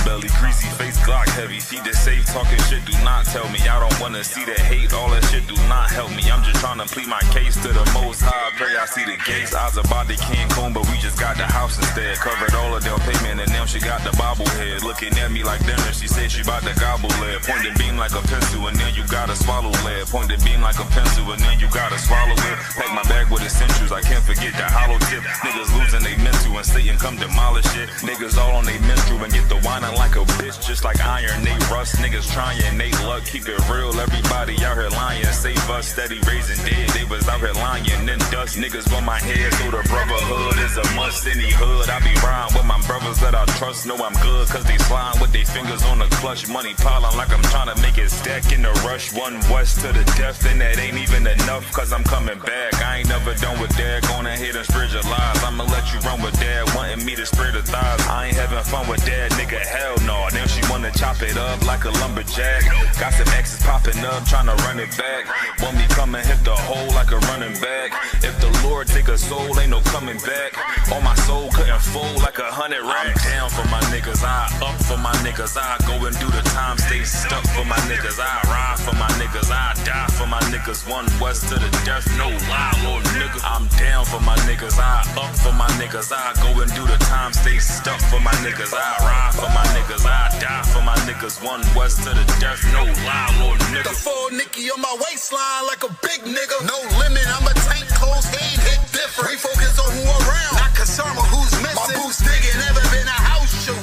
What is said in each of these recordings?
belly, greasy face, Glock heavy. Feed the safe, talking shit, do not tell me. I don't wanna see that hate, all that shit do not help me. I'm just trying to plead my case to the most high. Pray I see the gates. I was about to Cancun, but we just got the house instead. Covered all of their payment, and now she got the bobblehead. Looking at me like dinner, she said she about to gobble lead. Point the beam like a pencil, and then you gotta swallow lead. Point the beam like a pencil, and then you gotta swallow it. Pack my bag with essentials, I can't forget the hollow tip. Niggas losing they mental, and Satan come demolish it. Niggas all on they menstrual and get the whining like a bitch. Just like iron, they rust. Niggas trying, they luck. Keep it real, everybody out here lying. Save us, steady raising dead. They was out here lying, then dust. Niggas on my head, so the brotherhood is a must. Any hood, I be riding with my brothers that I trust. Know I'm good, cause they slime with their fingers on the clutch. Money piling like I'm trying to make it stack in the rush. One west to the death, and that ain't even enough, cause I'm coming back. I ain't never done with that. Gonna hit and spread your lies. I'ma let you run with that. Wanting me to spread the thighs. I ain't having fun with that, nigga. Hell no. Now she wanna chop it up like a lumberjack. Got some exes popping up, trying to run it back. Want me come and hit the hole like a running back. If the Lord take a soul, ain't no coming back. All my soul couldn't fold like 100 racks. I'm down for my niggas, I up for my niggas. I go and do the time, stay stuck for my niggas. I ride for my niggas, I die for my niggas. One west to the death, no lie, little nigga. I'm down for my niggas, I up for my niggas. I go and do the time, stay stuck for my niggas. I ride for my niggas, I die for my niggas. One west to the death, no lie, little nigga. The full Nicky on my waistline like a big nigga. No limit, I'm a tank, close game, hit different. We focus on who around, not concerned with who's missing. My boots digging, never been a house shoe.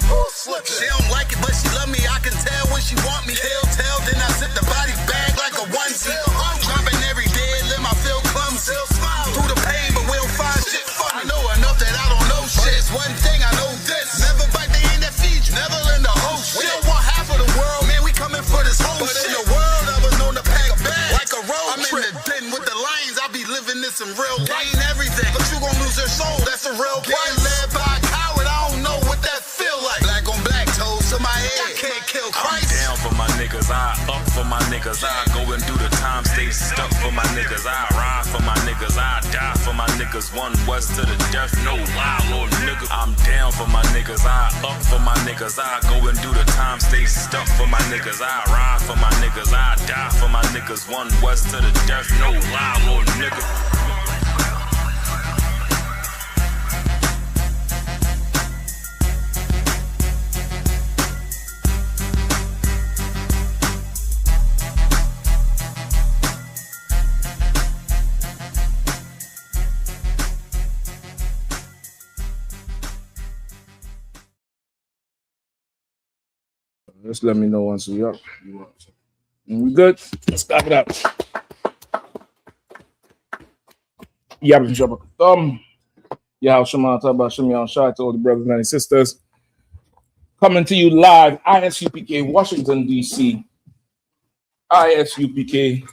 She don't like it, but she love me. I can tell when she want me. Tell, then I zip the body bag like a onesie. I'm dropping every day, let my feel clumsy. Through the pain, but we don't find shit funny. I know enough that I don't know shit. It's one thing I know this. Never bite the hand that feeds you. Never lend a whole shit. We don't want half of the world, man. We coming for this whole but shit. In the world, I was known to pack a bag like a road I'm trip. In the den with the lions. I be living this in real life. Ain't everything, but you gon' lose your soul. That's a real price. Led by a coward, I don't know what that feel like. Black on black toes to my head. I can't kill Christ. I'm down for my niggas, I up for my niggas. I go and do the time, stay stuck for my niggas. I ride for my niggas, I die for my niggas. One west to the death, no lie, little nigga. I'm down for my niggas, I up for my niggas. I go and do the time, stay stuck for my niggas. I ride for my niggas, I die for my niggas. One west to the death, no lie, little nigga. Just let me know once we up. We good? Let's start it up. Yeah, I'm drop a thumb. Yeah, Shema Taba, Shema Shai to all the brothers and sisters. Coming to you live, I.S.U.P.K, Washington, D.C. I.S.U.P.K,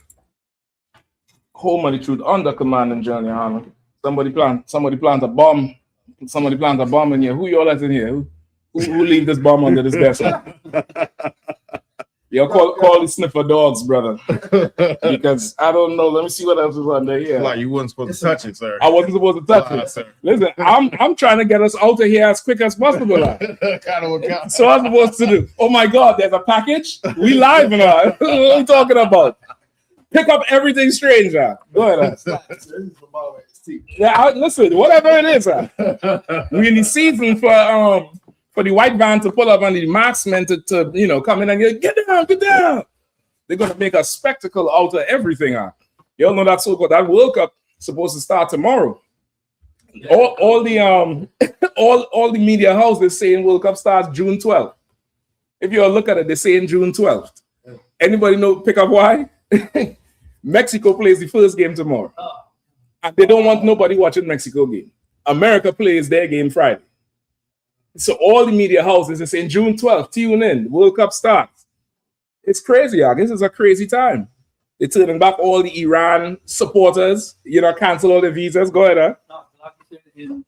home of the truth, under command and John Yahanna. Somebody plant a bomb. Somebody plant a bomb in here. Who y'all let in here? Who leave this bomb under this desk? Yo, call the sniffer dogs, brother. Because I don't know. Let me see what else is under here. Like you weren't supposed to touch it, sir. I wasn't supposed to touch it. Sir. Listen, I'm trying to get us out of here as quick as possible. So I'm supposed to do. Oh my God, there's a package. We live now. What are you talking about? Pick up everything stranger. Go ahead. Yeah, listen, whatever it is. We're in the season for the white van to pull up and the marksmen to come in and get down. They're gonna make a spectacle out of everything. Y'all know that that World Cup supposed to start tomorrow. Yeah. All the media houses saying World Cup starts June 12th. If you look at it, they're saying June 12th. Yeah. Anybody know pick up why? Mexico plays the first game tomorrow. And they don't want nobody watching Mexico game. America plays their game Friday. So all the media houses are saying June 12th, tune in, World Cup starts. It's crazy, y'all. This is a crazy time. They're turning back all the Iran supporters, cancel all the visas. Go ahead,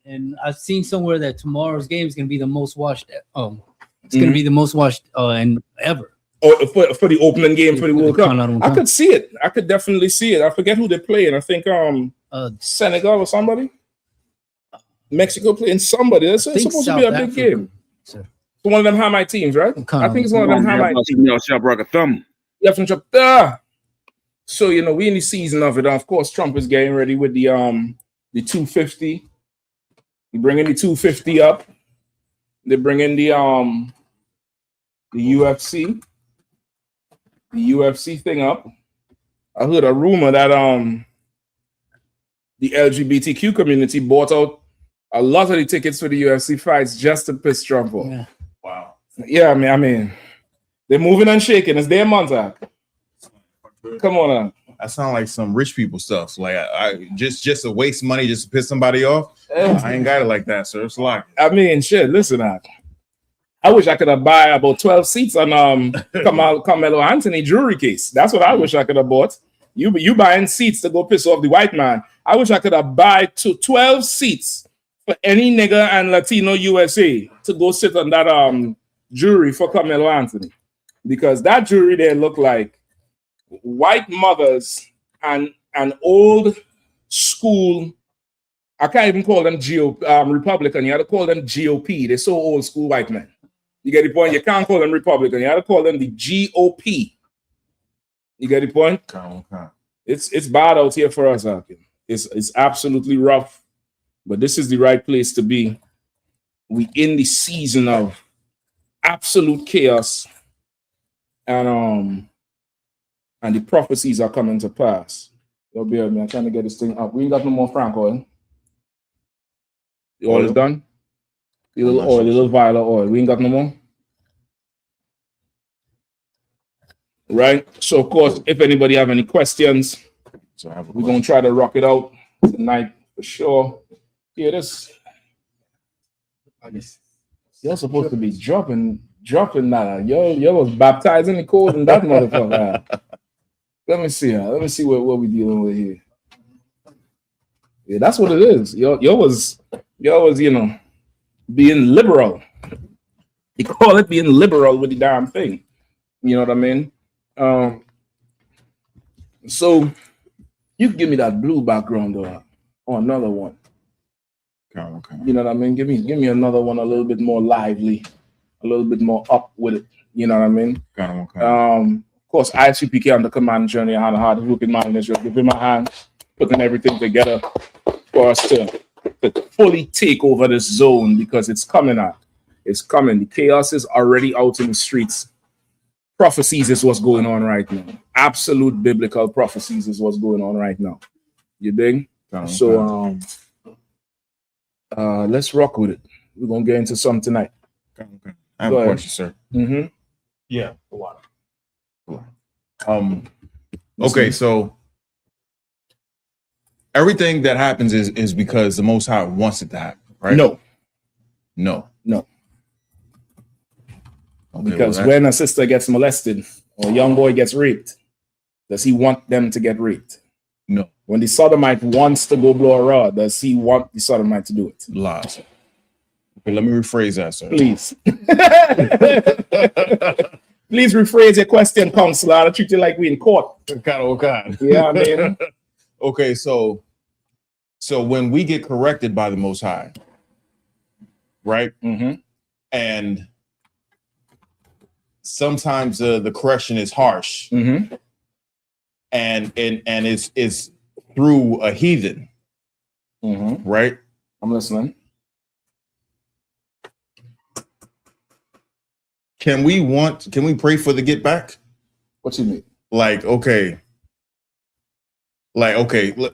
And I've seen somewhere that tomorrow's game is going to be the most watched. It's going to be the most watched and ever. Oh, for the opening game for the World Cup. I could see it. I could definitely see it. I forget who they're playing. I think Senegal or somebody. Mexico playing somebody. It's supposed to be a big game. It's one of them Hamite teams, right? I think it's one of them Hamite teams. Shall broke a thumb. Yeah, from Trump. So we in the season of it. Of course, Trump is getting ready with the 250. He bringing the 250 up. They bring in the UFC thing up. I heard a rumor that the LGBTQ community bought out a lot of the tickets for the UFC fights just to piss Trump off. Yeah. Wow. Yeah, I mean, they're moving and shaking. It's their month. Come on. That sounds like some rich people stuff. Like I just to waste money just to piss somebody off. I ain't got it like that, sir. It's like I mean, shit. Listen, I wish I could have buy about 12 seats on Carmelo Anthony jury case. That's what I wish I could have bought. You buying seats to go piss off the white man. I wish I could have buy 12 seats for any nigga and Latino USA to go sit on that jury for Carmelo Anthony, because that jury there look like white mothers and an old school. I can't even call them Republican. You have to call them GOP. They're so old school white men. You get the point? You can't call them Republican. You have to call them the GOP. You get the point? okay. It's bad out here for us, Hakim. It's absolutely rough, but this is the right place to be. We in the season of absolute chaos, and the prophecies are coming to pass. Yo, bear with me. I'm trying to get this thing up. We ain't got no more Frank oil. The oil is done. The little oil, the little vial of oil. We ain't got no more. Right. So, of course, if anybody have any questions, we're gonna try to rock it out tonight for sure. Yeah, this. You're supposed to be dropping that. You was baptized in the cold and that motherfucker. Let me see. Let me see what we dealing with here. Yeah, that's what it is. You was being liberal. You call it being liberal with the damn thing. You know what I mean? So you can give me that blue background or another one. Okay. You know what I mean? Give me another one a little bit more lively, a little bit more up with it. You know what I mean? Okay. Of course, I.S.U.P.K on the command journey. Yahanna, hard working man in Israel. Give him a hand, putting everything together for us to fully take over this zone, because it's coming out. It's coming. The chaos is already out in the streets. Prophecies is what's going on right now. Absolute biblical prophecies is what's going on right now. You dig? So let's rock with it. We're gonna get into some tonight. Okay. I have a question, sir. Mm-hmm. Yeah. Okay, so everything that happens is because the Most High wants it to happen, right? No. Okay, Because when a sister gets molested or a young boy gets raped, does he want them to get raped? No. When the sodomite wants to go blow a rod, does he want the sodomite to do it? Lies. Okay, let me rephrase that, sir. Please. Please rephrase your question, counselor. I treat you like we in court. Okay. Yeah, I mean. Okay, so when we get corrected by the Most High, right? Mm-hmm. And sometimes the correction is harsh, Mm-hmm. and it's through a heathen, Mm-hmm. right? I'm listening. Can we pray for the get back? What you mean? Okay,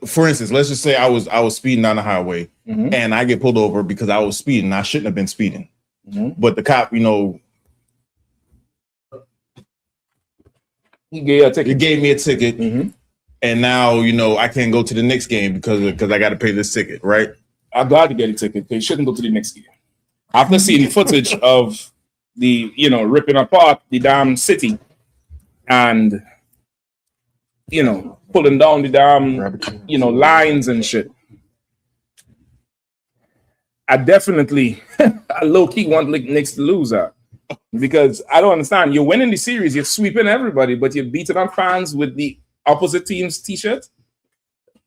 for instance, let's just say I was speeding down the highway, Mm-hmm. and I get pulled over because I was speeding. I shouldn't have been speeding. Mm-hmm. But the cop, He gave me a ticket. Mm-hmm. And now, I can't go to the next game because I got to pay this ticket, right? I'm glad to get a ticket. They shouldn't go to the next game. After seeing footage of the, ripping apart the damn city and, pulling down the damn, lines and shit, I definitely, I low-key want Knicks to lose out. Because I don't understand. You're winning the series, you're sweeping everybody, but you're beating up fans with the opposite team's t-shirt.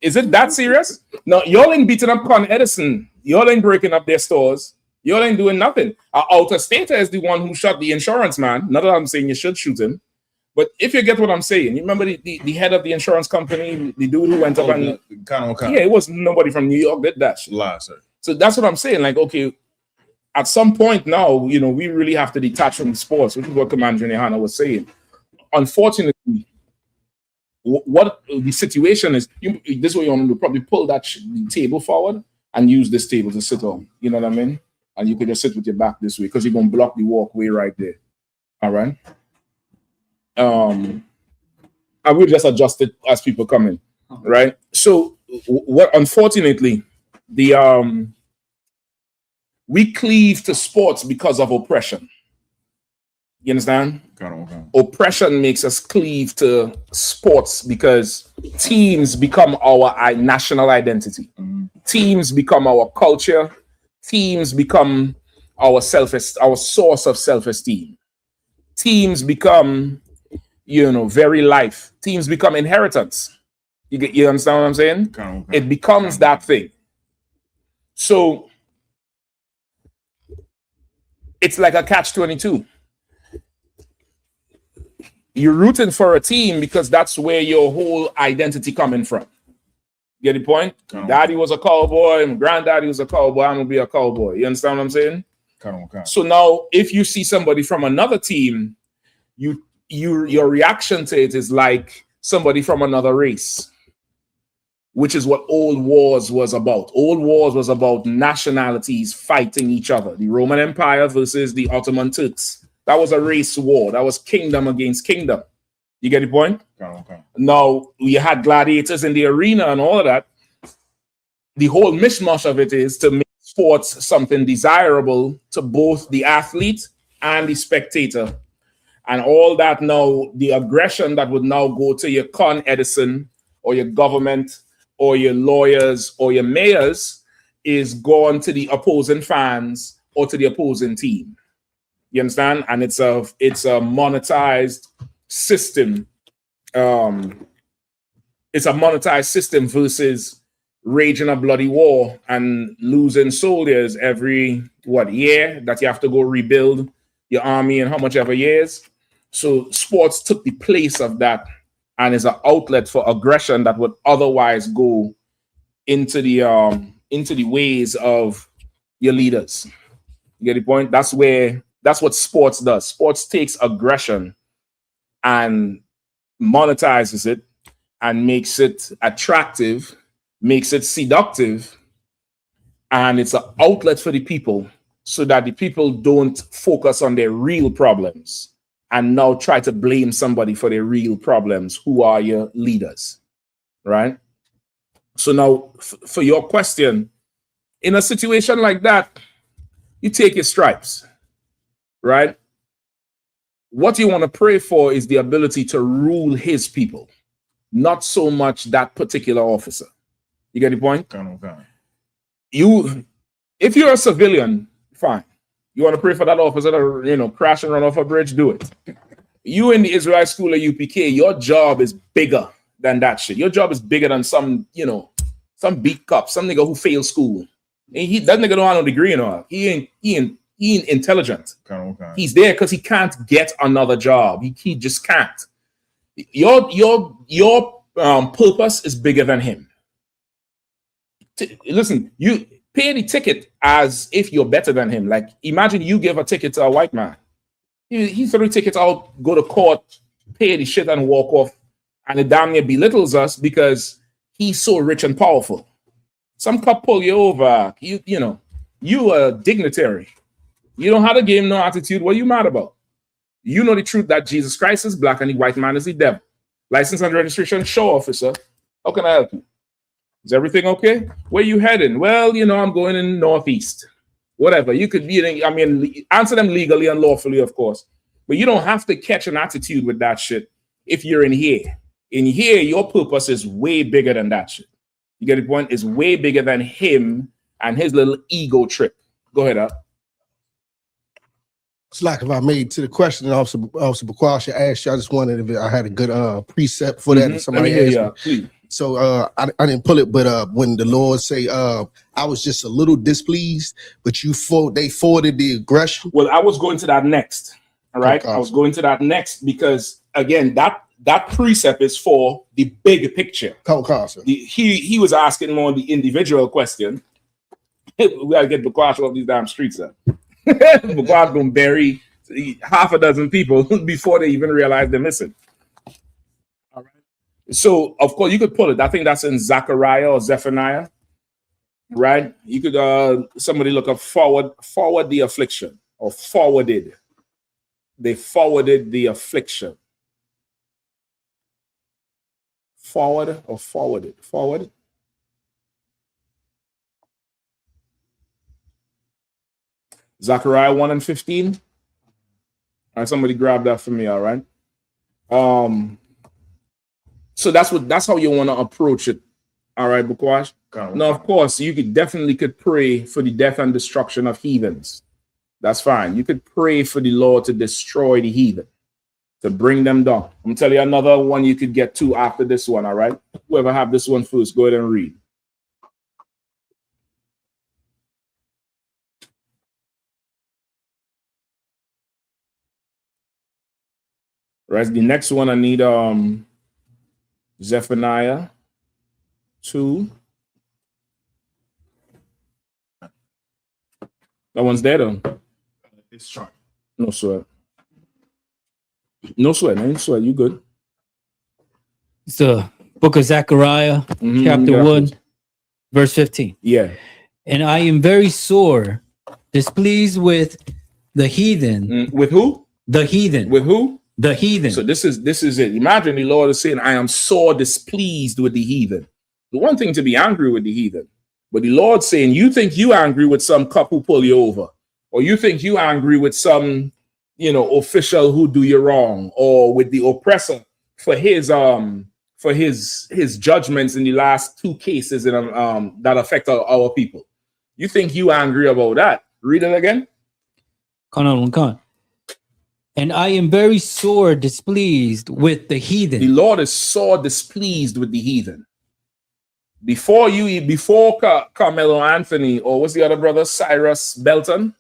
Is it that serious? No, y'all ain't beating up Con Edison. Y'all ain't breaking up their stores. You all ain't doing nothing. Outer Stater is the one who shot the insurance man. Not that I'm saying you should shoot him, but if you get what I'm saying, you remember the head of the insurance company, the dude who went up and yeah, it was nobody from New York did that shit. Lie, sir. So that's what I'm saying. Like, okay, at some point now, you know, we really have to detach from the sports, which is what Commander Yahanna was saying. Unfortunately, what the situation is, this is what you want to do, probably pull that table forward and use this table to sit on. You know what I mean? And you could just sit with your back this way because you're going to block the walkway right there. All right? I will just adjust it as people come in, right? So, what unfortunately, the we cleave to sports because of oppression. You understand? Okay. Oppression makes us cleave to sports because teams become our national identity. Teams become our culture. Teams become our source of self-esteem. Teams become, you know, very life. Teams become inheritance. You understand what I'm saying? Okay. It becomes that thing. So it's like a catch-22. You're rooting for a team because that's where your whole identity coming from. Get the point? Daddy was a cowboy, and granddaddy was a cowboy. I'm gonna be a cowboy. You understand what I'm saying? So now, if you see somebody from another team, your reaction to it is like somebody from another race, which is what old wars was about. Old wars was about nationalities fighting each other. The Roman Empire versus the Ottoman Turks. That was a race war. That was kingdom against kingdom. You get the point? Okay. Now, you had gladiators in the arena and all of that. The whole mishmash of it is to make sports something desirable to both the athlete and the spectator. And all that now, the aggression that would now go to your Con Edison or your government or your lawyers or your mayors is gone to the opposing fans or to the opposing team. You understand? And it's a monetized system. It's a monetized system versus raging a bloody war and losing soldiers every year that you have to go rebuild your army in how much ever years. So sports took the place of that and is an outlet for aggression that would otherwise go into the ways of your leaders. You get the point? That's what sports does. Sports takes aggression and monetizes it and makes it attractive, makes it seductive, and it's an outlet for the people so that the people don't focus on their real problems and now try to blame somebody for their real problems, who are your leaders, right? So now, for your question, in a situation like that, you take your stripes, right? What you want to pray for is the ability to rule his people, not so much that particular officer. You get the point? If you're a civilian, fine. You want to pray for that officer to, crash and run off a bridge, do it. You in the Israelite school of UPK, your job is bigger than that shit. Your job is bigger than some beat cop, some nigga who failed school. And that nigga don't have no degree and all. He ain't intelligent. He's there because he can't get another job. He just can't. Your purpose is bigger than him. Listen, you pay the ticket as if you're better than him. Like, imagine you give a ticket to a white man. He threw tickets out, go to court, pay the shit and walk off, and it damn near belittles us because he's so rich and powerful. Some cop pull you over. You a dignitary. You don't have to give him no attitude. What are you mad about? You know the truth that Jesus Christ is black and the white man is the devil. License and registration, show officer. How can I help you? Is everything okay? Where you heading? Well, I'm going in Northeast. Whatever. You could be, answer them legally and lawfully, of course. But you don't have to catch an attitude with that shit if you're in here. In here, your purpose is way bigger than that shit. You get the point? It's way bigger than him and his little ego trip. Go ahead, up. It's like if I made to the question that Officer Bukwashi asked you, I just wondered if I had a good precept for that. And somebody asked me. So I didn't pull it, but when the Lord say, I was just a little displeased, but they forwarded the aggression. Well, I was going to that next. All right. Okay. I was going to that next because again, that precept is for the big picture. He was asking more the individual question. We gotta get Bukwash off these damn streets up. Bukwash gonna bury half a dozen people before they even realize they're missing. All right. So of course you could pull it. I think that's in Zechariah or Zephaniah. Right? You could somebody look up forward the affliction or forwarded. They forwarded the affliction. Forward or forwarded? Forward. Zechariah 1:15. All right, somebody grab that for me, all right? So that's how you want to approach it. All right, Bukwash. Now, of course, you could pray for the death and destruction of heathens. That's fine. You could pray for the Lord to destroy the heathen, to bring them down. I'm gonna tell you another one you could get to after this one, all right? Whoever have this one first, go ahead and read. Right, the next one I need Zephaniah 2. That one's there though. It's short. No sweat. No sweat, man. Sweat. You good? It's the book of Zechariah, chapter 1, verse 15. Yeah. And I am very sore, displeased with the heathen. With who? The heathen. With who? The heathen. So this is it. Imagine the Lord is saying, I am sore displeased with the heathen. The one thing to be angry with the heathen, but the Lord saying, you think you angry with some cop who pull you over, or you think you angry with some, official who do you wrong, or with the oppressor for his judgments in the last 2 cases that affect our people. You think you angry about that? Read it again. Come on. And I am very sore displeased with the heathen. The Lord is sore displeased with the heathen. Before Carmelo Anthony, or what's the other brother, Cyrus Belton?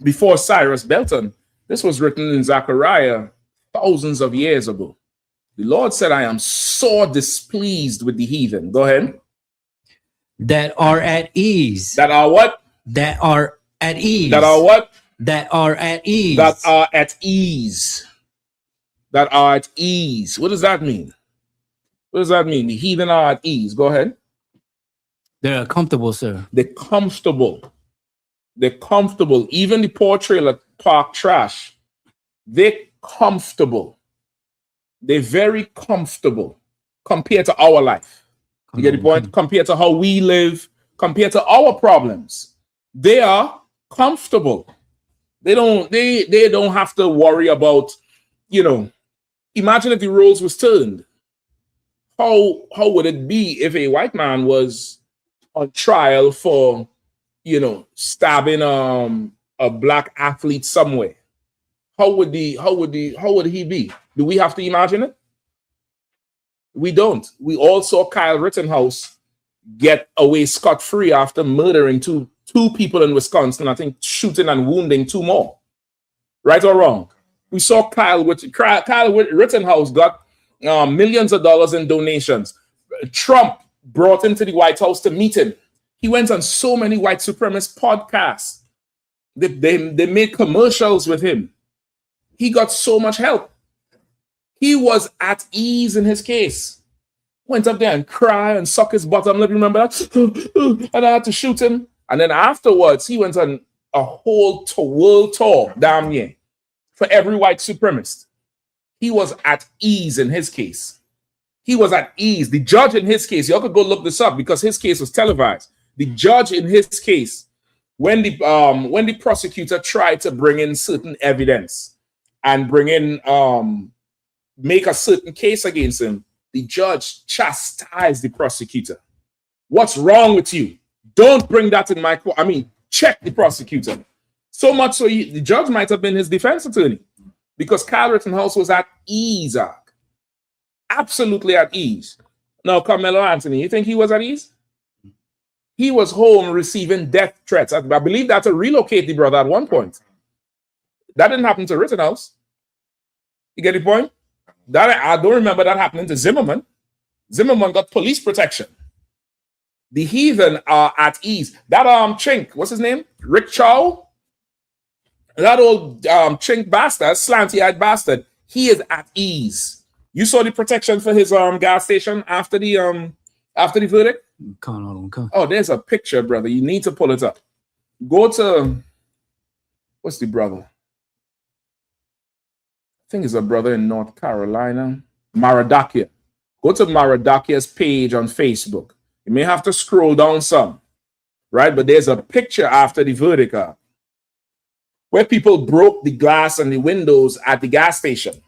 Before Cyrus Belton, this was written in Zechariah thousands of years ago. The Lord said, I am sore displeased with the heathen. Go ahead. That are at ease. That are what? That are at ease. That are what? That are at ease. That are at ease. That are at ease. What does that mean? What does that mean? The heathen are at ease. Go ahead. They're comfortable, sir. They're comfortable. They're comfortable. Even the poor trailer park trash, they're comfortable. They're very comfortable compared to our life. You get the point? Compared to how we live, compared to our problems. They are comfortable. They don't have to worry about, imagine if the roles was turned. How would it be if a white man was on trial for, stabbing a black athlete somewhere? How would he be? Do we have to imagine it? We don't. We all saw Kyle Rittenhouse get away scot-free after murdering two people in Wisconsin, I think shooting and wounding 2 more. Right or wrong? We saw Kyle Rittenhouse got millions of dollars in donations. Trump brought him to the White House to meet him. He went on so many white supremacist podcasts. They made commercials with him. He got so much help. He was at ease in his case. Went up there and cry and suck his bottom lip. Remember that? And I had to shoot him. And then afterwards, he went on a whole world tour, damn near, for every white supremacist. He was at ease in his case. He was at ease. The judge in his case, y'all could go look this up because his case was televised. The judge in his case, when the prosecutor tried to bring in certain evidence and make a certain case against him, the judge chastised the prosecutor. What's wrong with you? Don't bring that in my court. Check the prosecutor. So much so the judge might have been his defense attorney because Kyle Rittenhouse was at ease, absolutely at ease. No, Carmelo Anthony. You think he was at ease? He was home receiving death threats. I believe that's a relocate the brother at one point. That didn't happen to Rittenhouse. You get the point? That I don't remember that happening to Zimmerman. Zimmerman got police protection. The heathen are at ease. That chink, what's his name? Rick Chow. That old chink bastard, slanty-eyed bastard. He is at ease. You saw the protection for his gas station after the verdict? Oh, there's a picture, brother. You need to pull it up. Go to what's the brother? I think it's a brother in North Carolina. Maradakia. Go to Maradakia's page on Facebook. You may have to scroll down some, right? But there's a picture after the verdict where people broke the glass and the windows at the gas station.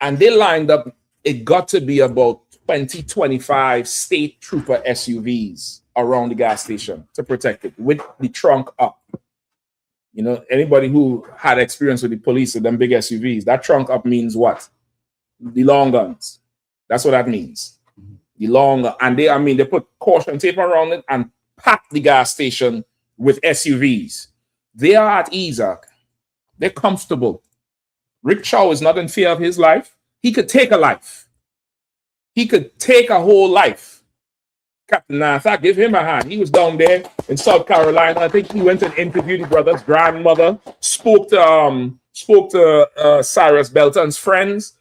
And they lined up, it got to be about 20, 25 state trooper SUVs around the gas station to protect it with the trunk up. You know, anybody who had experience with the police with them big SUVs, that trunk up means what? The long guns. That's what that means. The long, and they put caution tape around it and packed the gas station with SUVs. They are at ease. They're comfortable. Rick Chow is not in fear of his life. He could take a life. He could take a whole life. Captain Nathan, give him a hand. He was down there in South Carolina. I think he went and interviewed his brother's grandmother, spoke to Cyrus Belton's friends,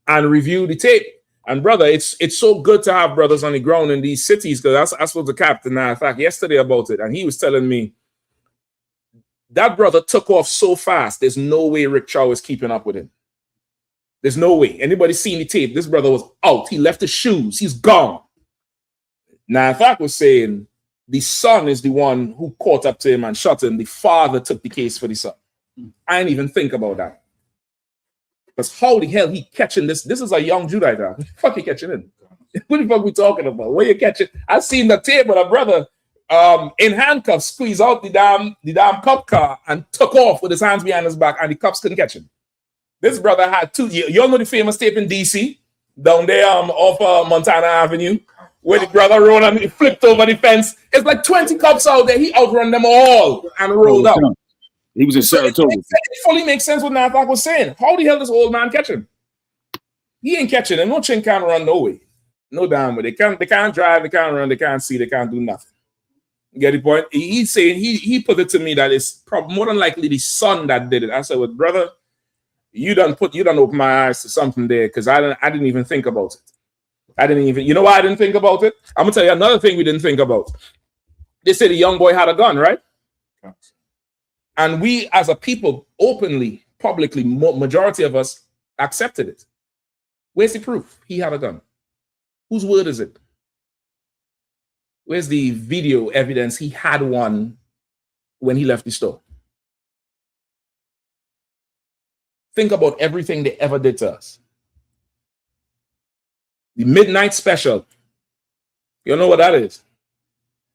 and reviewed the tape. And brother, it's so good to have brothers on the ground in these cities, because I spoke to Captain Nathan yesterday about it, and he was telling me that brother took off so fast. There's no way Rick Chow is keeping up with him. There's no way. Anybody seen the tape? This brother was out. He left his shoes. He's gone. Nathak was saying the son is the one who caught up to him and shot him. The father took the case for the son. I didn't even think about that. Because how the hell he catching this? This is a young Judite. What the fuck he catching in? What the fuck we talking about? Where you catching? I seen the tape with a brother in handcuffs squeeze out the damn cop car and took off with his hands behind his back, and the cops couldn't catch him. This brother had two. You all know the famous tape in DC down there off Montana Avenue, where the brother rolled and he flipped over the fence. It's like 20 cops out there. He outrun them all and rolled out. He was in Saratoga. It fully makes sense what Nathak was saying. How the hell does old man catch him? He ain't catching him. No chin can't run no way. No damn way. They can't drive, they can't run, they can't see, they can't do nothing. You get the point? He's saying he put it to me that it's probably more than likely the son that did it. I said, well, brother, you done open my eyes to something there, because I didn't even think about it. You know why I didn't think about it? I'm gonna tell you another thing we didn't think about. They said the young boy had a gun, right? And we as a people openly, publicly, majority of us accepted it. Where's the proof? He had a gun. Whose word is it? Where's the video evidence he had one when he left the store? Think about everything they ever did to us. The midnight special. You know what that is?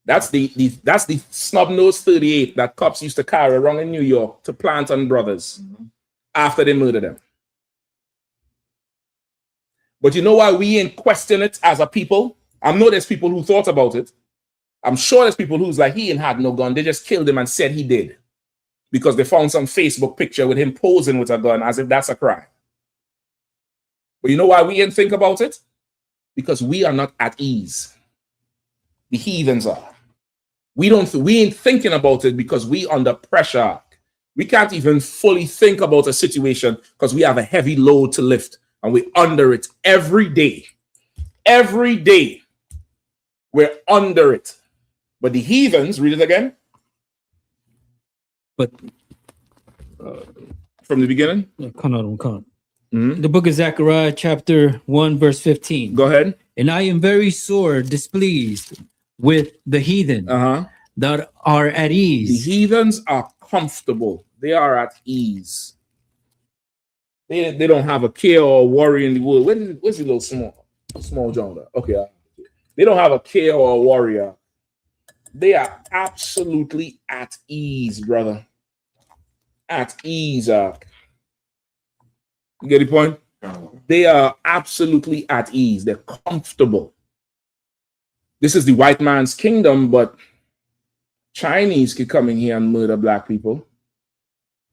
That's the snub-nosed 38 that cops used to carry around in New York to plant on brothers after they murdered them. But you know why we ain't question it as a people? I know there's people who thought about it. I'm sure there's people who's like, he ain't had no gun. They just killed him and said he did, because they found some Facebook picture with him posing with a gun as if that's a crime. But you know why we ain't think about it? Because we are not at ease. The heathens are. We ain't thinking about it because we under pressure. We can't even fully think about a situation because we have a heavy load to lift, and we're under it every day. Every day we're under it. But the heathens, read it again. But from the beginning. The book of Zechariah, chapter 1, verse 15. Go ahead. And I am very sore displeased with the heathen that are at ease. The heathens are comfortable. They are at ease. They don't have a care or worry in the world. Where's the little small John? Okay. They don't have a care or a worry. They are absolutely at ease, brother. At ease. You get the point? They are absolutely at ease. They're comfortable. This is the white man's kingdom, but Chinese could come in here and murder black people.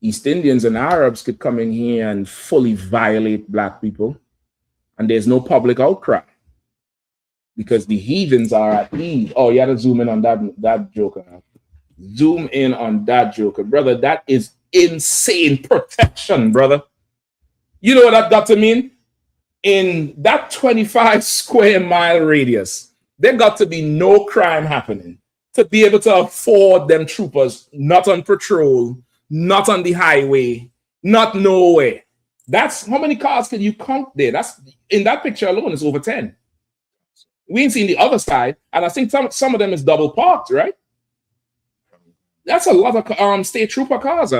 East Indians and Arabs could come in here and fully violate black people. And there's no public outcry because the heathens are at ease. Oh, you had to zoom in on that joker. Zoom in on that joker. Brother, that is insane protection, brother. You know what that got to mean? In that 25 square mile radius, there got to be no crime happening to be able to afford them troopers not on patrol, not on the highway, not nowhere. That's how many cars can you count there? That's in that picture alone is over 10. We ain't seen the other side, and I think some of them is double parked, right? That's a lot of state trooper cars.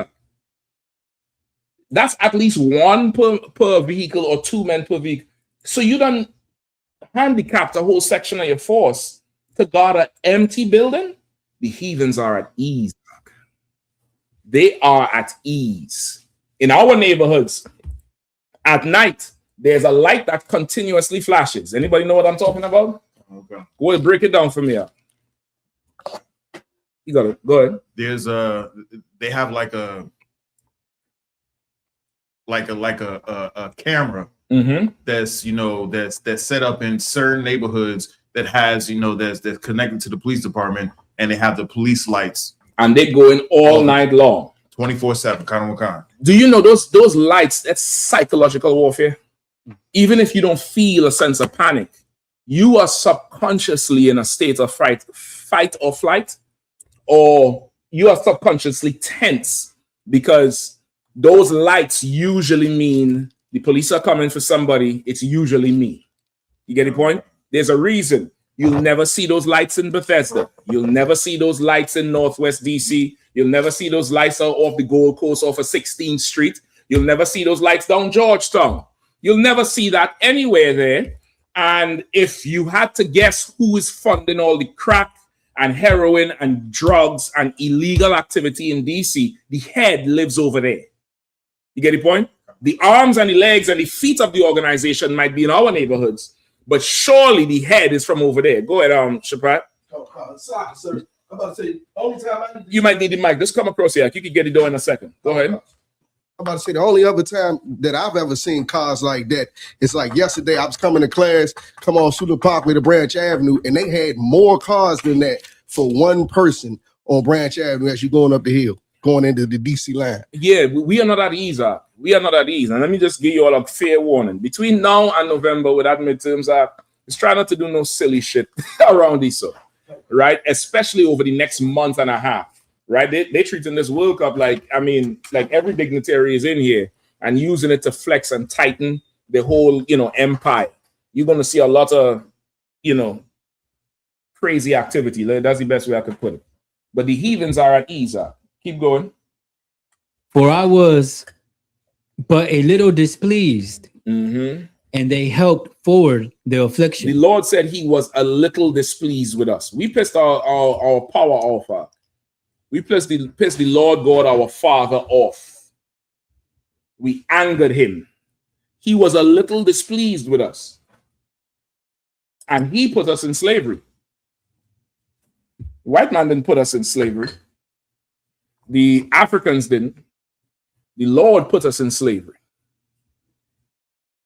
That's at least one per vehicle or two men per vehicle. So you done handicapped a whole section of your force to guard an empty building. The heathens are at ease. They are at ease. In our neighborhoods, at night, there's a light that continuously flashes. Anybody know what I'm talking about? Okay. Go ahead, break it down for me. You got it. Go ahead. There's they have like a camera that's that's set up in certain neighborhoods that has that's connected to the police department, and they have the police lights, and they go in all night long, 24/7. Kind of kind. Do you know those lights? That's psychological warfare. Even if you don't feel a sense of panic, you are subconsciously in a state of fight or flight, or you are subconsciously tense because those lights usually mean the police are coming for somebody. It's usually me. You get the point? There's a reason you'll never see those lights in Bethesda. You'll never see those lights in Northwest DC. You'll never see those lights off the Gold Coast off of 16th Street. You'll never see those lights down Georgetown. You'll never see that anywhere there. And if you had to guess who is funding all the crack and heroin and drugs and illegal activity in DC, the head lives over there. You get the point? The arms and the legs and the feet of the organization might be in our neighborhoods, but surely the head is from over there. Go ahead, Shapat. Sorry, sir. I'm about to say, only time you might need the mic. Just come across here. You can get it done in a second. Go ahead. I'm about to say the only other time that I've ever seen cars like that, it's like yesterday I was coming to class, come on Sula Parkway to Branch Avenue, and they had more cars than that for one person on Branch Avenue as you're going up the hill, going into the DC line. Yeah, we are not at ease. We are not at ease. And let me just give you all a fair warning. Between now and November, with that midterms, let's try not to do no silly shit around this, right? Especially over the next month and a half. Right, they treating this World Cup like every dignitary is in here and using it to flex and tighten the whole empire. You're gonna see a lot of crazy activity. That's the best way I could put it. But the heathens are at ease. Keep going. For I was but a little displeased, and they helped forward their affliction. The Lord said He was a little displeased with us. We pissed our power off. We pissed the Lord God, our Father, off. We angered Him. He was a little displeased with us. And He put us in slavery. The white man didn't put us in slavery. The Africans didn't. The Lord put us in slavery.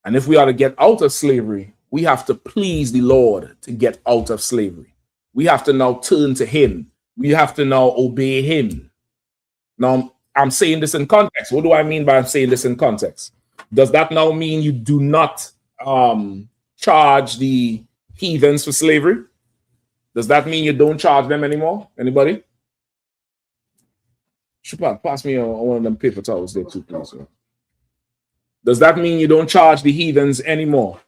And if we are to get out of slavery, we have to please the Lord to get out of slavery. We have to now turn to Him. We have to now obey Him. Now, I'm saying this in context. What do I mean by saying this in context? Does that now mean you do not charge the heathens for slavery? Does that mean you don't charge them anymore? Anybody? Shapat, pass me one of them paper towels there too, please. Does that mean you don't charge the heathens anymore?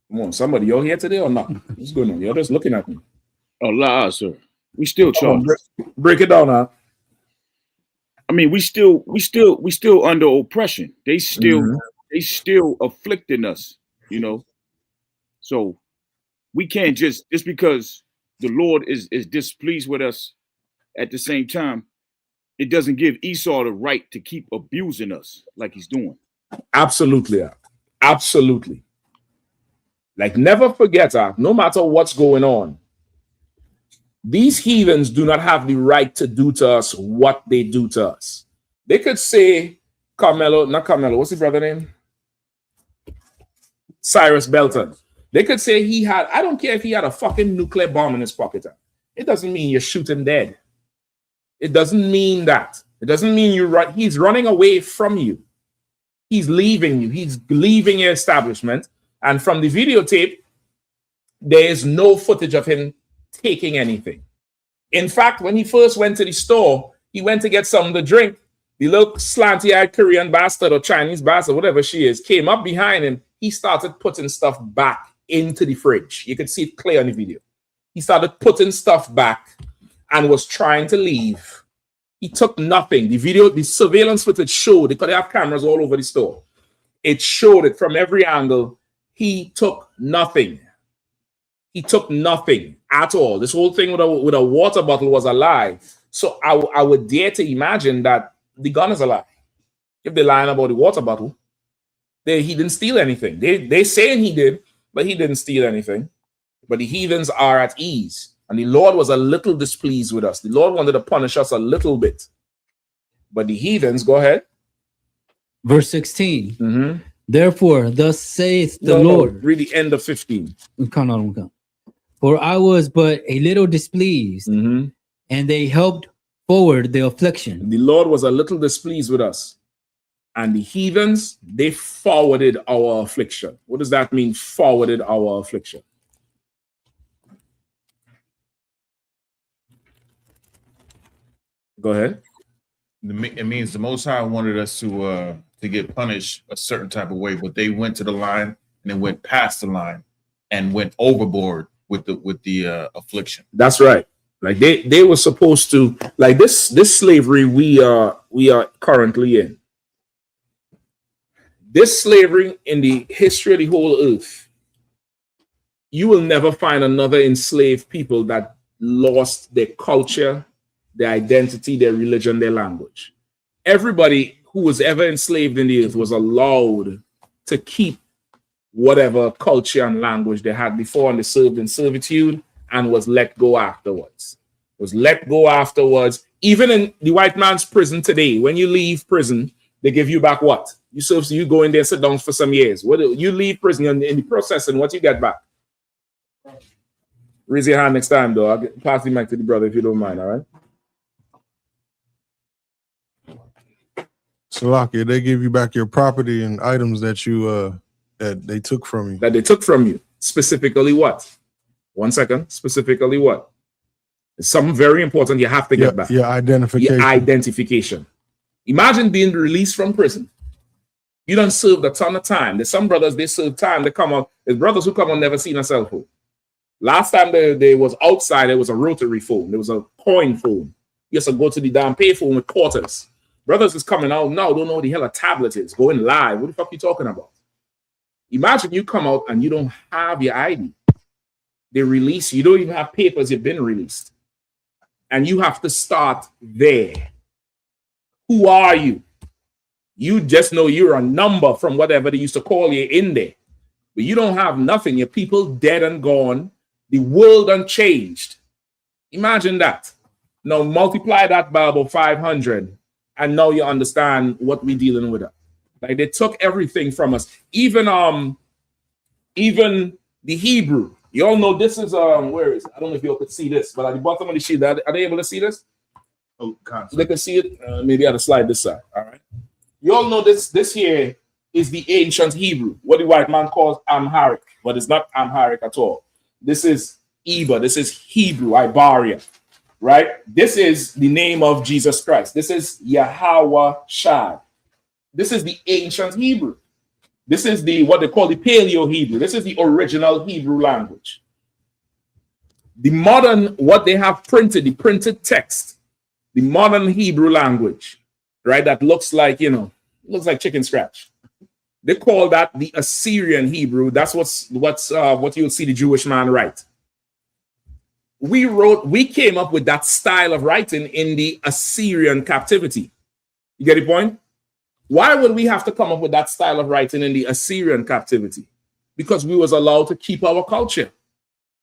Come on, somebody, you're here today or not? What's going on? You're just looking at me. Allah, sir. We still charge. Break it down, huh? I mean, we still under oppression. They still afflicting us, So we can't just because the Lord is displeased with us. At the same time, it doesn't give Esau the right to keep abusing us like he's doing. Absolutely. Absolutely. Like, never forget, no matter what's going on, these heathens do not have the right to do to us what they do to us. They could say, not Carmelo, what's his brother name? Cyrus Belton. They could say he had, I don't care if he had a fucking nuclear bomb in his pocket. It doesn't mean you shoot him dead. It doesn't mean that. It doesn't mean he's running away from you. He's leaving you. He's leaving your establishment. And from the videotape, there is no footage of him taking anything. In fact, when he first went to the store, he went to get something to drink. The little slanty-eyed Korean bastard or Chinese bastard, whatever she is, came up behind him. He started putting stuff back into the fridge. You could see it clear on the video. He started putting stuff back and was trying to leave. He took nothing. The surveillance footage showed, because they have cameras all over the store. It showed it from every angle. He took nothing. He took nothing at all. This whole thing with a water bottle was a lie. So I would dare to imagine that the gun is a lie. If they're lying about the water bottle, he didn't steal anything. They saying he did, but he didn't steal anything. But the heathens are at ease. And the Lord was a little displeased with us. The Lord wanted to punish us a little bit. But the heathens, go ahead. Verse 16. Therefore, thus saith the Lord. Read the end of 15. For I was but a little displeased, and they helped forward the affliction. The Lord was a little displeased with us. And the heathens, they forwarded our affliction. What does that mean, forwarded our affliction? Go ahead. It means the Most High wanted us to get punished a certain type of way, but they went to the line and then went past the line and went overboard with the affliction. That's right. Like they were supposed to, like this slavery we are currently in. This slavery in the history of the whole earth, you will never find another enslaved people that lost their culture, their identity, their religion, their language. Everybody who was ever enslaved in the earth was allowed to keep whatever culture and language they had before, and they served in servitude and was let go afterwards. Even in the white man's prison today, when you leave prison, they give you back what? You go in there and sit down for some years. What you leave prison in the processing, what you get back? Raise your hand next time, though. I'll pass the mic to the brother if you don't mind, all right? Salaki, they give you back your property and items that you that they took from you. That they took from you. Specifically what? 1 second. Specifically what? It's something very important you have to get back. Your identification. Your identification. Imagine being released from prison. You done served a ton of time. There's some brothers, they serve time. They come out. There's brothers who come on never seen a cell phone. Last time they was outside, there was a rotary phone. There was a coin phone. You have to go to the damn pay phone with quarters. Brothers is coming out now, don't know what the hell a tablet is. Going live. What the fuck you talking about? Imagine you come out and you don't have your ID. They release you. You don't even have papers. You've been released. And you have to start there. Who are you? You just know you're a number from whatever they used to call you in there. But you don't have nothing. Your people dead and gone. The world unchanged. Imagine that. Now multiply that by about 500. And now you understand what we're dealing with. Like they took everything from us. Even the Hebrew. You all know this is where is it? I don't know if you all could see this, but at the bottom of the sheet, are they able to see this? Oh, concept. They can see it. Maybe I have to slide this side. All right. You all know this here is the ancient Hebrew, what the white man calls Amharic, but it's not Amharic at all. This is Eba. This is Hebrew, Ibaria, right? This is the name of Jesus Christ. This is Yahweh Shad. This is the ancient Hebrew. This is what they call the Paleo Hebrew. This is the original Hebrew language. The modern, what they have printed, the printed text, the modern Hebrew language, right? That looks like, looks like chicken scratch. They call that the Assyrian Hebrew. That's what you'll see the Jewish man write. We came up with that style of writing in the Assyrian captivity. You get the point? Why would we have to come up with that style of writing in the Assyrian captivity? Because we was allowed to keep our culture.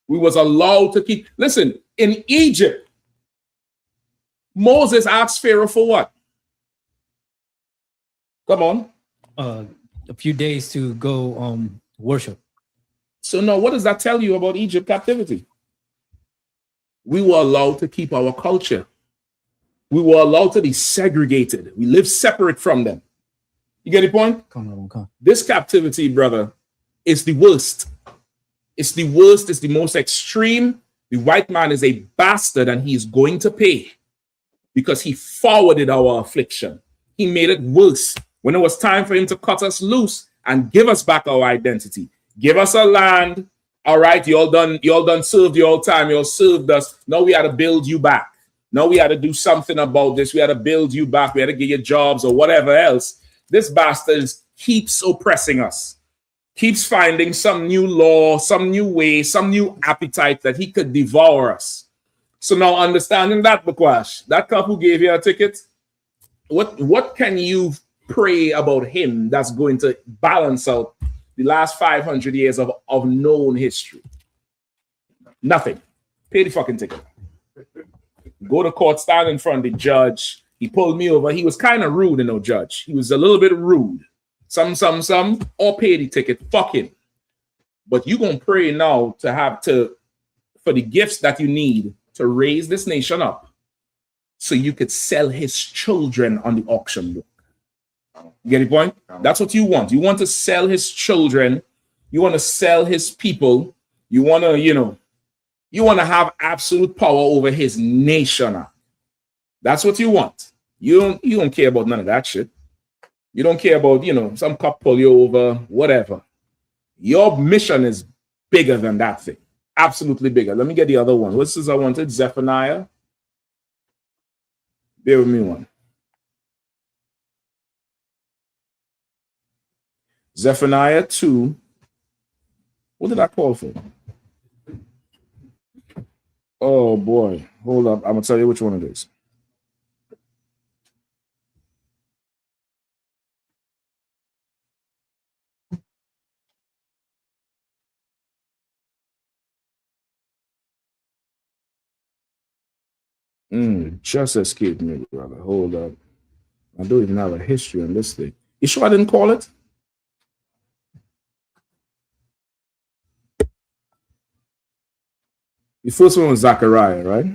We was allowed to keep. Listen, in Egypt, Moses asked Pharaoh for what? Come on. A few days to go worship. So now, what does that tell you about Egypt captivity? We were allowed to keep our culture. We were allowed to be segregated. We live separate from them. You get the point? Come on. This captivity, brother, is the worst. It's the worst. It's the most extreme. The white man is a bastard, and he's going to pay because he forwarded our affliction. He made it worse. When it was time for him to cut us loose and give us back our identity, give us a land. All right, you all done served you all time. You all served us. Now we had to build you back. Now we had to do something about this. We had to build you back. We had to give you jobs or whatever else. This bastard keeps oppressing us, keeps finding some new law, some new way, some new appetite that he could devour us. So now understanding that, Bakwash, that couple who gave you a ticket, what can you pray about him that's going to balance out the last 500 years of known history? Nothing. Pay the fucking ticket. Go to court, stand in front of the judge. He pulled me over. He was kind of rude, judge. He was a little bit rude. Some, or pay the ticket. Fuck him. But you gonna pray now for the gifts that you need to raise this nation up so you could sell his children on the auction block. You get the point? That's what you want. You want to sell his children. You want to sell his people. You want to, you want to have absolute power over his nation. That's what you want. You don't care about none of that shit. You don't care about, some cop pull you over, whatever. Your mission is bigger than that thing. Absolutely bigger. Let me get the other one. What's this I wanted? Zephaniah. Bear with me one. Zephaniah 2. What did I call for? Oh boy. Hold up. I'm gonna tell you which one it is. Just escaped me, brother. Hold up. I don't even have a history on this thing. You sure I didn't call it? The first one was Zechariah, right?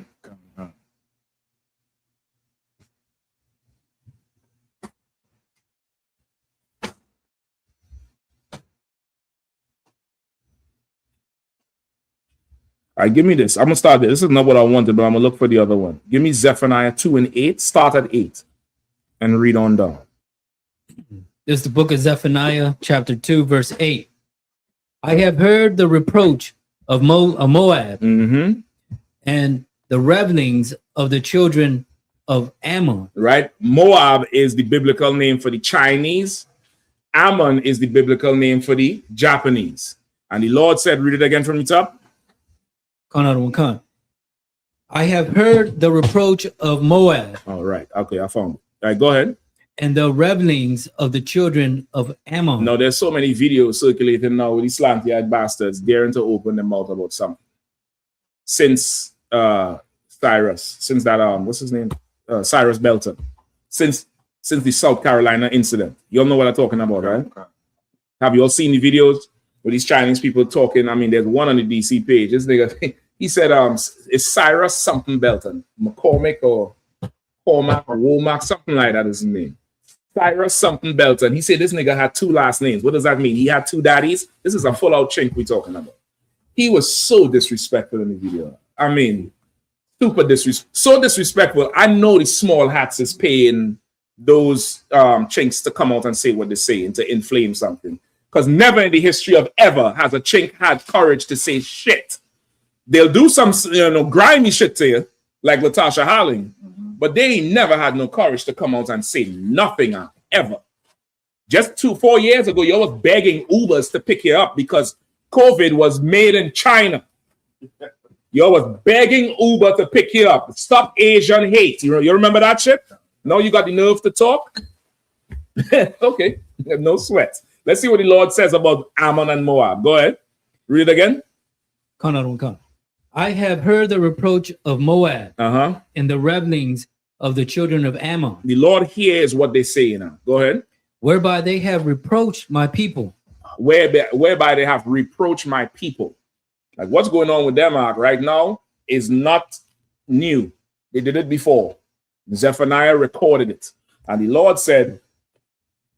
All right, give me this. I'm going to start there. This is not what I wanted, but I'm going to look for the other one. Give me Zephaniah 2 and 8. Start at 8 and read on down. This is the book of Zephaniah, chapter 2, verse 8. I have heard the reproach of Moab and the revelings of the children of Ammon. Right? Moab is the biblical name for the Chinese. Ammon is the biblical name for the Japanese. And the Lord said, read it again from the top. I have heard the reproach of Moab. All right. Okay, I found it. All right, go ahead. And the revelings of the children of Ammon. No, there's so many videos circulating now with these slanty-eyed bastards daring to open their mouth about something. Since Cyrus, since that what's his name? Cyrus Belton. Since the South Carolina incident. You all know what I'm talking about, right? Okay. Have you all seen the videos with these Chinese people talking? I mean, there's one on the DC page. This nigga, he said, it's Cyrus something Belton. McCormick or Cormac or Womack, something like that is his name. Cyrus something Belton. He said this nigga had two last names. What does that mean? He had two daddies? This is a full-out chink we're talking about. He was so disrespectful in the video. I mean, so disrespectful. I know the small hats is paying those chinks to come out and say what they say and to inflame something. Because never in the history of ever has a chink had courage to say shit. They'll do some grimy shit to you, like Latasha Harling. But they ain't never had no courage to come out and say nothing ever. Just 4 years ago, you was begging Ubers to pick you up because COVID was made in China. You was begging Uber to pick you up. Stop Asian hate. You remember that shit? Now you got the nerve to talk? Okay, no sweat. Let's see what the Lord says about Ammon and Moab. Go ahead. Read again. I have heard the reproach of Moab Uh-huh. and the revelings of the children of Ammon, The Lord hears what they say now. Go ahead. whereby they have reproached my people. Whereby they have reproached my people. Like what's going on with them right now is not new. They did it before. Zephaniah recorded it. And the Lord said,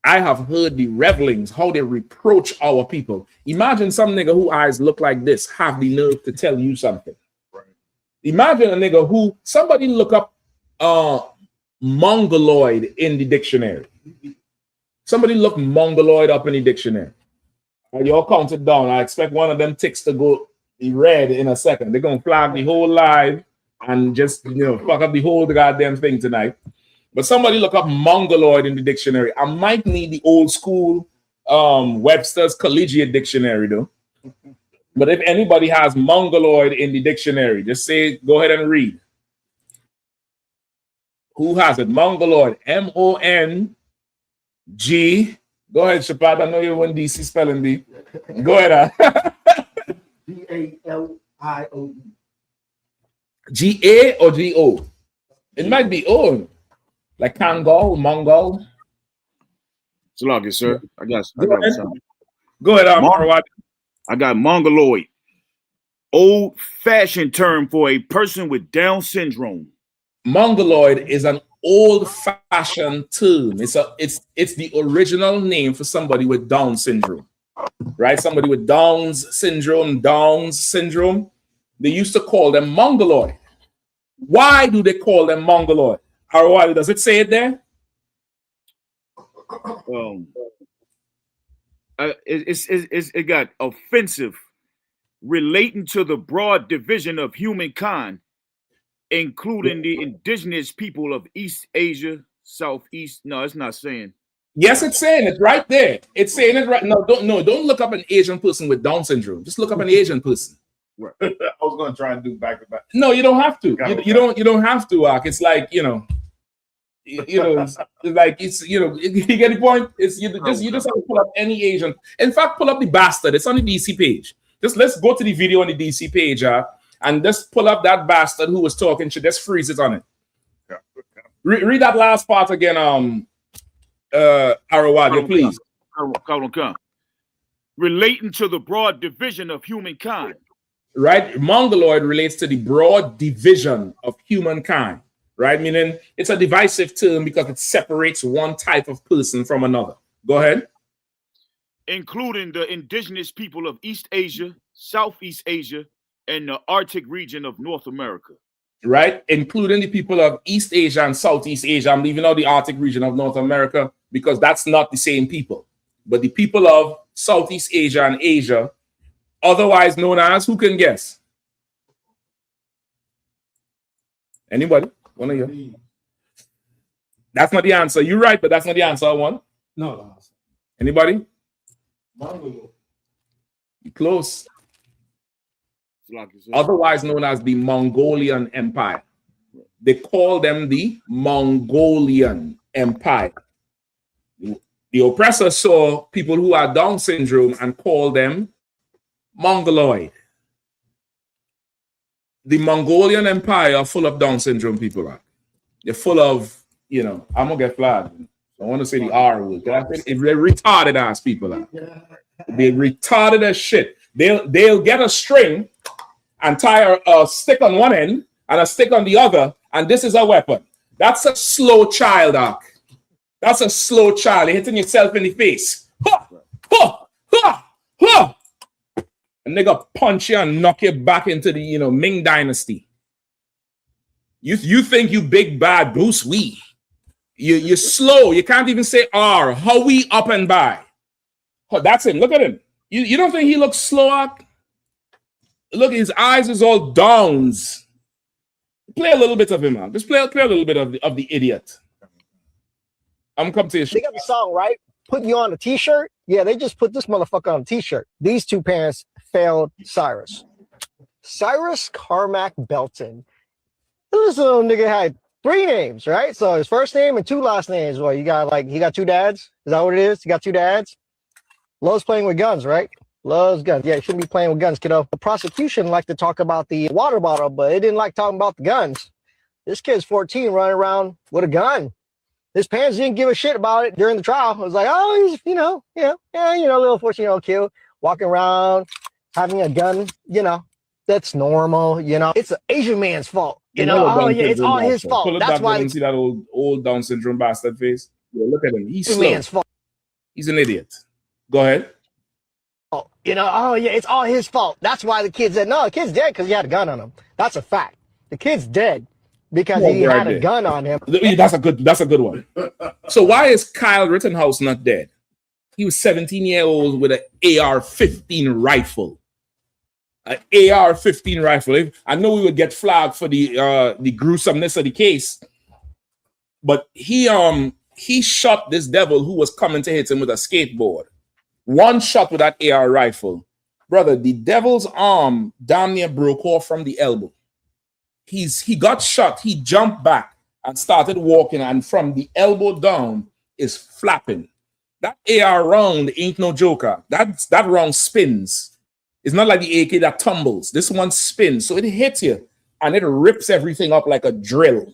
I have heard the revelings, how they reproach our people. Imagine some nigga who eyes look like this have the nerve to tell you something. Right. Imagine a nigga who, somebody look up mongoloid in the dictionary. Somebody look mongoloid up in the dictionary. And you all count it down. I expect one of them ticks to go red in a second. They're going to flag the whole live and just, fuck up the whole goddamn thing tonight. But somebody look up mongoloid in the dictionary. I might need the old school Webster's Collegiate Dictionary, though. But if anybody has mongoloid in the dictionary, just say, go ahead and read. Who has it? Mongoloid. M-O-N-G. Go ahead, Shapat. I know you're one DC spelling bee. Go ahead. G-A-L-I-O-E. G-A or G-O? It might be O. Like Kangol, Mongol. Salaki, sir. I got something. Go ahead, I got mongoloid. Old-fashioned term for a person with Down syndrome. Mongoloid is an old-fashioned term. It's the original name for somebody with Down syndrome, right? Somebody with Down's syndrome. They used to call them mongoloid. Why do they call them mongoloid? Or does it say it there? It got offensive, relating to the broad division of humankind, including the indigenous people of East Asia, Southeast. No, it's not saying. Yes, it's saying it right there. It's saying it right. Don't look up an Asian person with Down syndrome. Just look up an Asian person. Right. I was going to try and do back to back. No, you don't have to. You don't have to. It's like it's like you get the point. You just have to pull up any Asian. In fact, pull up the bastard. It's on the DC page. Let's go to the video on the DC page, and just pull up that bastard who was talking shit. Just freeze it on it. Yeah. Read that last part again, Arawadi, please. Relating to the broad division of humankind. Right? Mongoloid relates to the broad division of humankind, right? Meaning it's a divisive term because it separates one type of person from another. Go ahead. Including the indigenous people of East Asia, Southeast Asia, and the Arctic region of North America. Right? Including the people of East Asia and Southeast Asia. I'm leaving out the Arctic region of North America because that's not the same people. But the people of Southeast Asia and Asia, otherwise known as, who can guess? Anybody? One of you? That's not the answer. You're right, but that's not the answer I want. No. Anybody? You're close. Otherwise known as the Mongolian Empire. They call them the Mongolian Empire. The oppressor saw people who are Down syndrome and called them Mongoloid. The Mongolian Empire are full of Down syndrome people. They're full of, I'm gonna get flagged. I want to say the R word. They're retarded ass people. They're retarded as shit. They'll get a string and tie a stick on one end and a stick on the other, and this is a weapon. That's a slow child, Ark. That's a slow child. You're hitting yourself in the face. Ha! Ha! Ha! Ha! A nigga punch you and knock you back into the Ming Dynasty. You think you big bad Bruce Lee. You're slow. You can't even say R. How we up and by. Oh, that's him. Look at him. You don't think he looks slow up? Look, his eyes is all downs. Play a little bit of him, man. Just play a little bit of the idiot. I'm coming to you. They got the song, right? Put you on a t-shirt. Yeah, they just put this motherfucker on a t-shirt. These two parents failed Cyrus. Cyrus Carmack Belton. This little nigga had 3 names, right? So his first name and 2 last names. Well, he got 2 dads. Is that what it is? He got 2 dads. Loves playing with guns, right? Loves guns. Yeah, you shouldn't be playing with guns, kiddo. The prosecution liked to talk about the water bottle, but it didn't like talking about the guns. This kid's 14 running around with a gun. His parents didn't give a shit about it during the trial. It was like, oh, he's, little 14-year-old kid walking around having a gun, that's normal, It's an Asian man's fault. It's all his fault. Pull it That's back why and see that old Down syndrome bastard face. Yeah, look at him. He's Asian slow. man's fault. He's an idiot. Go ahead. It's all his fault. That's why the kid said, no, the kid's dead because he had a gun on him. That's a fact. The kid's dead because he had a gun on him. That's a good one. So why is Kyle Rittenhouse not dead? He was 17 years old with an AR-15 rifle. An AR-15 rifle. I know we would get flagged for the gruesomeness of the case, but he shot this devil who was coming to hit him with a skateboard. One shot with that AR rifle. Brother, the devil's arm damn near broke off from the elbow. He got shot, he jumped back and started walking, and from the elbow down is flapping. That AR round ain't no joker. That round spins. It's not like the AK that tumbles. This one spins, so it hits you and it rips everything up like a drill.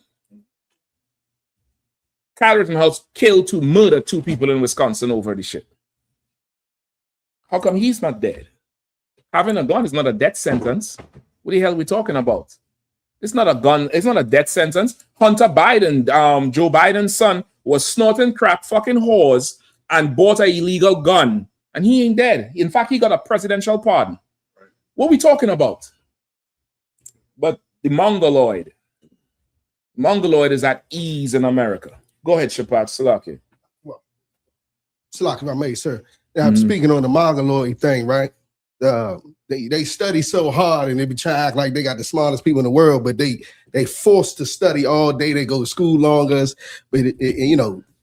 Kyle Rittenhouse murdered 2 people in Wisconsin over the shit. How come he's not dead? Having a gun is not a death sentence. What the hell are we talking about? It's not a gun. It's not a death sentence. Hunter Biden, Joe Biden's son, was snorting crack fucking whores and bought an illegal gun. And he ain't dead. In fact, he got a presidential pardon. What are we talking about? But the Mongoloid is at ease in America. Go ahead, Shapat Salaki. Well, Salaki, if I may, sir. I'm speaking on the Mongoloid thing, right? They study so hard and they be trying to act like they got the smartest people in the world, but they forced to study all day. They go to school longer, but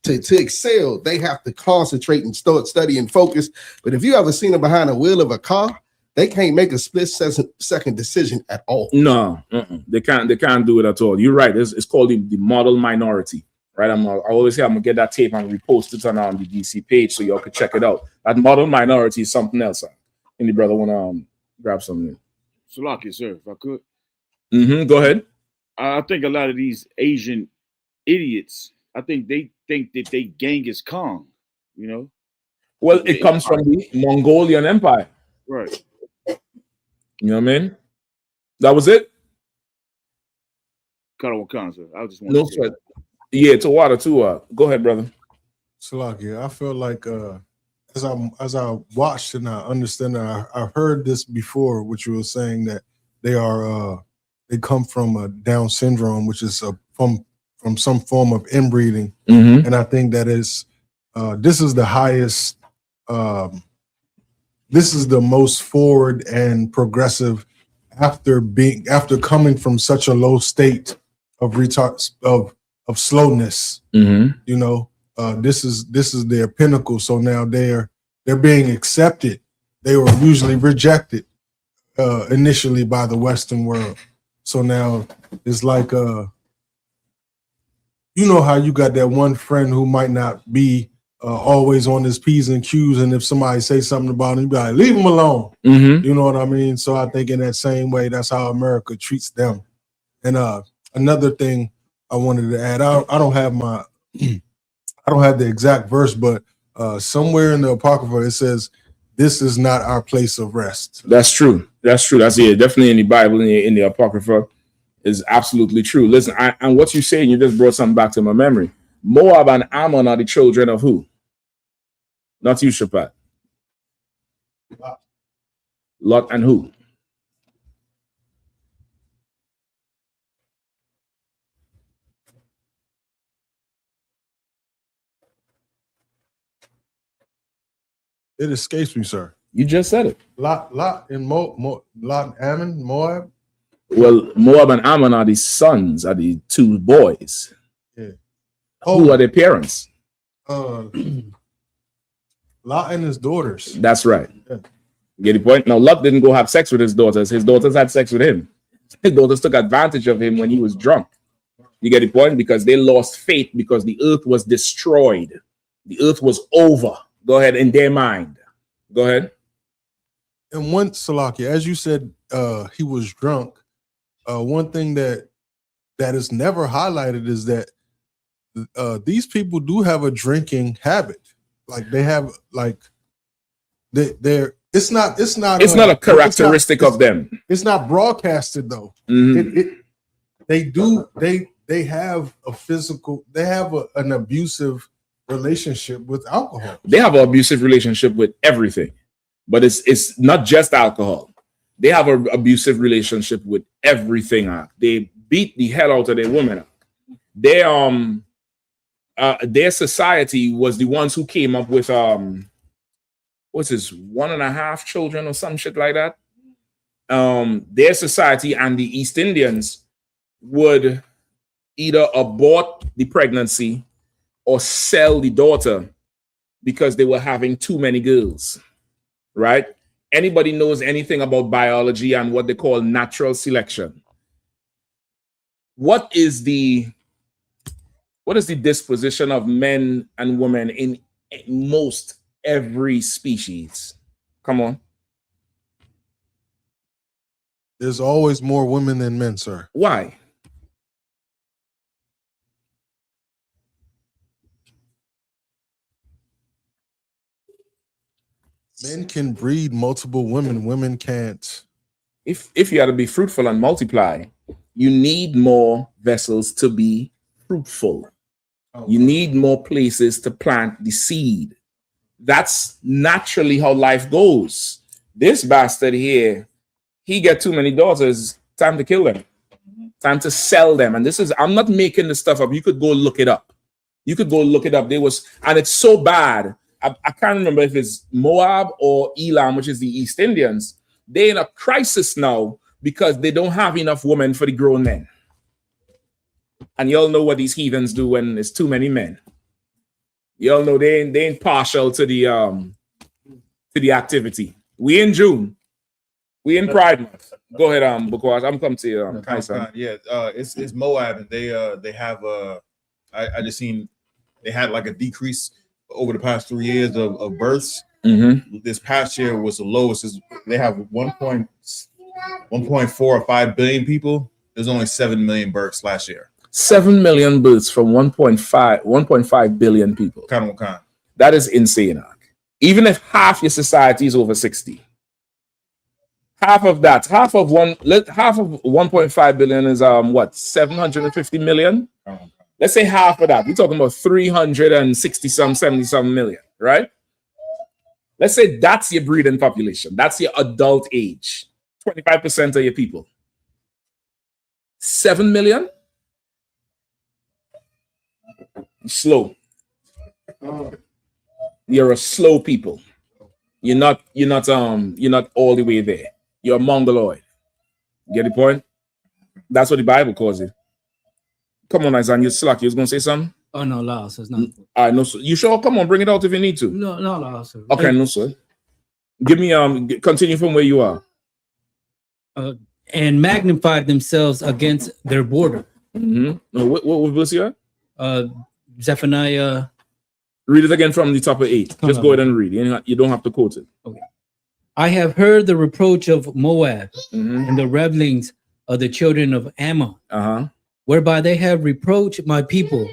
to excel, they have to concentrate and start studying, focus. But if you ever seen them behind the wheel of a car, they can't make a split-second decision at all. No, they can't do it at all. You're right. It's called the model minority, right? I always say I'm gonna get that tape and repost it on the DC page so y'all can check it out. That model minority is something else. Any brother wanna grab something? Salaki, sir, if I could. Go ahead. I think a lot of these Asian idiots, I think they think that they Genghis Khan, Well, it comes from the Mongolian Empire. Right. You know what I mean? That was it? Cut on Khan, sir. I just want no sweat. Yeah, to water too. Go ahead, brother. Salaki, I feel like as I watched and I understand that I've heard this before, which you were saying that they come from Down syndrome, which is from some form of inbreeding, and I think that is this is the highest, this is the most forward and progressive after coming from such a low state of slowness. This is their pinnacle. So now they're being accepted. They were usually rejected initially by the Western world. So now it's like how you got that one friend who might not be always on his P's and Q's, and if somebody say something about him, you be like, leave him alone. You know what I mean? So I think in that same way, that's how America treats them. And another thing I wanted to add, I don't have the exact verse, but somewhere in the Apocrypha it says, "This is not our place of rest." That's true. That's definitely in the Bible, in the Apocrypha, is absolutely true. Listen, and what you saying, you just brought something back to my memory. Moab and Ammon are the children of who? Not you, Shapat. Lot and who? It escapes me, sir. You just said it. Lot and Lot and Ammon, Moab. Well, Moab and Ammon are the sons, are the 2 boys. Yeah. Who are their parents? Lot and his daughters. That's right. Yeah. Get the point? Now, Lot didn't go have sex with his daughters. His daughters had sex with him. His daughters took advantage of him when he was drunk. You get the point? Because they lost faith because the earth was destroyed. The earth was over. Go ahead, in their mind. Go ahead. And one, Salaki, as you said, he was drunk. One thing that is never highlighted is that these people do have a drinking habit. Like they have, like they're. It's not a characteristic of them. It's not broadcasted though. Mm-hmm. They have a physical. They have an abusive relationship with alcohol. They have an abusive relationship with everything, but it's not just alcohol. They have an abusive relationship with everything. They beat the hell out of their women. Their society was the ones who came up with what's this, 1.5 children or some shit like that. Their society and the East Indians would either abort the pregnancy or sell the daughter because they were having too many girls, right? Anybody knows anything about biology and what they call natural selection? What is the disposition of men and women in most every species? Come on. There's always more women than men, sir. Why? Men can breed multiple women. Women can't. If you are to be fruitful and multiply, you need more vessels to be fruitful. You need more places to plant the seed. That's naturally how life goes. This bastard here, he get too many daughters, time to kill them. Time to sell them. And I'm not making this stuff up. You could go look it up. And it's so bad. I can't remember if it's Moab or Elam, which is the East Indians. They're in a crisis now because they don't have enough women for the grown men. And y'all know what these heathens do when there's too many men. Y'all know they ain't partial to the activity. We in June. We in Pride Month. Go ahead, Bukwas. I'm coming to you. It's Moab, and they have I just seen they had like a decrease over the past 3 years of births. Mm-hmm. This past year was the lowest. They have 1.45 billion people. There's only 7 million births last year. 7 million births from 1.5 billion people. That is insane. Even if half your society is over 60, half of 1.5 billion is 750 million. Let's say half of that. We're talking about 360 some 70 some million, right? Let's say that's your breeding population. That's your adult age. 25% of your people. 7 million. Slow. You're a slow people. You're not all the way there. You're a mongoloid. Get the point? That's what the Bible calls it. Come on, Isaiah, you're slack. You was gonna say something? Oh no, Laos is not. I know. You sure? Come on, bring it out if you need to. No, Laos. Okay, no, sir. Give me continue from where you are. And magnified themselves against their border. Mm-hmm. What verse you at? Zephaniah. Read it again from the top of 8. Just go ahead and read. You don't have to quote it. Okay. I have heard the reproach of Moab and the revelings of the children of Ammon, whereby they have reproached my people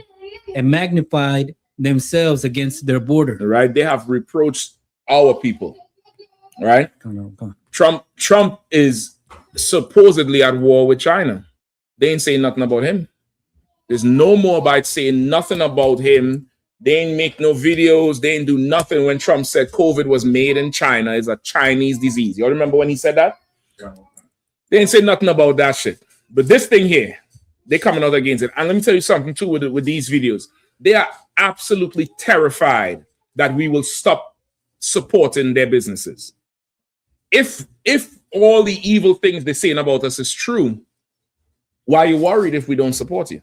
and magnified themselves against their border. Right? They have reproached our people. Right? Come on. Trump is supposedly at war with China. They ain't saying nothing about him. There's no more about saying nothing about him. They ain't make no videos. They ain't do nothing when Trump said COVID was made in China. It's a Chinese disease. You remember when he said that? They ain't say nothing about that shit. But this thing here, they coming out against it. And let me tell you something too with these videos. They are absolutely terrified that we will stop supporting their businesses. If all the evil things they're saying about us is true, why are you worried if we don't support you?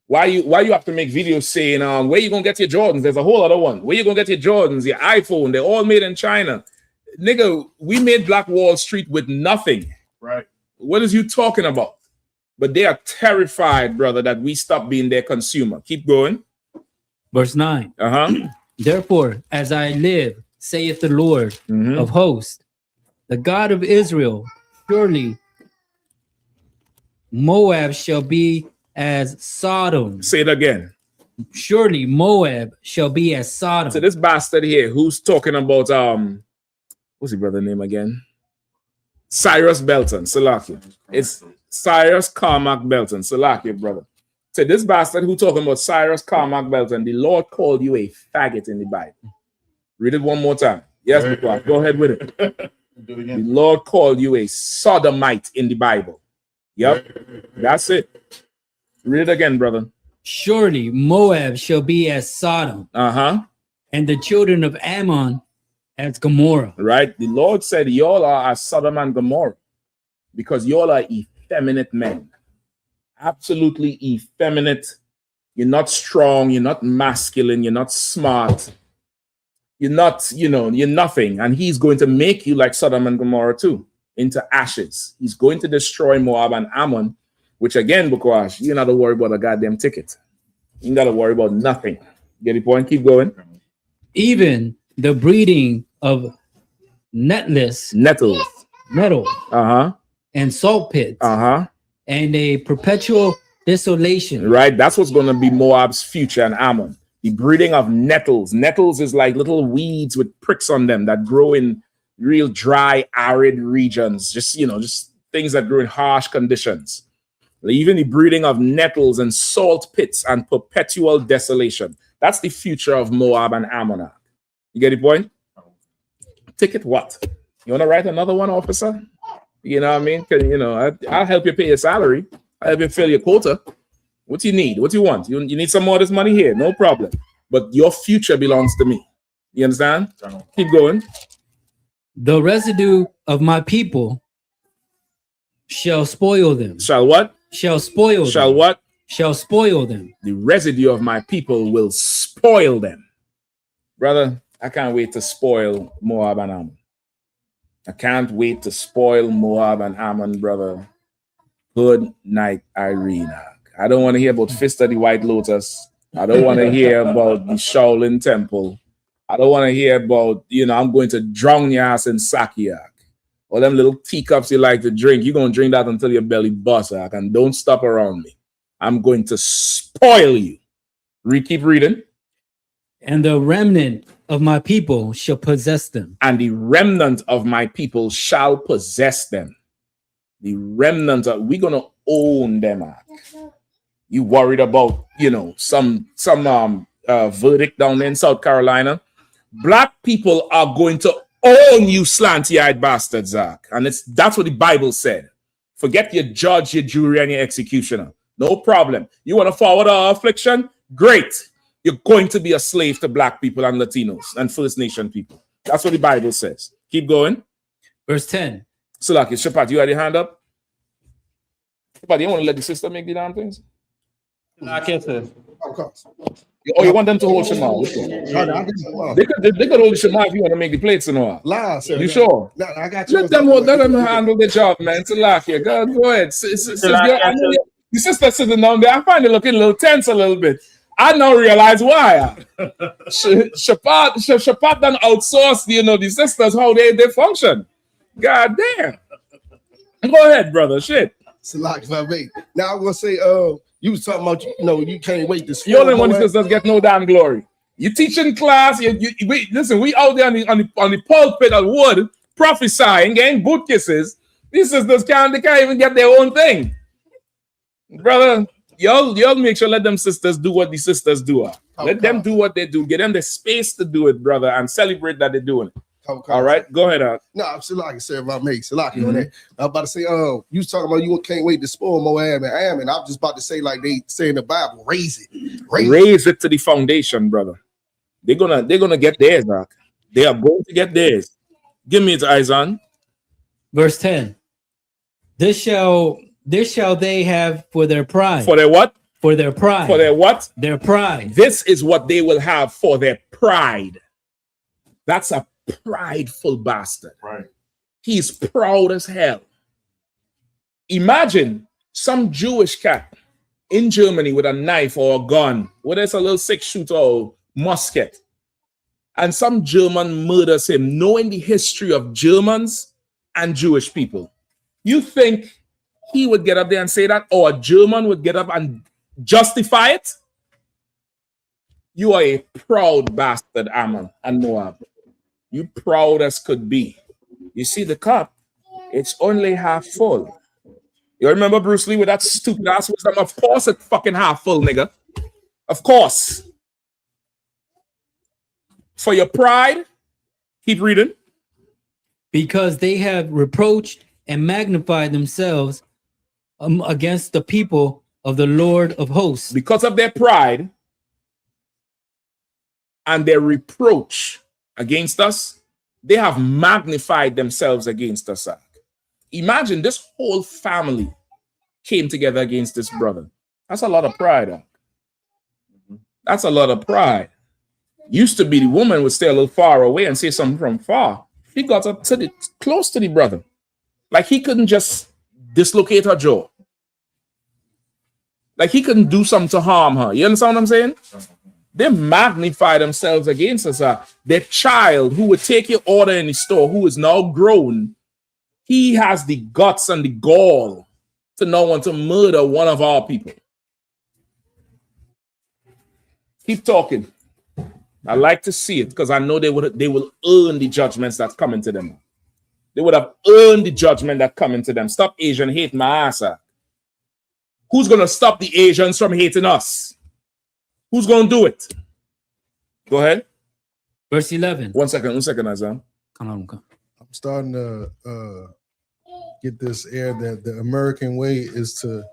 Why you have to make videos saying where you gonna get your Jordans? There's a whole other one. Where you gonna get your Jordans, your iPhone? They're all made in China. Nigga, we made Black Wall Street with nothing. Right. What is you talking about? But they are terrified, brother, that we stop being their consumer. Keep going. Verse 9. Therefore, as I live, saith the Lord of hosts, the God of Israel, surely Moab shall be as Sodom. Say it again. Surely Moab shall be as Sodom. So this bastard here, who's talking about what's his brother name again? Cyrus Belton, Salaki. It's Cyrus Carmack Belton, Salaki, brother. So this bastard who talking about Cyrus Carmack Belton, the Lord called you a faggot in the Bible. Read it one more time. Yes, go ahead with it. Do it again. The Lord called you a sodomite in the Bible. Yep, that's it. Read it again, brother. Surely Moab shall be as Sodom, and the children of Ammon as Gomorrah. Right? The Lord said, y'all are as Sodom and Gomorrah because y'all are effeminate men. Absolutely effeminate. You're not strong. You're not masculine. You're not smart. You're not, you're nothing. And he's going to make you like Sodom and Gomorrah too, into ashes. He's going to destroy Moab and Ammon, which again, Bukawash, you're not to worry about a goddamn ticket. You ain't got to worry about nothing. Get the point? Keep going. Even the breeding of nettles, and salt pits, and a perpetual desolation. Right? That's what's going to be Moab's future and Ammon. The breeding of nettles. Nettles is like little weeds with pricks on them that grow in real dry, arid regions. Just things that grow in harsh conditions. Even the breeding of nettles and salt pits and perpetual desolation. That's the future of Moab and Ammon. You get the point? Ticket what? You want to write another one, officer? You know what I mean? I'll help you pay your salary. I'll help you fill your quota. What do you need? What do you want? You need some more of this money here? No problem. But your future belongs to me. You understand? Keep going. The residue of my people shall spoil them. Shall what? Shall spoil them. Shall what? Shall spoil them. The residue of my people will spoil them. Brother, I can't wait to spoil Moab and Ammon. I can't wait to spoil Moab and Ammon, brother. Good night, Irina. I don't want to hear about Fist of the White Lotus. I don't want to hear about the Shaolin Temple. I don't want to hear about, I'm going to drown your ass in Sakiak. Or them little teacups you like to drink. You're going to drink that until your belly busts, and don't stop around me. I'm going to spoil you. Keep reading. And the remnant of my people shall possess them. And the remnant of my people shall possess them. The remnant of, we're going to own them. You worried about, some verdict down there in South Carolina? Black people are going to own you, slanty-eyed bastards, Zach. And that's what the Bible said. Forget your judge, your jury, and your executioner. No problem. You want to forward our affliction? Great. You're going to be a slave to black people and Latinos and First Nation people. That's what the Bible says. Keep going. Verse 10. Salaki, Shapat, you had your hand up? Shapat, you want to let the sister make the damn things? No, I can't say. Oh, you want them to hold Shema? They could hold the Shema if you want to make the plates and all. You sure? No, I got you. Let them handle the job, man. Salaki, go ahead. The sister sitting down there, I find it looking a little tense a little bit. I now realize why. Shapat done outsourced, the sisters, how they function. God damn. Go ahead, brother. Shit. Salaki, if I may. Now I'm gonna say, you was talking about, you can't wait to you only want the sisters get no damn glory. You teaching class, listen, we out there on the pulpit of wood, prophesying, getting boot kisses. These sisters can't even get their own thing. Brother, y'all make sure let them sisters do what the sisters do. Let them do what they do. Get them the space to do it, brother, and celebrate that they're doing it. All right, go ahead. No, I'm Salaki, sir. If I make Salaki on that, I'm about to say, you was talking about you can't wait to spoil Moab and Ammon. I'm just about to say, like they say in the Bible, raise it to the foundation, brother. They're gonna get theirs, Doc. They are going to get theirs. Give me it, Izan. Verse 10. This shall they have for their pride. For their what? For their pride. For their what? Their pride. This is what they will have for their pride. That's a prideful bastard. Right. He's proud as hell. Imagine some Jewish cat in Germany with a knife or a gun, whether it's a little 6-shooter or musket, and some German murders him, knowing the history of Germans and Jewish people, you think he would get up there and say that, or a German would get up and justify it? You are a proud bastard, Ammon and Moab. You proud as could be. You see the cup, it's only half full. You remember Bruce Lee with that stupid ass wisdom? Of course it's fucking half full, nigga. Of course. For your pride, keep reading. Because they have reproached and magnified themselves against the people of the Lord of hosts. Because of their pride and their reproach against us, they have magnified themselves against us. Imagine this whole family came together against this brother. That's a lot of pride. That's a lot of pride. Used to be the woman would stay a little far away and say something from far. She got up to close to the brother. Like he couldn't just dislocate her jaw. Like he couldn't do something to harm her. You understand what I'm saying? They magnify themselves against us. Their child who would take your order in the store, who is now grown, he has the guts and the gall to not want to murder one of our people. Keep talking. I like to see it because I know they will earn the judgments that's coming to them. They would have earned the judgment that's coming to them. Stop Asian hate my ass. Who's going to stop the Asians from hating us? Who's going to do it? Go ahead. Verse 11. One second, Azam. Come on. I'm starting to get this air that the American way is to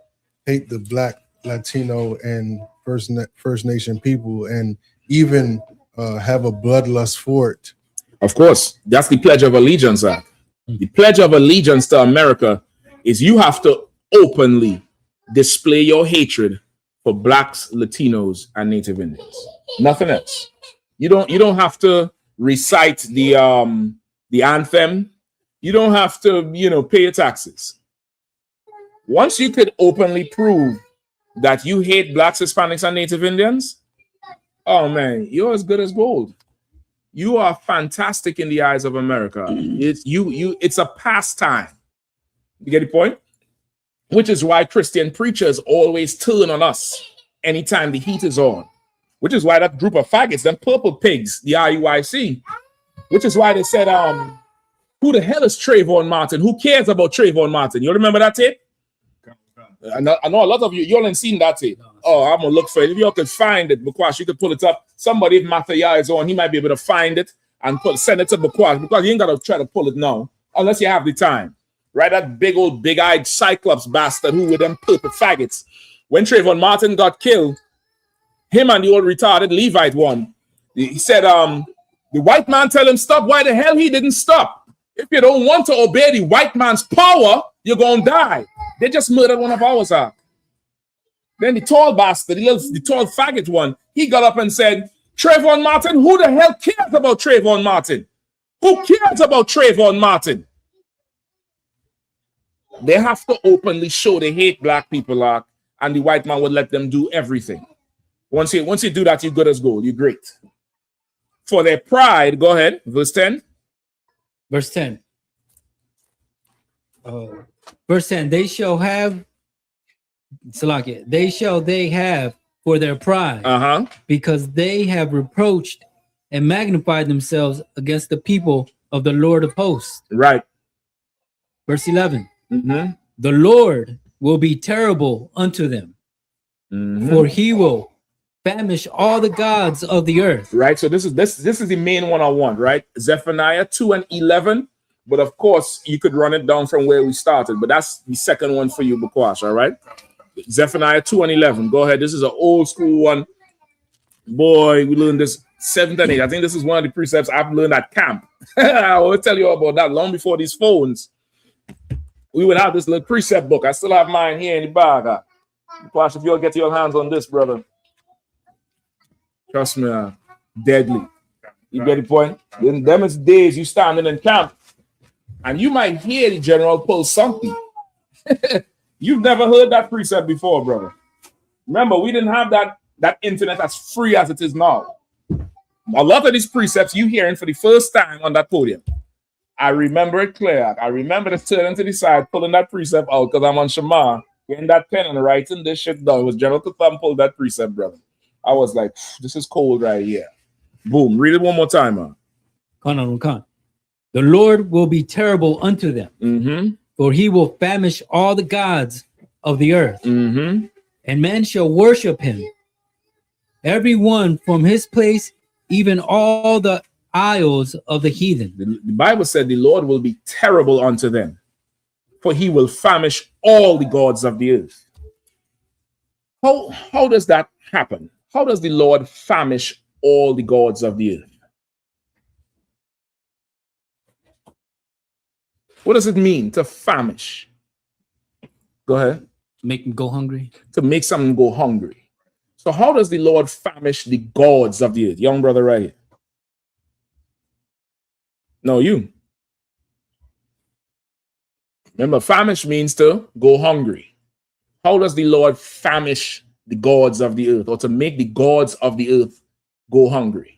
hate the Black, Latino, and First Nation people, and even have a bloodlust for it. Of course, that's the Pledge of Allegiance. The Pledge of Allegiance to America is you have to openly display your hatred for Blacks, Latinos, and Native Indians. Nothing else. You don't have to recite the anthem. You don't have to, pay your taxes. Once you could openly prove that you hate Blacks, Hispanics, and Native Indians, oh man, you're as good as gold. You are fantastic in the eyes of America. It's a pastime. You get the point? Which is why Christian preachers always turn on us anytime the heat is on. Which is why that group of faggots, them purple pigs, the IUIC, which is why they said, who the hell is Trayvon Martin? Who cares about Trayvon Martin? You remember that tape? I know a lot of you all ain't seen that tape. Oh, I'm gonna look for it. If y'all could find it, Bukwash, you could pull it up. Somebody, if Mathaya is on, he might be able to find it and send it to Bukwash, because you ain't gotta try to pull it now unless you have the time. Right? That big old big-eyed Cyclops bastard who with them purple faggots. When Trayvon Martin got killed, him and the old retarded Levite one, he said, the white man tell him stop. Why the hell he didn't stop? If you don't want to obey the white man's power, you're gonna die. They just murdered one of ours. Then the tall bastard, the tall faggot one, he got up and said, Trayvon Martin, who the hell cares about Trayvon Martin? Who cares about Trayvon Martin? They have to openly show they hate Black people, and the white man would let them do everything. Once you do that, you're good as gold. You're great. For their pride, go ahead, verse 10. Verse 10. Verse 10, they have for their pride, because they have reproached and magnified themselves against the people of the Lord of hosts. Right. Verse 11. The Lord will be terrible unto them, for he will famish all the gods of the earth. Right. So this is the main one I want, right? Zephaniah 2 and 11. But of course, you could run it down from where we started. But that's the second one for you, Bukwash, all right? Zephaniah 2 and 11. Go ahead. This is an old school one. Boy, we learned this 7th and 8th. I think this is one of the precepts I've learned at camp. I will tell you about that long before these phones. We would have this little precept book. I still have mine here in the bag. Bukwash, if you'll get your hands on this, brother. Trust me, deadly. You get the point? In them is days you standing in camp, and you might hear the general pull something. You've never heard that precept before, brother. Remember, we didn't have that internet as free as it is now. A lot of these precepts you hearing for the first time on that podium. I remember it clear. I remember the turning to the side, pulling that precept out because I'm on Shema, getting that pen and writing this shit down. It was General Katham pulled that precept, brother. I was like, this is cold right here. Boom. Read it one more time, man. The Lord will be terrible unto them, for he will famish all the gods of the earth, and man shall worship him, every one from his place, even all the isles of the heathen. The Bible said the Lord will be terrible unto them, for he will famish all the gods of the earth. How does that happen? How does the Lord famish all the gods of the earth? What does it mean to famish? Go ahead. Make them go hungry. To make something go hungry. So how does the Lord famish the gods of the earth? Young brother right here. No, you. Remember, famish means to go hungry. How does the Lord famish the gods of the earth, or to make the gods of the earth go hungry?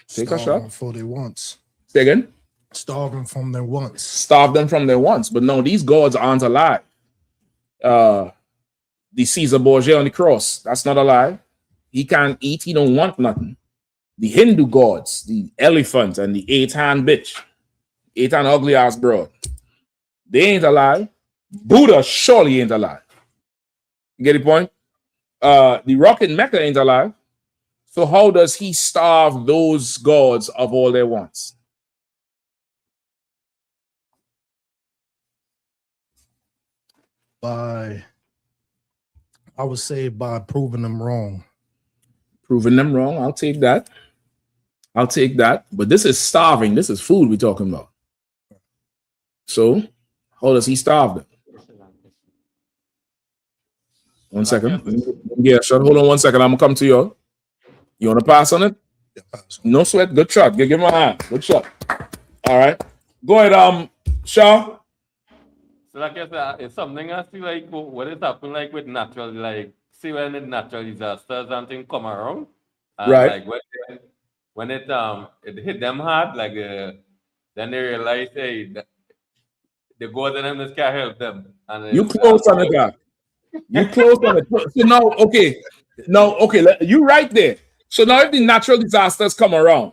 Take a shot. For their wants. Say again. Starving from their wants. Starve them from their wants. But no, these gods aren't alive. The Caesar Borgia on the cross, that's not alive. He can't eat. He don't want nothing. The Hindu gods, the elephant and the 8-hand bitch, 8-hand ugly ass broad, they ain't alive. Buddha surely ain't alive. You get the point? The rock in Mecca ain't alive. So how does he starve those gods of all their wants? I would say by proving them wrong. Proving them wrong. I'll take that. I'll take that. But this is starving. This is food we're talking about. So how does he starve them? 1 second. Yeah, sure. Hold on 1 second. I'm going to come to you. You want to pass on it? Yeah, pass on. No sweat. Good shot. Give him a hand. Good shot. All right. Go ahead, Shaw. So like I said, it's something I see like what is happening like with natural, like see when the natural disasters and things come around. Right. Like when it hit them hard, like then they realize, hey, the gods and them just can't help them. And You close on it, guy. You close on it. So now, okay. You right there. So now if the natural disasters come around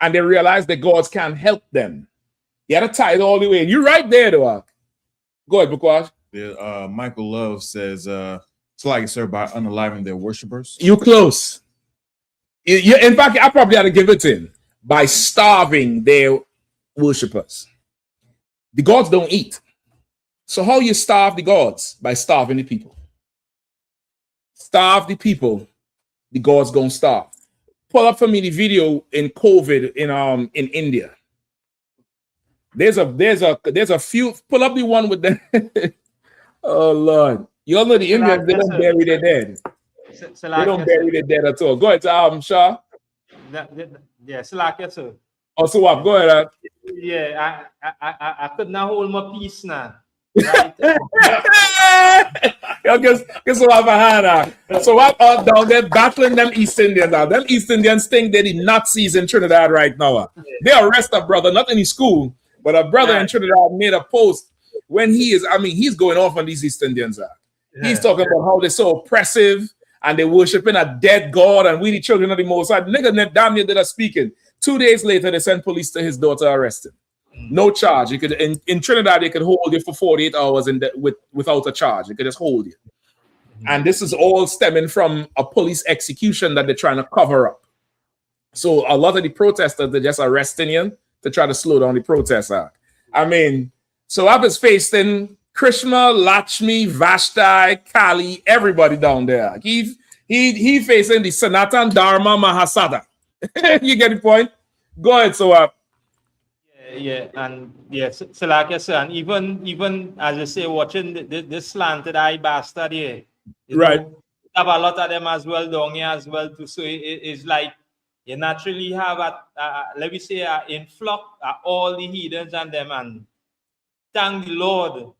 and they realize the gods can't help them, you got to tie it all the way. You right there, though. Go ahead, Bukwash. Yeah, Michael Love says it's like it's by unaliving their worshipers. You close. In fact, I probably had to give it in by starving their worshipers. The gods don't eat. So how you starve the gods? By starving the people. Starve the people, the gods gonna starve. Pull up for me the video in COVID in India. There's a few. Pull up the one with the. Oh Lord, you all know the Indians, they don't bury their dead. They don't bury their dead at all. Go ahead, Shah. Yeah, Slack, sir. Oh, so what? Go ahead. Yeah, I could not hold my peace now. Right? Guess what Yahanna? So what down there battling them East Indians now? Them East Indians think they're the Nazis in Trinidad right now. They arrest a brother, not in his school, but a brother in Trinidad made a post when he's going off on these East Indians. He's talking about how they're so oppressive and they're worshiping a dead God and we the children of the Most High. Nigga damn near did a speaking. 2 days later, they sent police to his daughter, arrest him. No charge. You could in Trinidad, they could hold you for 48 hours without a charge. They could just hold you. And this is all stemming from a police execution that they're trying to cover up. So a lot of the protesters, they're just arresting you to try to slow down the protest act. I mean, so I was facing Krishna, Lakshmi, Vashti, Kali, everybody down there. He facing the Sanatan Dharma Mahasada. You get the point? Go ahead, so and so like I said, and even as I say, watching this slanted eye bastard here, right? Have a lot of them as well down here as well too. So it's like you naturally have let me say influx all the heathens and them, and thank the Lord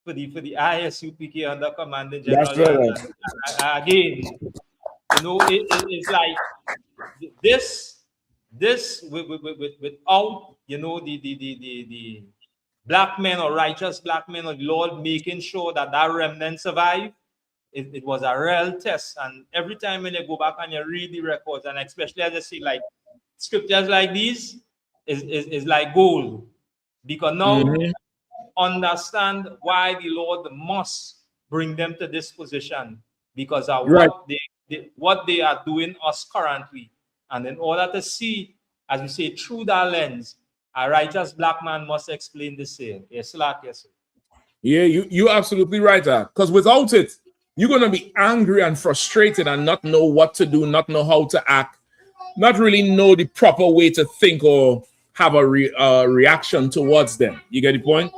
for the I.S.U.P.K under Commanding General That's right. Yahanna. And again, you know, it's like this without, you know, the black men or righteous black men of the Lord making sure that remnant survive. It was a real test. And every time when you go back and you read the records, and especially as I see like scriptures like these, is like gold. Because now understand why the Lord must bring them to this position, because of Right. what they are doing us currently. And in order to see, as we say, through that lens, a righteous black man must explain the same. Yes, like yes. Yeah, you're absolutely right, because without it, you're gonna be angry and frustrated and not know what to do, not know how to act, not really know the proper way to think or have a reaction towards them. You get the point?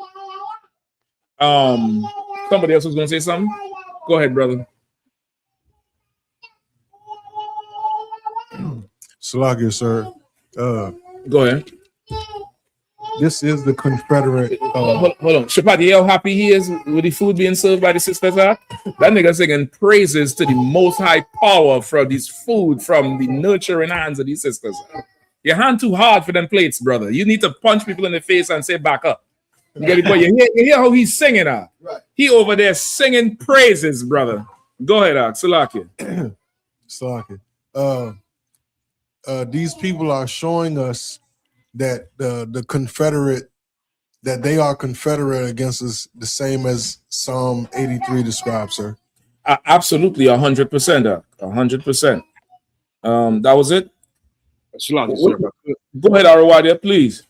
Somebody else was gonna say something. Go ahead, brother. Salakia, sir. Go ahead. This is the Confederate. Hold on. Shapat, you know how happy he is with the food being served by the sisters? That nigga singing praises to the most high power for this food from the nurturing hands of these sisters. Your hand too hard for them plates, brother. You need to punch people in the face and say back up. You get it, boy. You hear how he's singing, Right. He over there singing praises, brother. Go ahead, Salakia. Salakia. These people are showing us that the Confederate, that they are Confederate against us, the same as Psalm 83 describes, sir. Absolutely, 100%. 100%. That was it. Go ahead, Arawadia, please.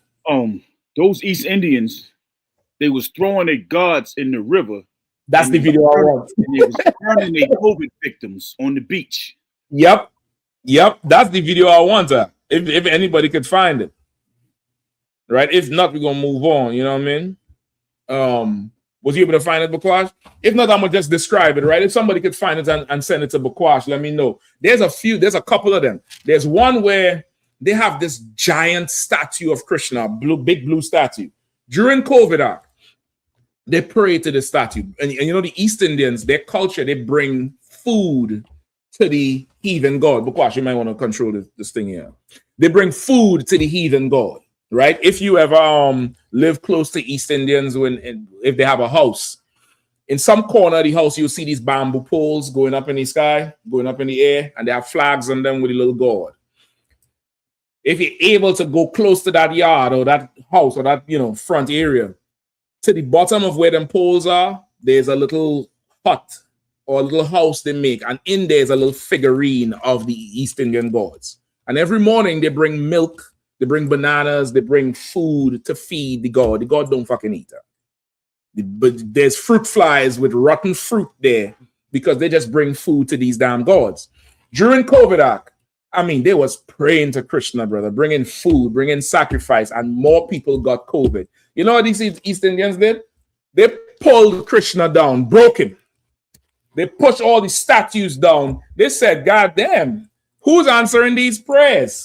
Those East Indians, they was throwing their gods in the river. That's the video I want. And they was burning their COVID victims on the beach. Yep. That's the video I want. If anybody could find it. Right? If not, we're gonna move on. You know what I mean? Was you able to find it, Bakwash? If not, I'm gonna just describe it, right? If somebody could find it and send it to Bakwash, let me know. There's a couple of them. There's one where they have this giant statue of Krishna, big blue statue. During COVID, they pray to the statue. And you know, the East Indians, their culture, they bring food to the heathen god. Bakwash, you might want to control this thing here. They bring food to the heathen god. Right? If you ever live close to East Indians, if they have a house, in some corner of the house, you'll see these bamboo poles going up in the sky, going up in the air, and they have flags on them with a little god. If you're able to go close to that yard or that house or that front area, to the bottom of where them poles are, there's a little hut or a little house they make, and in there's a little figurine of the East Indian gods. And every morning they bring milk. They bring bananas, they bring food to feed the god. The god don't fucking eat it. But there's fruit flies with rotten fruit there because they just bring food to these damn gods. During COVID, they was praying to Krishna, brother, bringing food, bringing sacrifice, and more people got COVID. You know what these East Indians did? They pulled Krishna down, broke him. They pushed all the statues down. They said, God damn, who's answering these prayers?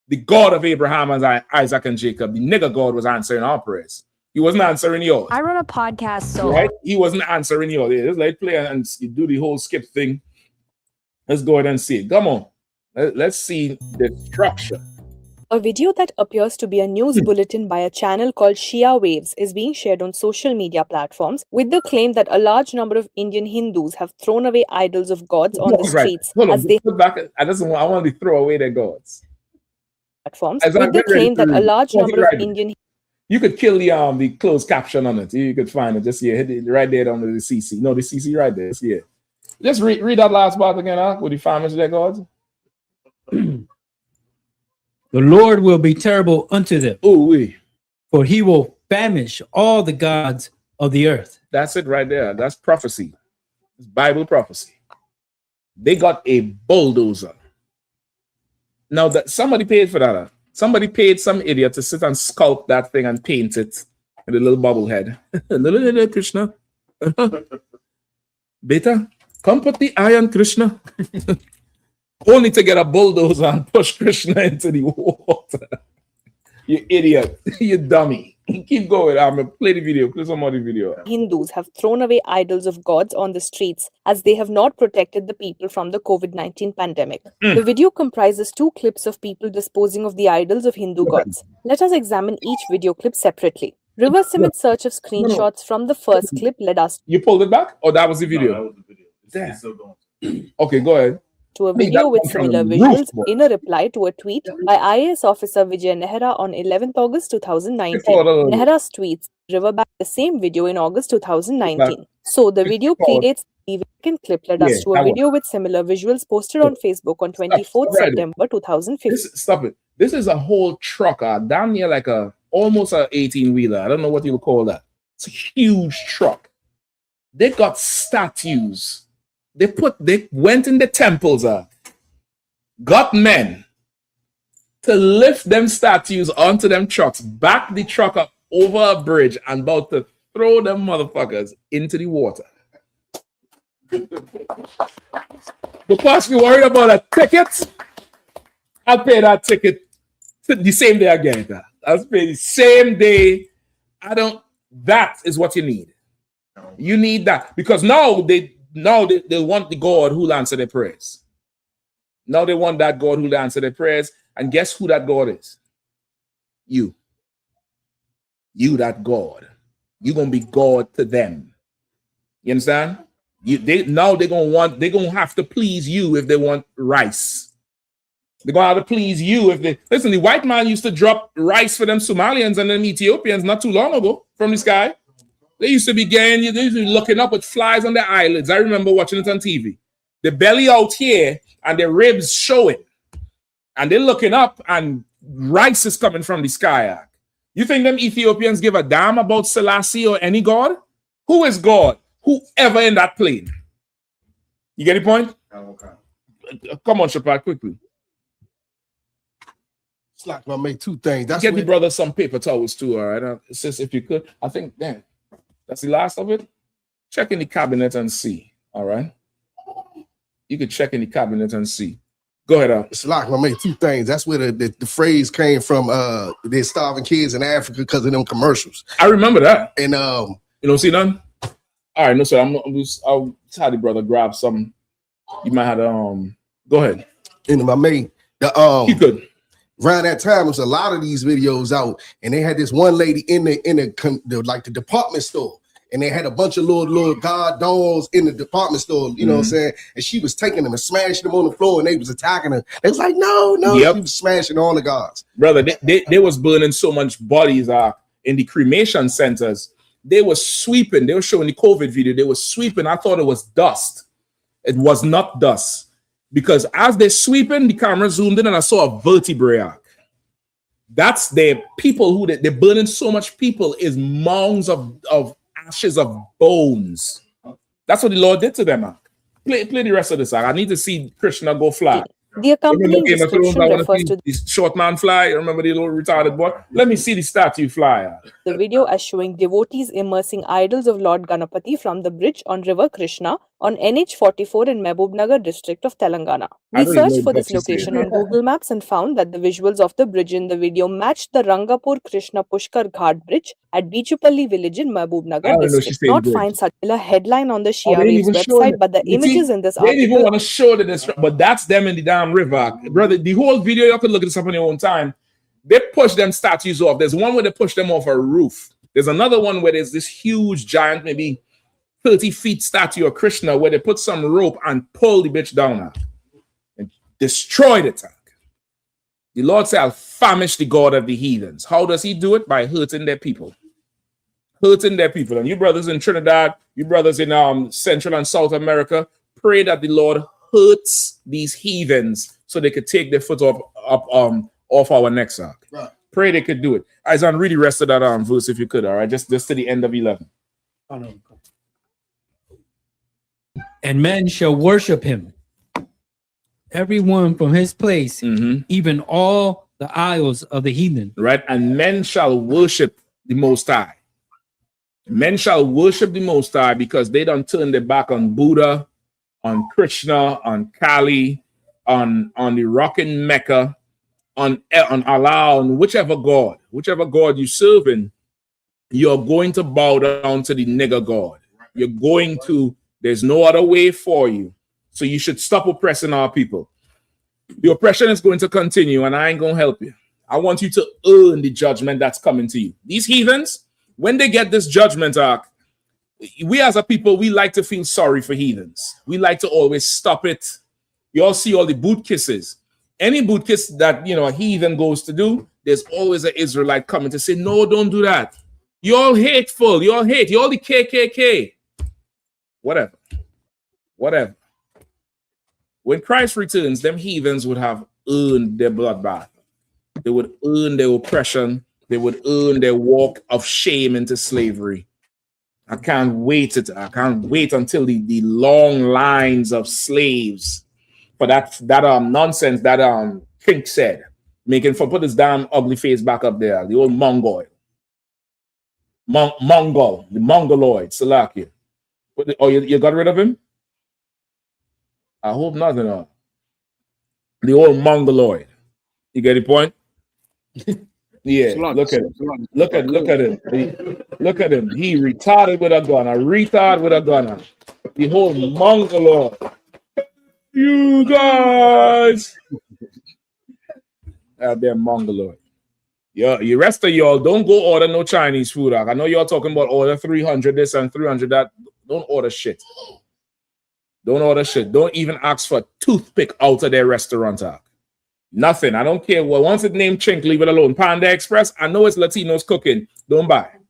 The God of Abraham and Isaac and Jacob, the nigger God, was answering our prayers. He wasn't answering yours. I run a podcast, so right? He wasn't answering yours. Just like play and do the whole skip thing. Let's go ahead and see it. Come on. Let's see the structure. A video that appears to be a news bulletin by a channel called Shia Waves is being shared on social media platforms with the claim that a large number of Indian Hindus have thrown away idols of gods on the streets. Hold on, put back. I want to throw away their gods. Platforms with the claim that a large number of Indian. You could kill the closed caption on it. You could find it. Just hit it right there under the CC. No, the CC right there. Yeah. Just read that last part again, with the farmers their gods. The Lord will be terrible unto them. For he will famish all the gods of the earth. That's it right there. That's prophecy. It's Bible prophecy. They got a bulldozer. Now that somebody paid for that. Somebody paid some idiot to sit and sculpt that thing and paint it with a little bubble head. Little Krishna. Beta, come put the eye on Krishna. only to get a bulldozer and push Krishna into the water. You idiot. You dummy. Keep going. I'm going to play the video. Play some more video. Hindus have thrown away idols of gods on the streets as they have not protected the people from the COVID-19 pandemic. The video comprises 2 clips of people disposing of the idols of Hindu gods. Let us examine each video clip separately. Reverse image search of screenshots from the first clip led us You pulled it back? Or that was the video? No, that was the video. It's still going. Okay, go ahead. to a I mean, video that with one from similar the roof, visuals boy. in a reply to a tweet by IAS officer Vijay Nehra on 11th August 2019. Nehra's tweets revert back the same video in August 2019. So the video predates the second clip led us to a video with similar visuals posted on Facebook on 24th September 2015. Stop it. This is a whole truck, damn near like almost a 18-wheeler. I don't know what you would call that. It's a huge truck. They got statues. They went in the temples, got men to lift them statues onto them trucks, back the truck up over a bridge and about to throw them motherfuckers into the water. Because you're worried about a ticket, I'll pay that ticket the same day I get it. I'll pay the same day. That is what you need. You need that because now they want the God who'll answer their prayers. Now they want that God who'll answer their prayers. And guess who that God is? You. You, that God. You're gonna be God to them. You understand? They're gonna have to please you if they want rice. They're gonna have to please you if they listen. The white man used to drop rice for them Somalians and them Ethiopians not too long ago from the sky. They used to be looking up with flies on their eyelids. I remember watching it on TV. The belly out here and the ribs showing. And they're looking up and rice is coming from the sky. You think them Ethiopians give a damn about Selassie or any God? Who is God? Whoever in that plane. You get the point? Come on, Shapat, quickly. It's like I make 2 things. That's Get the brother some paper towels too, all right? Sis, if you could. I think, damn. That's the last of it. Check in the cabinet and see. All right. You could check in the cabinet and see. Go ahead, Al. It's like I made 2 things. That's where the phrase came from. They're starving kids in Africa because of them commercials. I remember that. And you don't see none? All right, no, sir. I'll tell the brother grab some. You might have to go ahead. And I made you could. Around that time, there's a lot of these videos out, and they had this one lady in the department store, and they had a bunch of little god dolls in the department store, you know what I'm saying? And she was taking them and smashing them on the floor, and they was attacking her. They was like, no, Yep. She was smashing all the gods. Brother, they was burning so much bodies in the cremation centers. They were sweeping. They were showing the COVID video. They were sweeping. I thought it was dust. It was not dust. Because as they're sweeping, the camera zoomed in and I saw a vertebrae. That's the people who they're burning so much people is mounds of ashes of bones. That's what the Lord did to them. Play the rest of this. I need to see Krishna go fly. The accompanying description refers to the short man fly. Remember the little retarded boy? Let me see the statue fly. The video as showing devotees immersing idols of Lord Ganapati from the bridge on River Krishna on NH44 in Mehboob district of Telangana. We searched for this location on Google Maps and found that the visuals of the bridge in the video matched the Rangapur Krishna Pushkar Ghat bridge at Bichupalli village in Mehboob district. Not find such a headline on the Shia Waves website, but the images in this article. They didn't even want to show that this, but that's them in the damn river. Brother, the whole video, you could look at this up on your own time. They push them statues off. There's one where they push them off a roof. There's another one where there's this huge giant, maybe 30 feet statue of Krishna where they put some rope and pull the bitch down and destroy the tank. The Lord said, I'll famish the God of the heathens. How does he do it? By hurting their people. Hurting their people. And you brothers in Trinidad, you brothers in Central and South America, pray that the Lord hurts these heathens so they could take their foot off our necks. Right. Pray they could do it. Isaiah, read the rest of that verse if you could, all right? Just to the end of 11. And men shall worship him, everyone from his place, even all the isles of the heathen. Right, and men shall worship the Most High. Men shall worship the Most High because they don't turn their back on Buddha, on Krishna, on Kali, on the rock in Mecca, on Allah, on whichever God you serving, you're going to bow down to the nigger God. You're going to, there's no other way for you. So you should stop oppressing our people. The oppression is going to continue, and I ain't going to help you. I want you to earn the judgment that's coming to you. These heathens, when they get this judgment arc, we as a people, we like to feel sorry for heathens. We like to always stop it. You all see all the boot kisses. Any boot kiss that, you know, a heathen goes to do, there's always an Israelite coming to say, no, don't do that. You're all hateful. You all hate. You're all the KKK. Whatever. When Christ returns, them heathens would have earned their bloodbath. They would earn their oppression. They would earn their walk of shame into slavery. I can't wait until the long lines of slaves for that nonsense that King said, put his damn ugly face back up there, the old Mongol, the Mongoloid, Salakia. You got rid of him? I hope not, no. The old Mongoloid. You get the point? Yeah, look at him. Look at him. Look at him. He retarded with a gun. A retard with a gun. The whole Mongoloid. You guys. They're Mongoloid. Yeah, the rest of y'all don't go order no Chinese food. I know y'all talking about order 300 this and 300 that. Don't order shit. Don't order shit. Don't even ask for a toothpick out of their restaurant. Nothing. I don't care. Well, once it's named Chink, leave it alone. Panda Express, I know it's Latinos cooking. Don't buy it.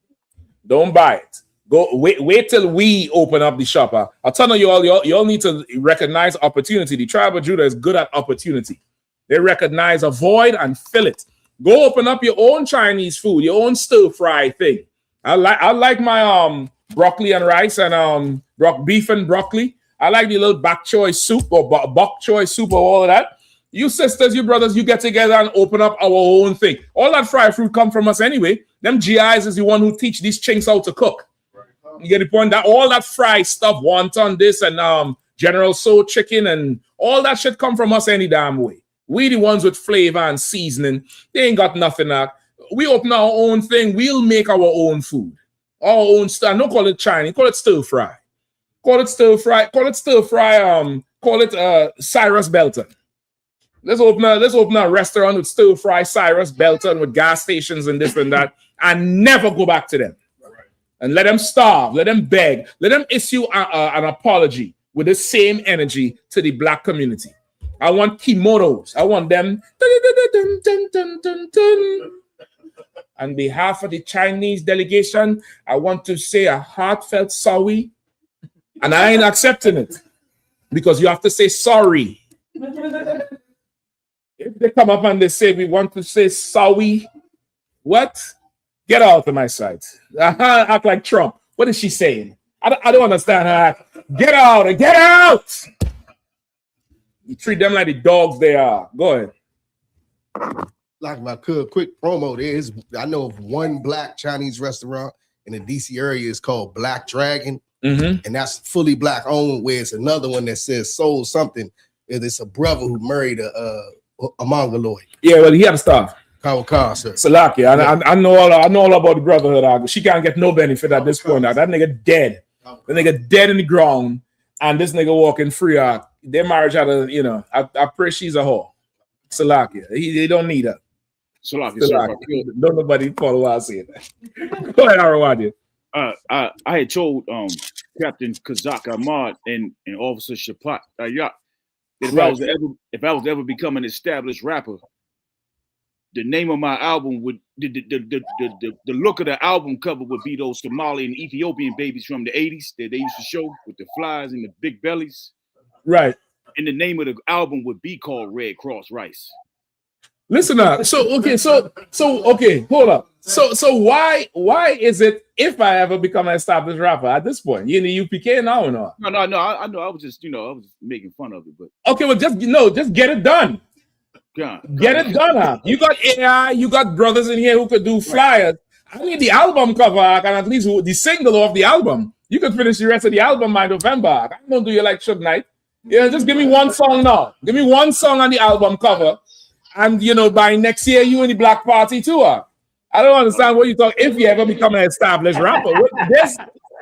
Don't buy it. Go wait till we open up the shop. I'll tell you all need to recognize opportunity. The tribe of Judah is good at opportunity. They recognize a void and fill it. Go open up your own Chinese food, your own stir fry thing. I like my broccoli and rice and beef and broccoli. I like the little bok choy soup or bok choy soup or all of that. You sisters, you brothers, you get together and open up our own thing. All that fried fruit come from us anyway. Them GIs is the one who teach these chinks how to cook. You get the point? That all that fried stuff, wonton this and General Tso chicken and all that shit come from us any damn way. We the ones with flavor and seasoning. They ain't got nothing. We open our own thing. We'll make our own food. Our own stuff. Don't call it Chinese. Call it stir fry. Call it stir fry. Call it stir fry. Call it Cyrus Belton. Let's open a restaurant with stir fry Cyrus Belton with gas stations and this and that, and never go back to them. And let them starve. Let them beg. Let them issue an apology with the same energy to the black community. I want kimonos. I want them. On behalf of the Chinese delegation, I want to say a heartfelt sorry. And I ain't accepting it because you have to say sorry. If they come up and they say, we want to say sorry, what? Get out of my sight. Act like Trump. What is she saying? I don't understand her. Get out and get out. You treat them like the dogs they are. Go ahead. Like my quick promo, I know of one black Chinese restaurant in the DC area. It's called Black Dragon. And that's fully black owned, where it's another one that says soul something. It's a brother who married a Mongoloid. Yeah, well, he had to stop. Salakia. I know all about the brotherhood. She can't get no benefit at this point. That nigga dead. That nigga dead in the ground, and this nigga walking free. Their marriage had a, I pray she's a whore. Salakia. He don't need her. Salakia. Don't nobody follow what I say that. Go ahead, Arawadi. I had told Captain Kazak Ahmad and Officer Shapat Ayat that if I was ever become an established rapper, the name of my album would the look of the album cover would be those Somali and Ethiopian babies from the 80s that they used to show with the flies and the big bellies. Right. And the name of the album would be called Red Cross Rice. Listen now. So okay, hold up. So why is it if I ever become an established rapper at this point? You in the UPK now or not? No. I know. I was just, I was making fun of it, but okay, well just get it done. Get it done. Huh? You got AI, you got brothers in here who could do flyers. I need the album cover and at least the single of the album. You could finish the rest of the album by November. I'm gonna do you like Suge Knight. Yeah, just give me one song now. Give me one song on the album cover. And, you know, by next year, you in the Black Party tour. I don't understand what you talk. If you ever become an established rapper, this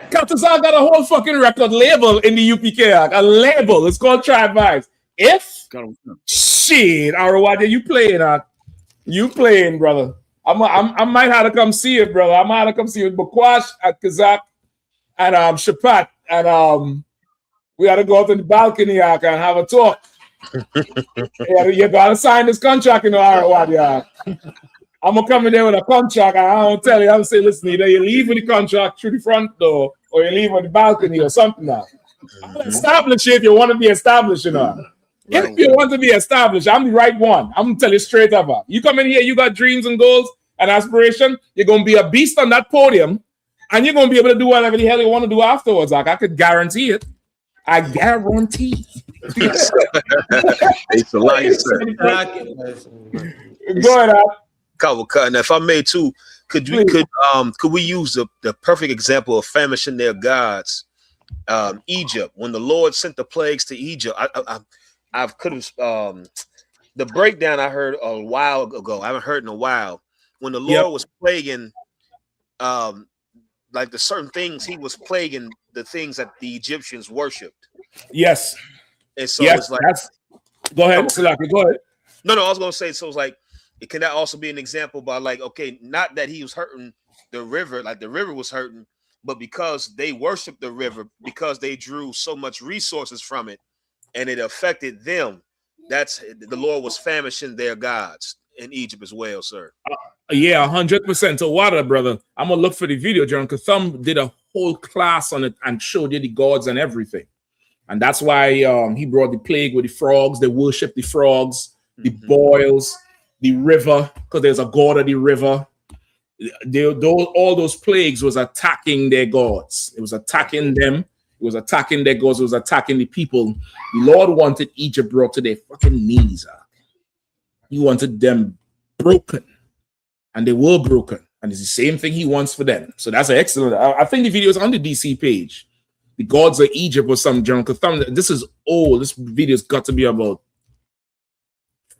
Katazar got a whole fucking record label in the UPK. A label. It's called Tribe Vibes. If shit, Arawadi, you playing? You playing, brother? I might have to come see it, brother. I might have to come see it with Bakwash at Kazak and Shapat, and we got to go out on the balcony and have a talk. You gotta sign this contract, you know, Arawadi. I'm gonna come in there with a contract, and I don't tell you. I'm say, listen, either you leave with the contract through the front door, or you leave on the balcony, or something. Now, I'm establish it if you want to be established, you know. If you want to be established, I'm the right one. I'm gonna tell you straight up. You come in here, you got dreams and goals and aspiration. You're gonna be a beast on that podium, and you're gonna be able to do whatever the hell you want to do afterwards. Like I could guarantee it. I guarantee. It's a lie, sir. Go ahead. And if I may too, could we use the perfect example of famishing their gods? Egypt, when the Lord sent the plagues to Egypt, I could have the breakdown I heard a while ago. I haven't heard in a while. When the Lord was plaguing, like the certain things, he was plaguing the things that the Egyptians worshipped. Yes. And so it's like, go ahead, Salaki, go ahead. No, I was gonna say, so it's like, can that also be an example by like, okay, not that he was hurting the river, like the river was hurting, but because they worshiped the river, because they drew so much resources from it, and it affected them. That's the Lord was famishing their gods in Egypt as well, sir. Yeah, 100% to water, brother. I'm gonna look for the video. John Katham did a whole class on it and showed you the gods and everything. And that's why he brought the plague with the frogs. They worship the frogs, the boils, the river, because there's a god of the river. All those plagues was attacking their gods. It was attacking them. It was attacking their gods. It was attacking the people. The Lord wanted Egypt brought to their fucking knees. He wanted them broken. And they were broken. And it's the same thing he wants for them. So that's an excellent. I think the video is on the DC page. The gods of Egypt was some John Katham. This is old. This video's got to be about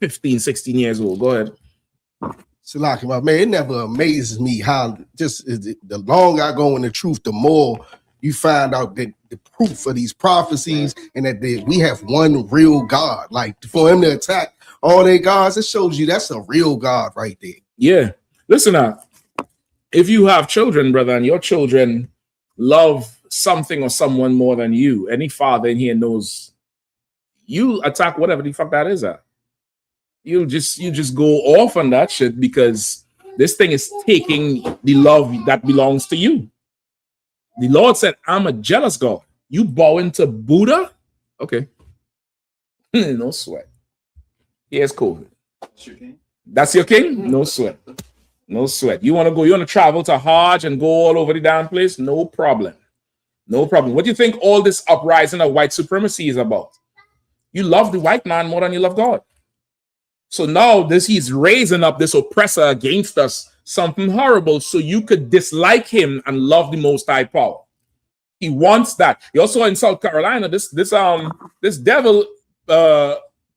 15, 16 years old. Go ahead. Salaki, my man, it never amazes me how just the longer I go in the truth, the more you find out that the proof of these prophecies and that we have one real God. Like for him to attack all their gods, it shows you that's a real God right there. Yeah. Listen now, if you have children, brother, and your children love something or someone more than you, any father in here knows you attack whatever the fuck that is. You just go off on that shit because this thing is taking the love that belongs to you. The Lord said, I'm a jealous God. You bowing to Buddha? Okay. No sweat. Here's COVID. That's your king? No sweat. No sweat. You want to travel to Hajj and go all over the damn place? No problem. No problem. What do you think all this uprising of white supremacy is about? You love the white man more than you love God. So now he's raising up this oppressor against us, something horrible, so you could dislike him and love the Most High power. He wants that. You also in South Carolina, this devil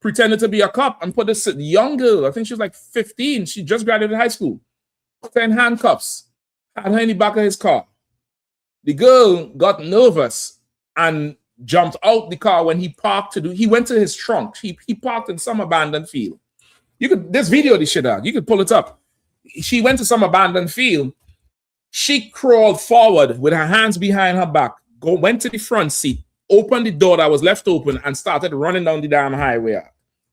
pretended to be a cop and put this young girl, I think she was like 15, she just graduated high school, 10 handcuffs, had her in the back of his car. The girl got nervous and jumped out the car when he parked he went to his trunk. He parked in some abandoned field. This video this shit out. You could pull it up. She went to some abandoned field. She crawled forward with her hands behind her back, went to the front seat, opened the door that was left open, and started running down the damn highway.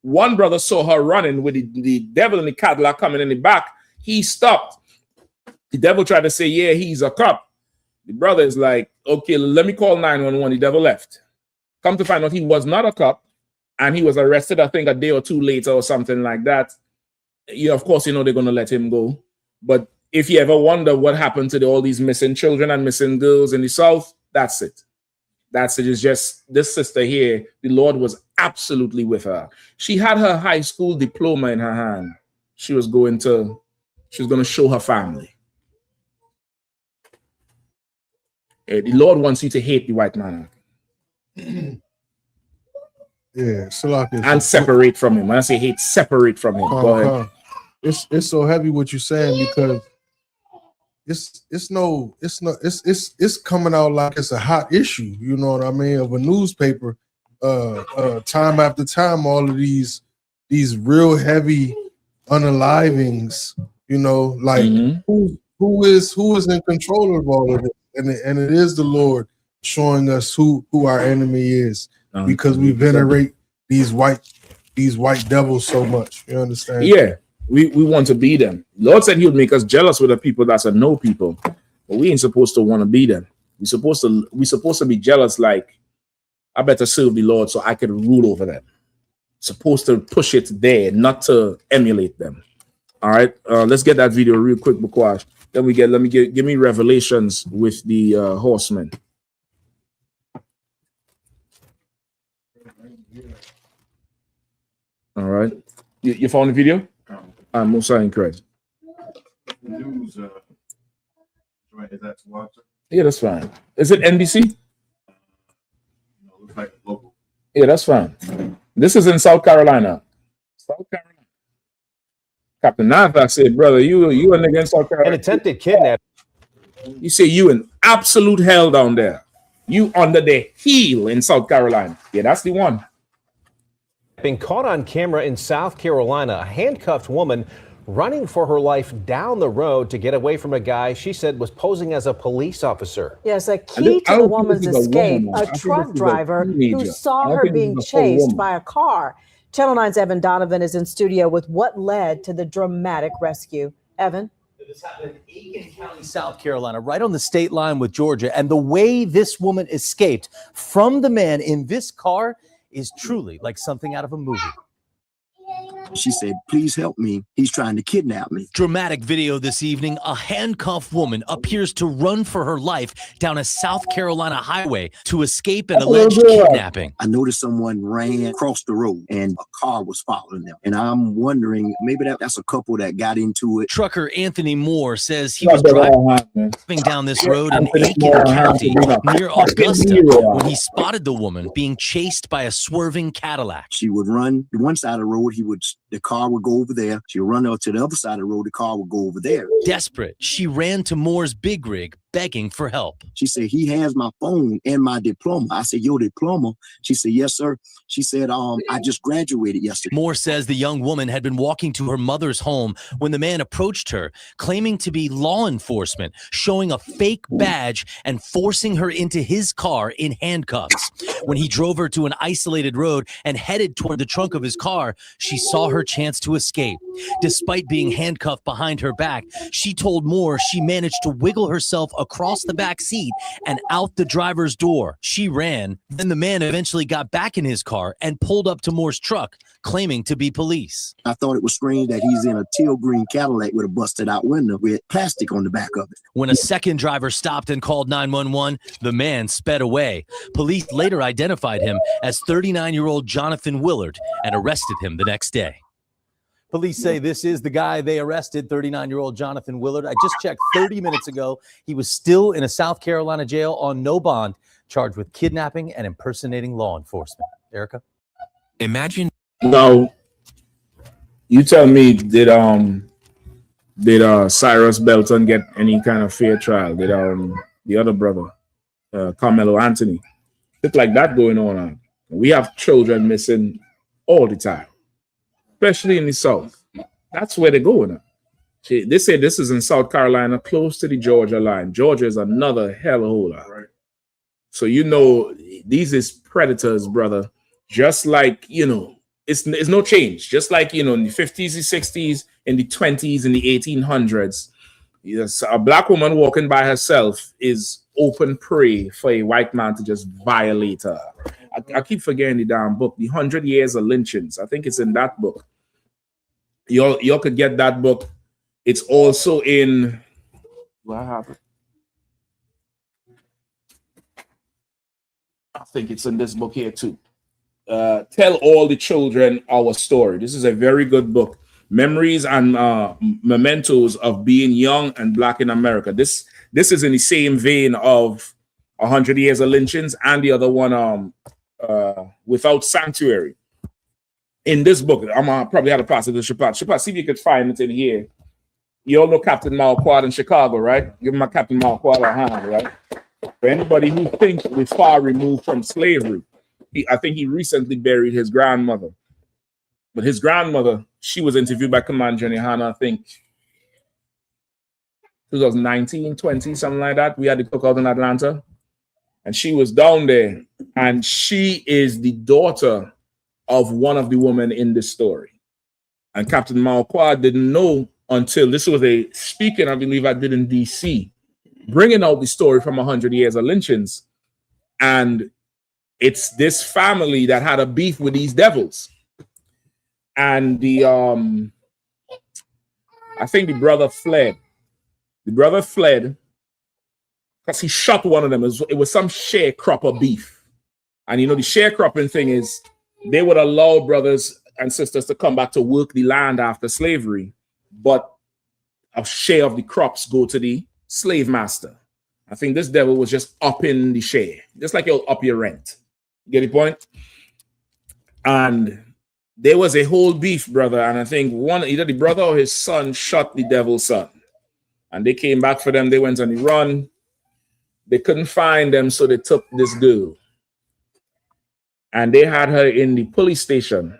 One brother saw her running with the devil in the Cadillac coming in the back. He stopped. The devil tried to say, yeah, he's a cop. The brother is like, okay, let me call 911. The devil left. Come to find out he was not a cop, and he was arrested, I think, a day or two later or something like that. Of course, they're going to let him go. But if you ever wonder what happened to all these missing children and missing girls in the South, that's it. That's it. It's just this sister here, the Lord was absolutely with her. She had her high school diploma in her hand. She was going to show her family. The Lord wants you to hate the white man. Yeah, Salaki. And separate from him. When I say hate, separate from him. Go ahead. It's so heavy what you're saying because it's coming out like it's a hot issue, you know what I mean, of a newspaper. Time after time, all of these real heavy unalivings, you know, like who is in control of all of it, and it is the Lord showing us who our enemy is, because we venerate these white devils so much. You understand? Yeah, we want to be them. Lord said He would make us jealous with the people that's a no people, but we ain't supposed to want to be them. We supposed to be jealous. Like, I better serve the Lord so I can rule over them. Supposed to push it there, not to emulate them. All right, let's get that video real quick, Bukwash. Then give me Revelations with the horsemen. All right, you found the video? I'm most incorrect. News, is that to watch? Yeah, that's fine. Is it NBC? No, looks like local. Yeah, that's fine. This is in South Carolina. South Carolina. Captain Nathan said, brother, you a nigga in South Carolina. An attempted kidnapping. You say you in absolute hell down there. You under the heel in South Carolina. Yeah, that's the one. Being caught on camera in South Carolina, a handcuffed woman running for her life down the road to get away from a guy she said was posing as a police officer. Yes, a key to the woman's escape, a truck driver who saw her being chased by a car. Channel 9's Evan Donovan is in studio with what led to the dramatic rescue. Evan? This happened in Aiken County, South Carolina, right on the state line with Georgia. And the way this woman escaped from the man in this car is truly like something out of a movie. She said, please help me. He's trying to kidnap me. Dramatic video this evening. A handcuffed woman appears to run for her life down a South Carolina highway to escape an alleged kidnapping. I noticed someone ran across the road and a car was following them. And I'm wondering, maybe that's a couple that got into it. Trucker Anthony Moore says he was driving down this road in Aiken County near Augusta when he spotted the woman being chased by a swerving Cadillac. She would run to one side of the road, the car would go over there. She would run out to the other side of the road, the car would go over there. Desperate, she ran to Moore's big rig, begging for help. She said, he has my phone and my diploma. I said, your diploma? She said, yes, sir. She said, I just graduated yesterday. Moore says the young woman had been walking to her mother's home when the man approached her, claiming to be law enforcement, showing a fake badge and forcing her into his car in handcuffs. When he drove her to an isolated road and headed toward the trunk of his car, she saw her chance to escape. Despite being handcuffed behind her back, she told Moore she managed to wiggle herself across the back seat and out the driver's door. She ran. Then the man eventually got back in his car and pulled up to Moore's truck, claiming to be police. I thought it was strange that he's in a teal green Cadillac with a busted out window with plastic on the back of it. When a second driver stopped and called 911, the man sped away. Police later identified him as 39-year-old Jonathan Willard and arrested him the next day. Police say this is the guy they arrested, 39-year-old Jonathan Willard. I just checked 30 minutes ago. He was still in a South Carolina jail on no bond, charged with kidnapping and impersonating law enforcement. Erica? Imagine. Now, you tell me, did Cyrus Belton get any kind of fair trial? Did the other brother, Carmelo Anthony? It's like that going on. We have children missing all the time, especially in the South. That's where they're going. They say this is in South Carolina, close to the Georgia line. Georgia is another hellhole. Right. So, you know, these is predators, brother. Just like, you know, it's no change. Just like, you know, in the 50s, the 60s, in the 20s, in the 1800s, yes, a black woman walking by herself is open prey for a white man to just violate her. I keep forgetting the damn book, The 100 Years of Lynchings. I think it's in that book. Y'all could get that book. It's also in... What happened? I think it's in this book here too. Tell All the Children Our Story. This is a very good book. Memories and mementos of being young and black in America. This is in the same vein of 100 Years of Lynchings and the other one, without sanctuary. In this book, I'm probably had to pass it to Shapat, see if you could find it in here. You all know Captain Malquad in Chicago, right? Give my Captain Malquad a hand, right? For anybody who thinks we're far removed from slavery, I think he recently buried his grandmother. But his grandmother, she was interviewed by Commander Yahanna, I think 2019, 20, something like that. We had the cookout in Atlanta. And she was down there. And she is the daughter of one of the women in this story. And Captain Malquad didn't know until this was a speaking, I believe I did in DC, bringing out the story from 100 Years of Lynchings. And it's this family that had a beef with these devils. And the I think the brother fled. The brother fled because he shot one of them. It was some sharecropper beef. And you know, the sharecropping thing is they would allow brothers and sisters to come back to work the land after slavery, but a share of the crops go to the slave master. I think this devil was just upping the share, just like you'll up your rent. Get the point? And there was a whole beef, brother, and I think either the brother or his son shot the devil's son. And they came back for them. They went on the run. They couldn't find them, so they took this girl. And they had her in the police station.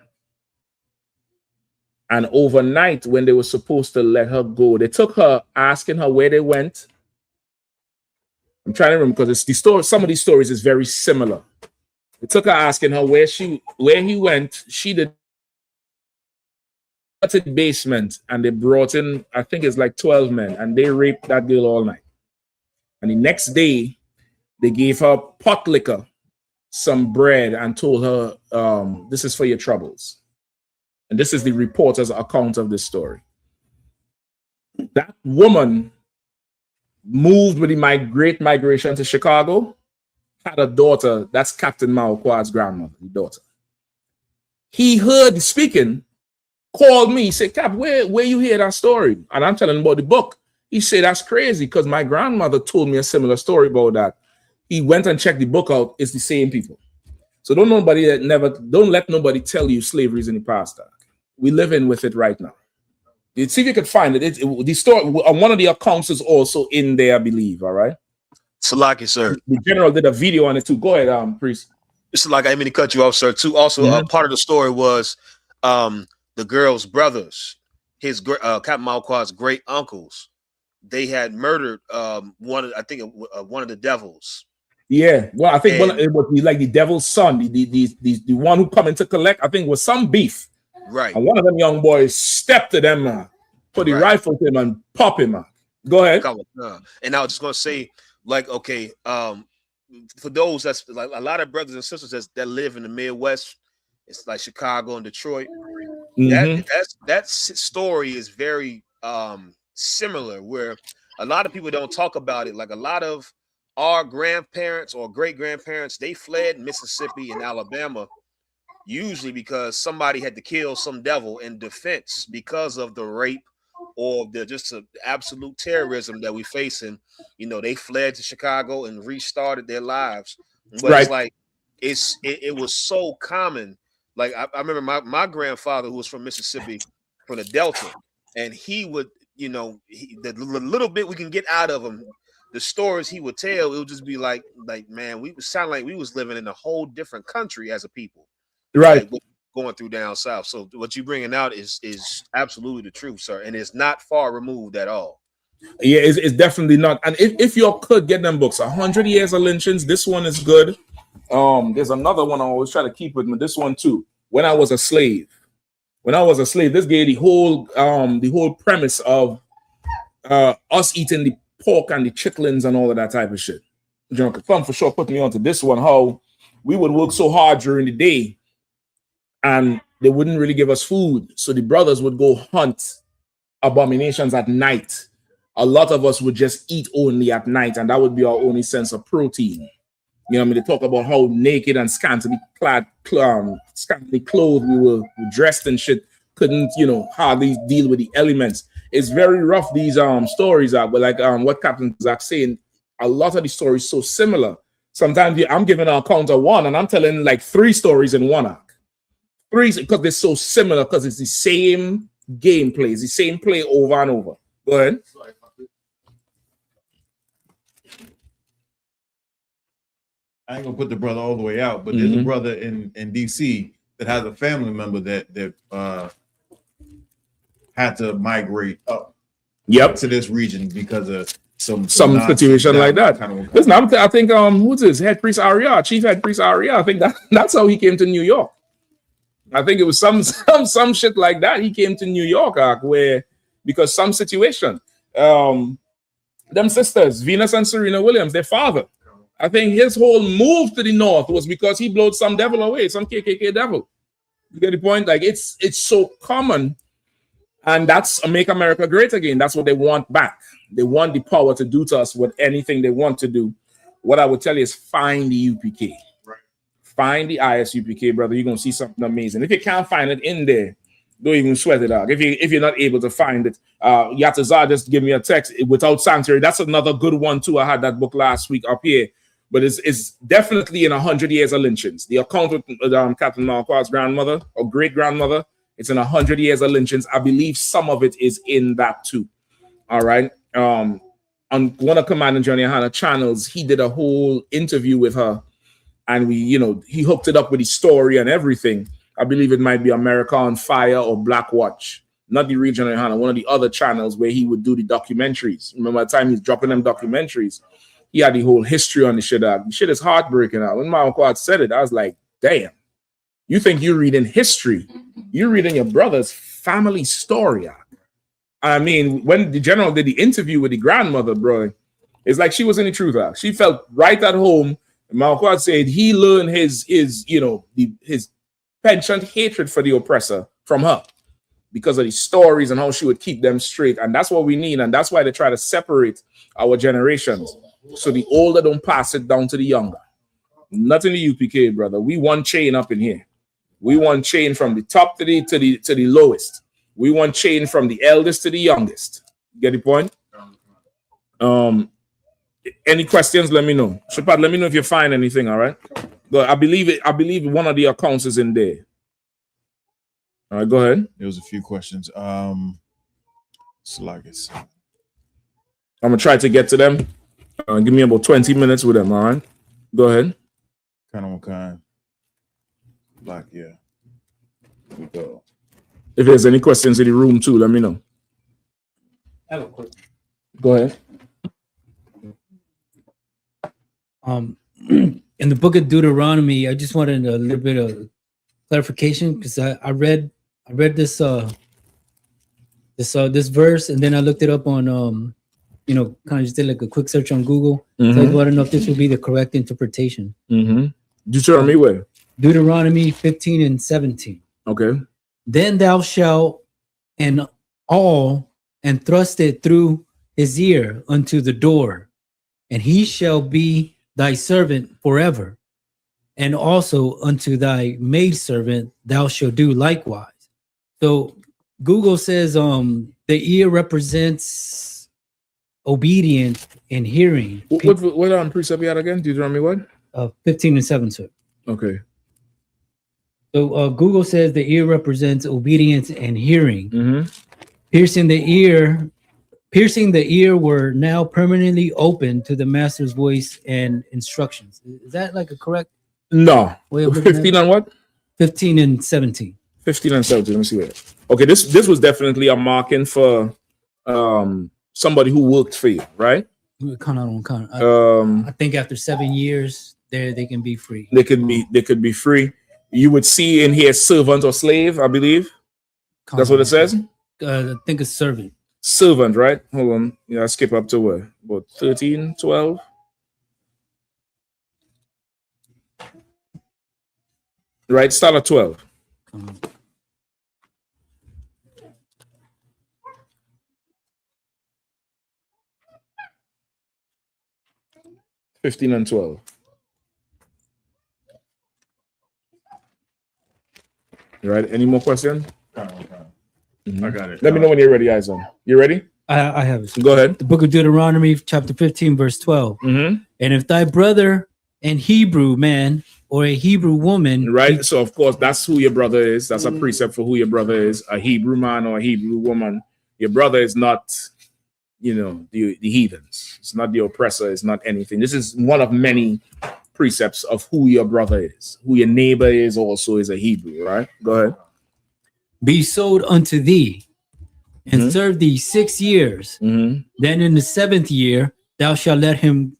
And overnight, when they were supposed to let her go, they took her, asking her where they went. I'm trying to remember because it's the story. Some of these stories is very similar. They took her, asking her where he went. She did the basement, and they brought in, I think it's like 12 men, and they raped that girl all night. And the next day, they gave her pot liquor, some bread, and told her, this is for your troubles. And this is the reporter's account of this story. That woman moved with the great migration to Chicago, had a daughter. That's Captain Malquad's grandmother, the daughter. He heard speaking, called me, said, Cap, where you hear that story? And I'm telling him about the book. He said, that's crazy because my grandmother told me a similar story about that. He went and checked the book out. It's the same people. So don't let nobody tell you slavery is in the past. Doc. We live in with it right now. See if you could find it. The story on one of the accounts is also in there, I believe. All right. Salaki, sir. The general did a video on it too. Go ahead, priest. It's like I didn't mean to cut you off, sir. Too. Also, part of the story was the girl's brothers, his Captain Malquad's great uncles. They had murdered one of the devils. Yeah, well, I think it would be like the devil's son, the one who come in to collect. I think was some beef. Right. And one of them young boys stepped to them, put the rifle to him and pop him. Go ahead. And I was just gonna say, like, okay, for those that's like a lot of brothers and sisters that live in the Midwest, it's like Chicago and Detroit. That story is very similar, where a lot of people don't talk about it. Like a lot of our grandparents or great grandparents, they fled Mississippi and Alabama, usually because somebody had to kill some devil in defense because of the rape or the absolute terrorism that we facing. You know, they fled to Chicago and restarted their lives. But it's like it was so common. Like I remember my grandfather, who was from Mississippi, from the Delta, and he would, you know, the little bit we can get out of him, the stories he would tell, it would just be like man, we sound like we was living in a whole different country as a people, right? Like, going through down south. So what you bringing out is absolutely the truth, sir, and it's not far removed at all. Yeah, it's definitely not. And if you could get them books, 100 Years of Lynchings, this one is good. There's another one I always try to keep with me. This one too. When I was a slave. This gave the whole premise of us eating the pork and the chitlins and all of that type of shit. John Thumb for sure put me onto this one, how we would work so hard during the day and they wouldn't really give us food. So the brothers would go hunt abominations at night. A lot of us would just eat only at night, and that would be our only sense of protein. You know what I mean? They talk about how naked and scantily clad, scantily clothed we were dressed and shit, couldn't, you know, hardly deal with the elements. It's very rough, these stories are, but like what Captain Zach saying, a lot of the stories so similar. Sometimes I'm giving an account of one, and I'm telling like 3 stories in one arc. 3 because they're so similar, because it's the same gameplay, it's the same play over and over. Go ahead. I ain't gonna put the brother all the way out, but there's a brother in DC that has a family member that had to migrate up to this region because of some situation like that. Listen, I think who's this head priest Aria, chief head priest Aria? I think that's how he came to New York. I think it was some shit like that. He came to New York, where because some situation, them sisters Venus and Serena Williams, their father. I think his whole move to the north was because he blowed some devil away, some KKK devil. You get the point? Like it's so common, and that's Make America Great Again. That's what they want back. They want the power to do to us with anything they want to do. What I would tell you is find the UPK. Right. Find the I.S.U.P.K, brother. You're gonna see something amazing. If you can't find it in there, don't even sweat it out. If you're not able to find it, Yatazar just give me a text. Without Sanctuary, that's another good one too. I had that book last week up here. But it's definitely in 100 years of lynchings. The account with Captain Marquard's grandmother or great grandmother, it's in 100 years of lynchings. I believe some of it is in that too. All right. On one of Commander Johnny Yahanna channels, he did a whole interview with her, and he hooked it up with his story and everything. I believe it might be America on Fire or Black Watch, not the regional Yahanna, one of the other channels where he would do the documentaries. Remember the time he's dropping them documentaries. He had the whole history on the shit. The shit is heartbreaking. When my uncle said it, I was like, damn. You think you're reading history. You're reading your brother's family story. I mean, when the general did the interview with the grandmother, bro, it's like she was in the truth. She felt right at home. And my uncle said he learned his penchant hatred for the oppressor from her because of the stories and how she would keep them straight. And that's what we need. And that's why they try to separate our generations. So the older don't pass it down to the younger. Not in the UPK, brother. We want chain up in here. We want chain from the top to the lowest. We want chain from the eldest to the youngest. Get the point? Any questions? Let me know. Shepard, let me know if you find anything. All right. But I believe one of the accounts is in there. All right, go ahead. There was a few questions. Sluggers. I'm gonna try to get to them. Give me about 20 minutes with them. All right. Go ahead. Kind. Black, yeah. Here we go. If there's any questions in the room too, let me know. I have a question. Go ahead. In the book of Deuteronomy, I just wanted a little bit of clarification because I read this this verse, and then I looked it up on kind of just did like a quick search on Google. So I want to know if this would be the correct interpretation. Deuteronomy where? Deuteronomy 15 and 17. Okay. Then thou shalt and thrust it through his ear unto the door, and he shall be thy servant forever. And also unto thy maidservant thou shalt do likewise. So Google says the ear represents obedience and hearing. What precept you had again? Deuteronomy what? 15 and 7, sir. Okay. So Google says the ear represents obedience and hearing. Piercing the ear were now permanently open to the master's voice and instructions. Is that like a correct? No. 15 and what? 15 and 17. 15 and 17. Let me see where. Okay, this was definitely a marking for somebody who worked for you, right? I think after 7 years, they can be free. They could be free. You would see in here servant or slave, I believe. That's what it says. I think it's servant. Servant, right? Hold on. Yeah, I skip up to where? About 13, 12. Right, start at 12. $15 and $12. Right. Any more questions? I got it. Let me know when you're ready, Isaac. You ready? I have it. Go ahead. The book of Deuteronomy, chapter 15, verse 12. And if thy brother an Hebrew man or a Hebrew woman. Right. So of course that's who your brother is. That's a precept for who your brother is. A Hebrew man or a Hebrew woman. Your brother is not, the heathens. It's not the oppressor. It's not anything. This is one of many precepts of who your brother is. Who your neighbor is also is a Hebrew. Right. Go ahead. Be sold unto thee, and serve thee 6 years. Then in the 7th year thou shalt let him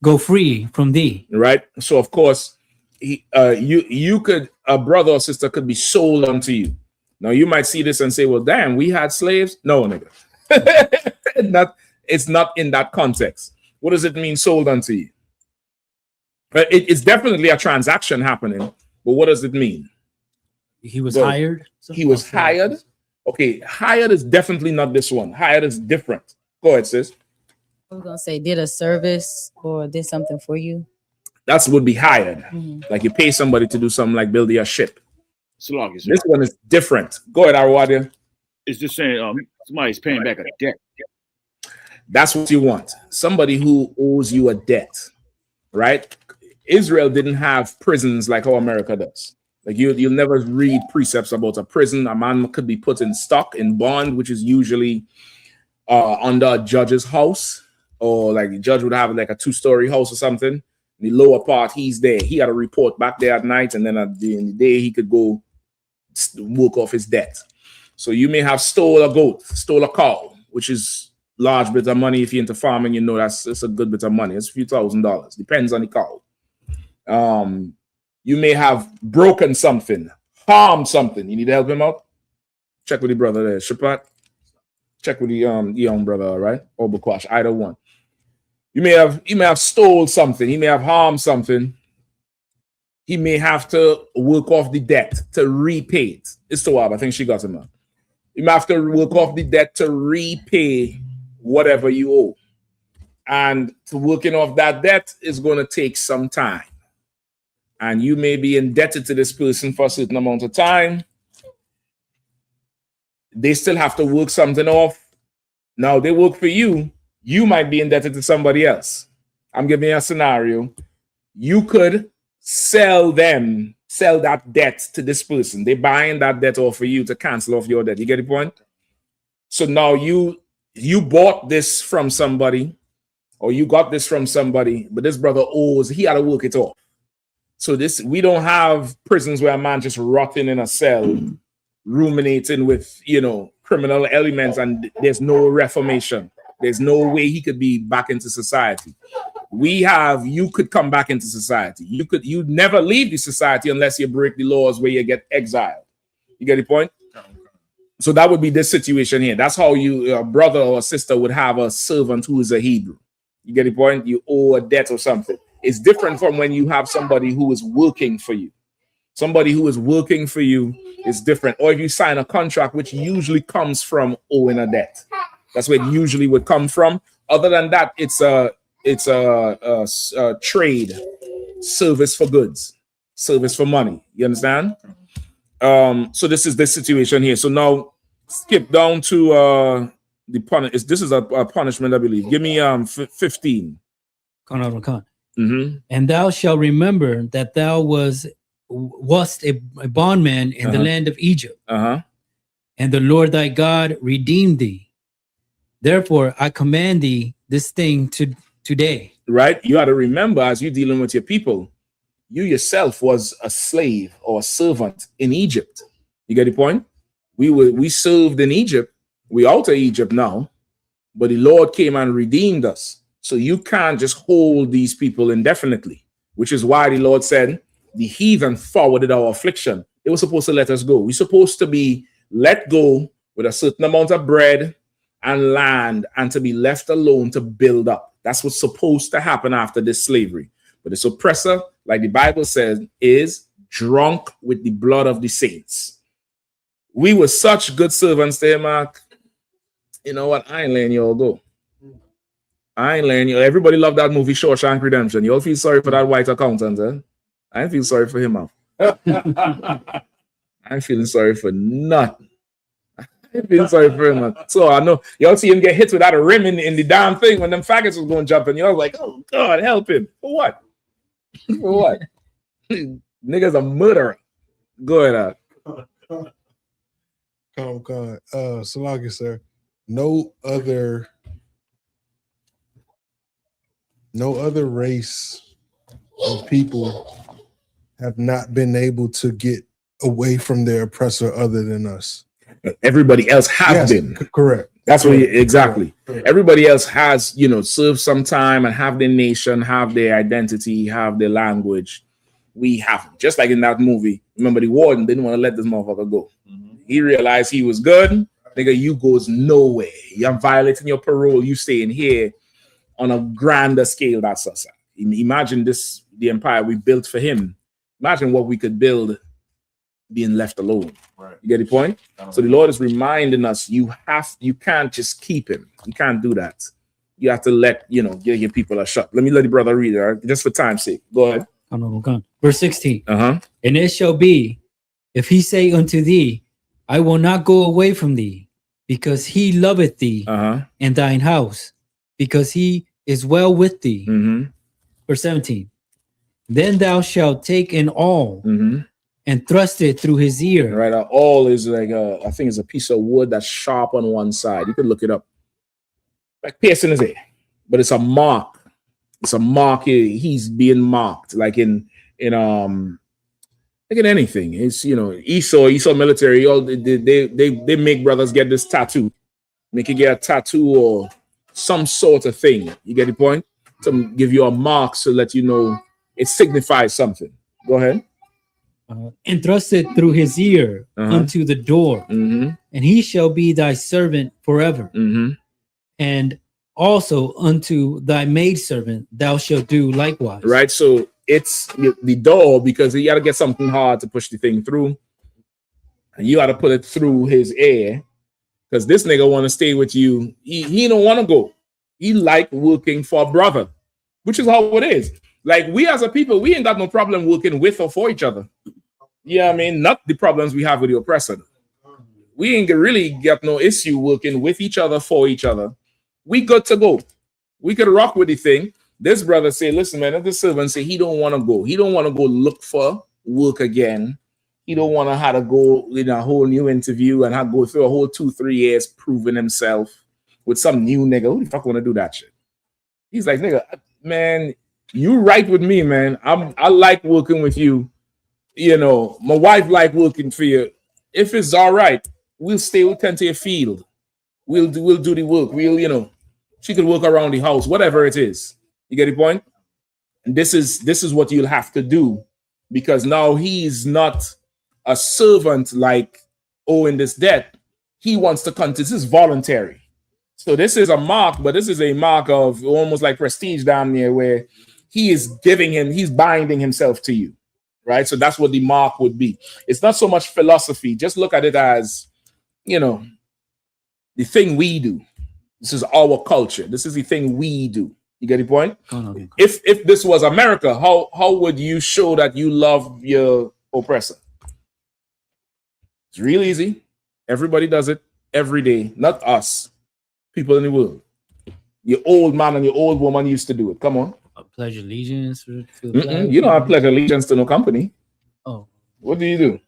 go free from thee. Right. So of course, you could, a brother or sister could be sold unto you. Now you might see this and say, well, damn, we had slaves. No, nigga. It's not in that context. What does it mean, sold unto you? It's definitely a transaction happening, but what does it mean? He was hired. He was hired. Okay, hired is definitely not this one. Hired is different. Go ahead, sis. I was gonna say, did a service or did something for you. That would be hired. Like you pay somebody to do something, like build your ship. This one is different. Go ahead, Arwadi. It's just saying somebody's paying back a debt. That's what you want. Somebody who owes you a debt, right? Israel didn't have prisons like how America does. Like you'll never read precepts about a prison. A man could be put in stock, in bond, which is usually under a judge's house, or like the judge would have like a 2-story house or something. The lower part, he's there. He had to report back there at night, and then in the day he could go work off his debt. So you may have stole a goat, stole a cow, which is large bit of money. If you're into farming, it's a good bit of money. It's a few $1,000s. Depends on the cow. You may have broken something, harmed something. You need to help him out. Check with the brother there, Shapat. Check with the young brother, all right? Or Bukwash, either one. He may have stole something. He may have harmed something. He may have to work off the debt to repay it. It's so hard. I think she got him out. You may have to work off the debt to repay whatever you owe. And to working off that debt is going to take some time. And you may be indebted to this person for a certain amount of time. They still have to work something off. Now they work for you. You might be indebted to somebody else. I'm giving you a scenario. You could sell that debt to this person. They're buying that debt off for you to cancel off your debt. You get the point? So now you bought this from somebody, or you got this from somebody, but this brother owes, he had to work it off. So we don't have prisons where a man just rotting in a cell, ruminating with, criminal elements, and there's no reformation. There's no way he could be back into society. You could come back into society. You never leave the society unless you break the laws where you get exiled. You get the point? So that would be this situation here. That's how a brother or a sister would have a servant who is a Hebrew. You get the point? You owe a debt or something. It's different from when you have somebody who is working for you. Somebody who is working for you is different. Or if you sign a contract, which usually comes from owing a debt. That's where it usually would come from. Other than that, it's a trade, service for goods, service for money. You understand? So this is the situation here. So now skip down to the punishment. This is a punishment, I believe. Give me 15. And thou shalt remember that thou wast a bondman in the land of Egypt, and the Lord thy God redeemed thee. Therefore, I command thee this thing today. Right? You got to remember, as you're dealing with your people, you yourself was a slave or a servant in Egypt. You get the point? We served in Egypt. We out of Egypt now, but the Lord came and redeemed us. So you can't just hold these people indefinitely, which is why the Lord said the heathen forwarded our affliction. They were supposed to let us go. We're supposed to be let go with a certain amount of bread and land, and to be left alone to build up. That's what's supposed to happen after this slavery. But this oppressor, like the Bible says, is drunk with the blood of the saints. We were such good servants there, Mark. You know what? I ain't letting you all go. I ain't letting you. Everybody loved that movie, Shawshank Redemption. You all feel sorry for that white accountant, eh? I ain't feel sorry for him, I ain't feeling sorry for nothing. I ain't feeling sorry for him, man. So I know y'all see him get hit with that rim in the damn thing when them faggots was going jumping. Y'all like, oh God, help him. For what? For what? Niggas a murderer. Go ahead. Salaki, sir. No other race of people have not been able to get away from their oppressor other than us. Everybody else has been. Correct. That's correct, what exactly. correct. Everybody else has, served some time and have their nation, have their identity, have their language. We haven't. Just like in that movie. Remember, the warden didn't want to let this motherfucker go. He realized he was good. Nigga, you goes nowhere. You're violating your parole. You staying here on a grander scale. That's us. Imagine this, the empire we built for him. Imagine what we could build being left alone. Right. You get the point? So the Lord is reminding us, you can't just keep him. You can't do that. You have to let, give your people a shot. Let the brother read it, right? Just for time's sake. Go ahead. Verse 16. Uh-huh. And it shall be, if he say unto thee, I will not go away from thee, because he loveth thee and thine house, because he is well with thee. Verse 17. Then thou shalt take an awl and thrust it through his ear. Right. An awl is like I think it's a piece of wood that's sharp on one side. You can look it up. Like piercing his ear. But it's a mark. It's a mark. He's being marked. Like in anything. It's Esau military. They make brothers get this tattoo. Make you get a tattoo or some sort of thing. You get the point? To give you a mark so let you know it signifies something. Go ahead. And thrust it through his ear unto the door, and he shall be thy servant forever. And also unto thy maidservant thou shalt do likewise. Right, so it's the door because you got to get something hard to push the thing through, and you got to put it through his ear because this nigga want to stay with you. He don't want to go. He like working for a brother, which is how it is. Like we as a people, we ain't got no problem working with or for each other. Yeah, I mean, not the problems we have with the oppressor. We ain't really got no issue working with each other, for each other. We good to go. We could rock with the thing. This brother say, listen, man, if the servant say he don't want to go. He don't want to go look for work again. He don't want to have to go in a whole new interview and have to go through a whole 2-3 years proving himself with some new nigga. Who the fuck want to do that shit? He's like, nigga, man, you right with me, man. I like working with you. My wife like working for you. If it's all right, we'll tend to your field. We'll do the work. She could work around the house, whatever it is. You get the point? And this is what you'll have to do because now he's not a servant like owing this debt. He wants to come. This is voluntary. So this is a mark, but this is a mark of almost like prestige down there where he's binding himself to you. Right. So that's what the mark would be. It's not so much philosophy. Just look at it as, the thing we do. This is our culture. This is the thing we do. You get the point? If this was America, how would you show that you love your oppressor? It's real easy. Everybody does it every day. Not us. People in the world. Your old man and your old woman used to do it. Come on. Pledge allegiance. You don't have pledge allegiance to no company. Oh. What do you do?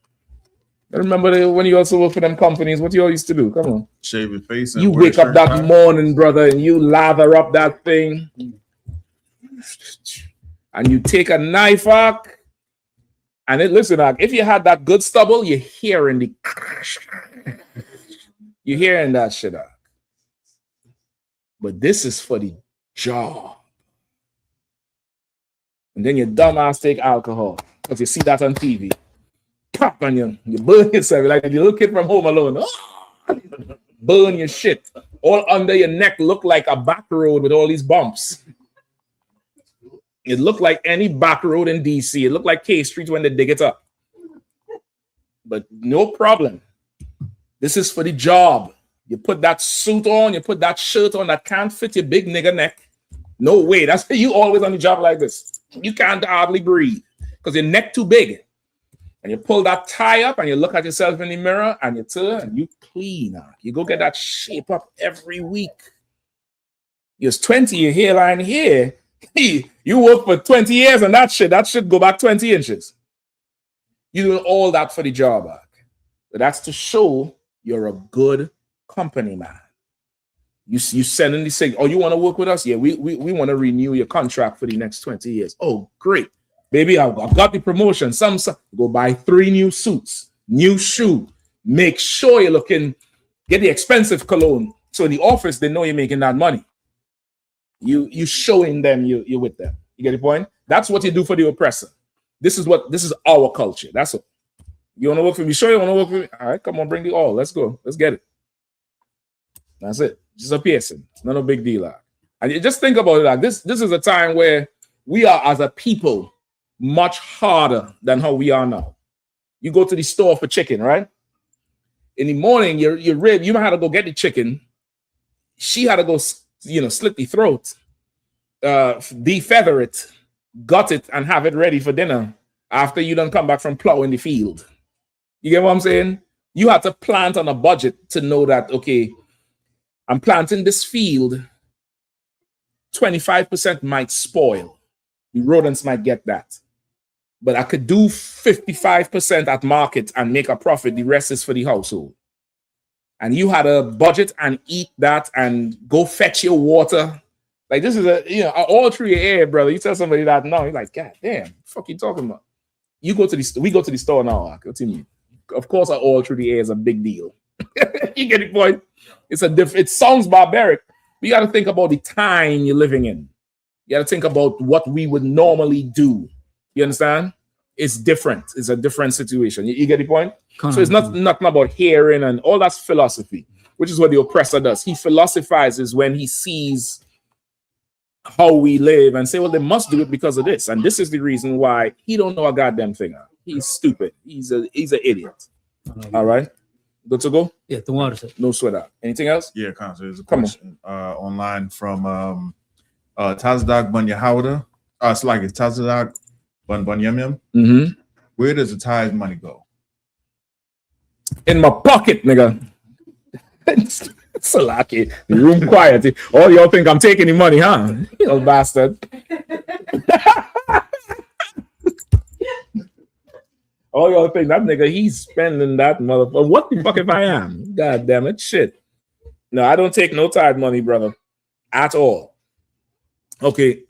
I remember when you also work for them companies, what you all used to do? Come on. Shave your face. You wake up that morning, brother, and you lather up that thing. And you take a knife arc. And listen, if you had that good stubble, you're hearing that shit out. But this is for the job. And then your dumbass take alcohol because you see that on TV. Pop on you burn yourself like the little kid from Home Alone. Burn your shit. All under your neck look like a back road with all these bumps. It looked like any back road in DC. It looked like K Street when they dig it up. But no problem. This is for the job. You put that suit on, you put that shirt on that can't fit your big nigga neck. No way. That's why you always on the job like this. You can't hardly breathe because your neck too big. And you pull that tie up and you look at yourself in the mirror and you turn and you clean. You go get that shape up every week. You're 20, your hairline here You work for 20 years and that should go back 20 inches. You do all that for the job. But that's to show you're a good company man. You sending the signal, oh, you want to work with us? Yeah, we want to renew your contract for the next 20 years. Oh, great. Baby, I've got the promotion. Some go buy 3 new suits, new shoe. Make sure you're looking, get the expensive cologne. So in the office, they know you're making that money. You showing them you're with them. You get the point? That's what you do for the oppressor. This is our culture. That's it. You want to work for me? Sure, you want to work for me? All right, come on, bring the all. Let's go. Let's get it. That's it. Just a piercing. It's not a big deal. And you just think about it. This is a time where we are, as a people, much harder than how we are now. You go to the store for chicken, right? In the morning, your rib, you might have to go get the chicken. She had to go, slit the throat, defeather it, gut it, and have it ready for dinner after you done come back from plowing the field. You get what I'm saying? You have to plant on a budget to know that, okay, I'm planting this field, 25% might spoil. The rodents might get that. But I could do 55% at market and make a profit. The rest is for the household. And you had a budget and eat that and go fetch your water. Like, this is all through your air, brother. You tell somebody that now, you're like, God damn, what the fuck you talking about? We go to the store now. What do you mean? Of course, all through the air is a big deal. You get the point? It sounds barbaric, but you got to think about the time you're living in. You got to think about what we would normally do. You understand? It's different. It's a different situation. You get the point? So it's nothing about hearing and all that's philosophy, which is what the oppressor does. He philosophizes when he sees how we live and say, well, they must do it because of this. And this is the reason why he don't know a goddamn thing. He's stupid. He's an idiot. All right. Good to go? Yeah, the water. No sweat out. Anything else? Yeah, there's a question online from Tazdag Bunyahawda. It's like it's Tazdag Bunyamim. Mm-hmm. Where does the tithe money go? In my pocket, nigga. It's so lucky. The room quiet. Oh, y'all think I'm taking the money, huh? You little bastard. Oh, y'all think that nigga, he's spending that motherfucker. What the fuck if I am? God damn it. Shit. No, I don't take no tithe money, brother. At all. Okay.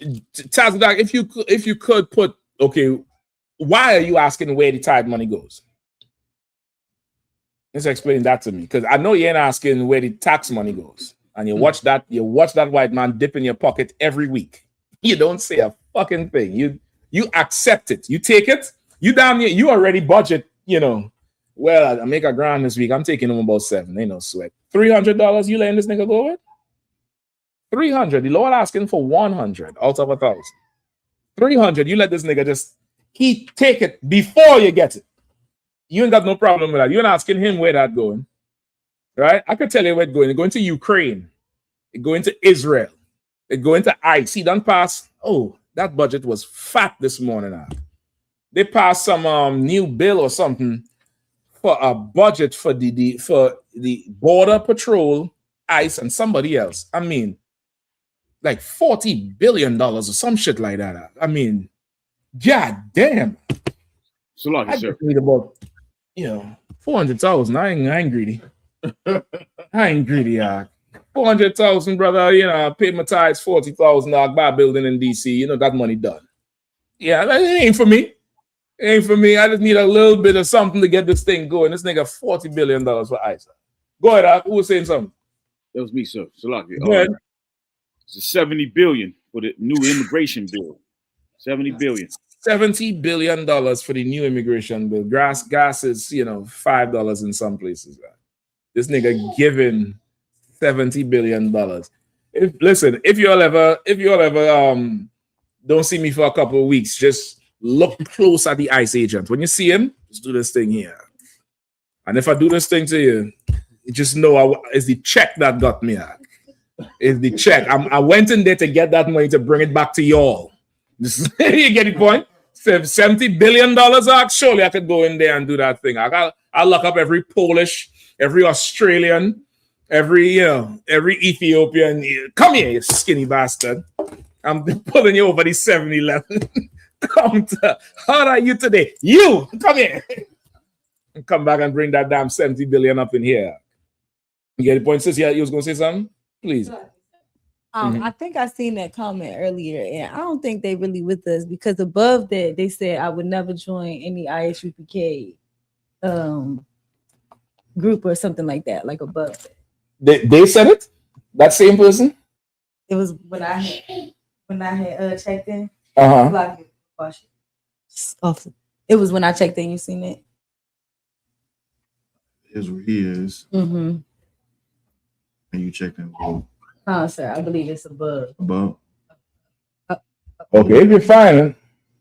Tazdak, if you could put, okay, why are you asking where the tithe money goes? Let's explain that to me. Because I know you ain't asking where the tax money goes. And you watch that white man dip in your pocket every week. You don't say a fucking thing. You accept it. You take it. You down here, you already budget, well, I make $1,000 this week. I'm taking him about 7. Ain't no sweat. $300 you letting this nigga go with? 300. The Lord asking for 100 out of 1,000. 300. You let this nigga he take it before you get it. You ain't got no problem with that. You're not asking him where that going. Right? I could tell you where it's going. It's going to Ukraine. It's going to Israel. It's going to ICE. He done pass. Oh, that budget was fat this morning. They passed some new bill or something for a budget for the border patrol, ICE, and somebody else. I mean, like $40 billion or some shit like that. I mean, god damn. So like I just need about 400,000. I ain't greedy. I ain't greedy. 400,000, brother. I paid my tithes $40,000. Buy a building in DC. That money done. Yeah, that ain't for me. It ain't for me. I just need a little bit of something to get this thing going. This nigga $40 billion for ISA. Go ahead, who was saying something? That was me, sir. Salaki. Go ahead. It's $70 billion for the new immigration bill. $70 billion. $70 billion for the new immigration bill. Gas is $5 in some places. This nigga giving $70 billion. If you all ever don't see me for a couple of weeks, just look close at the ICE agent. When you see him, just do this thing here. And if I do this thing to you, just know it's the check that got me. It's the check. I went in there to get that money to bring it back to y'all. You get the point? $70 billion. Surely I could go in there and do that thing. I'll lock up every Polish, every Australian, Every Ethiopian, come here, you skinny bastard. I'm pulling you over the 7-Eleven. Come to, how are you today? You, come here. Come back and bring that damn 70 billion up in here. You get the point, sis? Yeah, you was going to say something? Please. I think I seen that comment earlier, and I don't think they really with us because above that they said I would never join any I.S.U.P.K group or something like that, like above. They said it? That same person? It was when I had checked in. It was when I checked in. You seen it? Here's where he is. Mm-hmm. And you checked in. Oh, sir, I believe it's above. Above. Okay, if you're fine.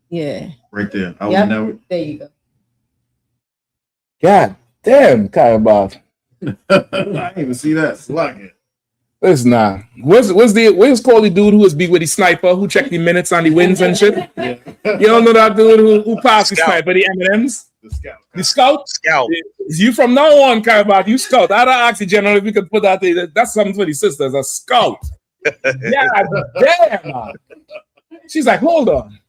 Yeah. Right there. I Yep. was There you go. God damn, Kayabot. I didn't even see that. Slug it. Listen now. Where's called the dude who was big with the sniper who checked the minutes on the wins and shit? Yeah. You don't know that dude who passed the sniper, the M&Ms? The scout? Scout. You from now on, Kayabot, you scout. I'd ask the general if we could put that there. That's something for the sisters, a scout. Yeah, damn, man. She's like, hold on.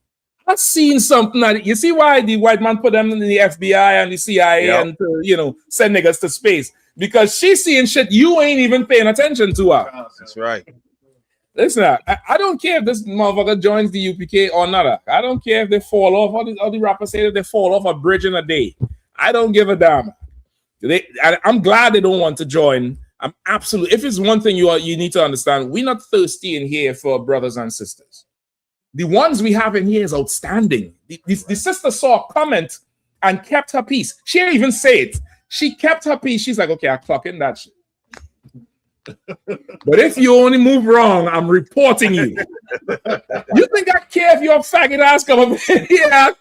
I've seen something that you see why the white man put them in the FBI and the CIA and to, send niggas to space. Because she's seeing shit you ain't even paying attention to her. That's right. Listen, I don't care if this motherfucker joins the UPK or not. I don't care if they fall off. All the rappers say that they fall off a bridge in a day. I don't give a damn. I'm glad they don't want to join. I'm absolutely. If it's one thing you need to understand, we're not thirsty in here for brothers and sisters. The ones we have in here is outstanding. The sister saw a comment and kept her peace. She didn't even say it. She kept her peace. She's like, okay, I clock in that shit. But if you only move wrong, I'm reporting you. You think I care if your faggot ass come up in here?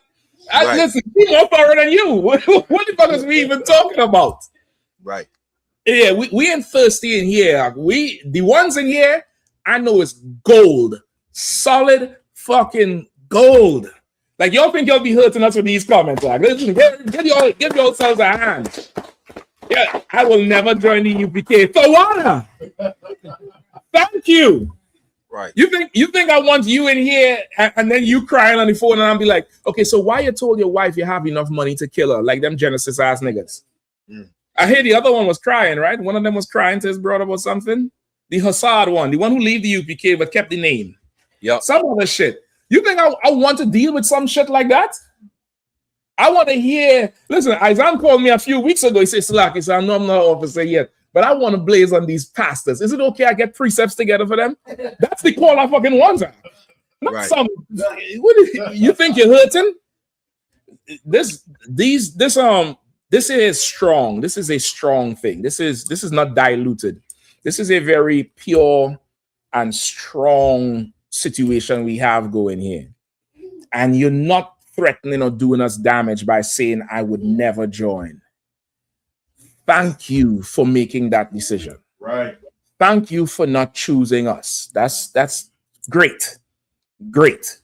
Listen, he's more thorough than you. What the fuck is we even talking about? Right. Yeah, we ain't thirsty in here. The ones in here, I know it's gold. Solid fucking gold. Like, y'all think y'all be hurting us with these comments. Like, listen, give yourselves a hand. Yeah, I will never join the UPK. For what? Thank you. Right. You think I want you in here and then you crying on the phone and I'll be like, okay, so why you told your wife you have enough money to kill her? Like them Genesis ass niggas. I hear the other one was crying, right? One of them was crying to his brother about something. The Hassad one, the one who left the UPK but kept the name. Yeah. Some other shit. You think I want to deal with some shit like that? I want to hear. Listen, Isaiah called me a few weeks ago. He said, Slack, he said, I'm not an officer yet, but I want to blaze on these pastors. Is it okay I get precepts together for them? That's the call I fucking want. Not right. some. You think you're hurting? This is strong. This is a strong thing. This is not diluted. This is a very pure and strong situation we have going here. And you're not threatening or doing us damage by saying I would never join. Thank you for making that decision. Right. Thank you for not choosing us. That's great. Great.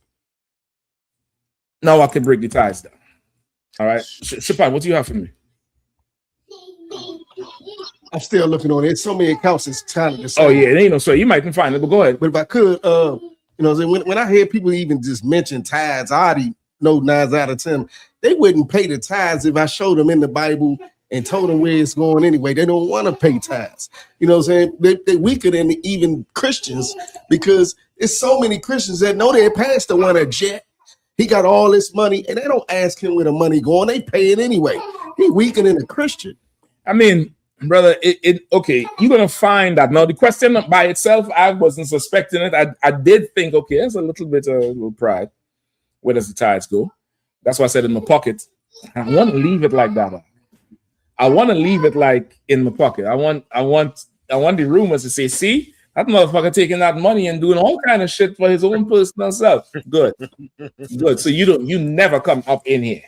Now I can break the ties down. All right. Shapan, what do you have for me? I'm still looking on it. So many accounts it's trying to decide. Oh yeah, it ain't no so you might can find it, but go ahead. But if I could, when I hear people even just mention tithes, I already know 9 out of 10 they wouldn't pay the tithes if I showed them in the Bible and told them where it's going anyway. They don't want to pay tithes. You know what I'm saying? They're weaker than even Christians because it's so many Christians that know their pastor want a jet. He got all this money and they don't ask him where the money going. They pay it anyway. He weaker than a Christian. I mean, brother, okay, you're gonna find that. Now the question by itself, I wasn't suspecting it. I did think, okay, there's a little bit of pride. Where does the tithes go? That's why I said in my pocket. I want to leave it like that. I want to leave it like in my pocket. I want the rumors to say, see, that motherfucker taking that money and doing all kind of shit for his own personal self. Good. Good. So you never come up in here.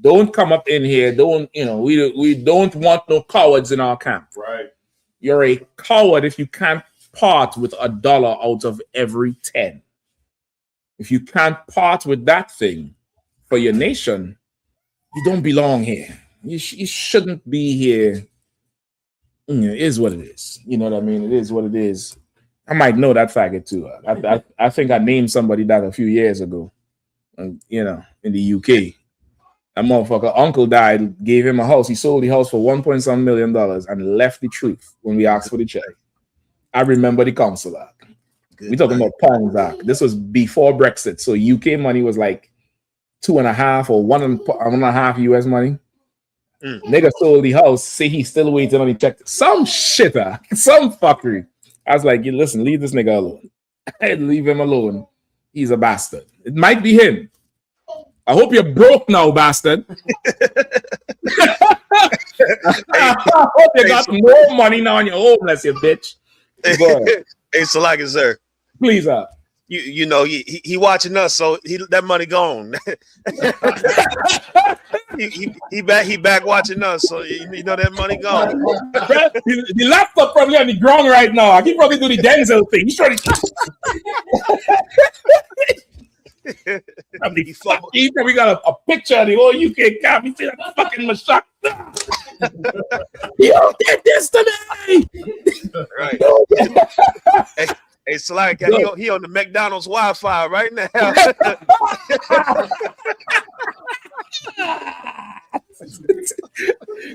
Don't come up in here. Don't, we don't want no cowards in our camp. Right. You're a coward if you can't part with $1 out of every 10. If you can't part with that thing for your nation, you don't belong here. You shouldn't be here It is what it is. You know what I mean? It is what it is. I might know that faggot too. I think I named somebody that a few years ago. You know, in the UK. A motherfucker uncle died, gave him a house. He sold the house for $1.some million and left the truth when we asked for the check. I remember the council act. We talking about pounds act. This was before Brexit. So UK money was like 2.5 or 1.5 US money. Nigga sold the house, say he's still waiting on the check. Some shitter, some fuckery. I was like, listen, leave this nigga alone. Leave him alone. He's a bastard. It might be him. I hope you're broke now, bastard. I hope you got more money now on your homeless, you bitch. Hey, Salaki, sir. Please, you know he watching us, so that money gone. he back watching us, so you know that money gone. The laptop probably on the ground right now. I can probably do the Denzel thing. He's trying to. He probably got a picture of the whole UK cap. He said, "Fucking Mashak." You did this to me. Right. Hey, Salaki, he on the McDonald's Wi-Fi right now.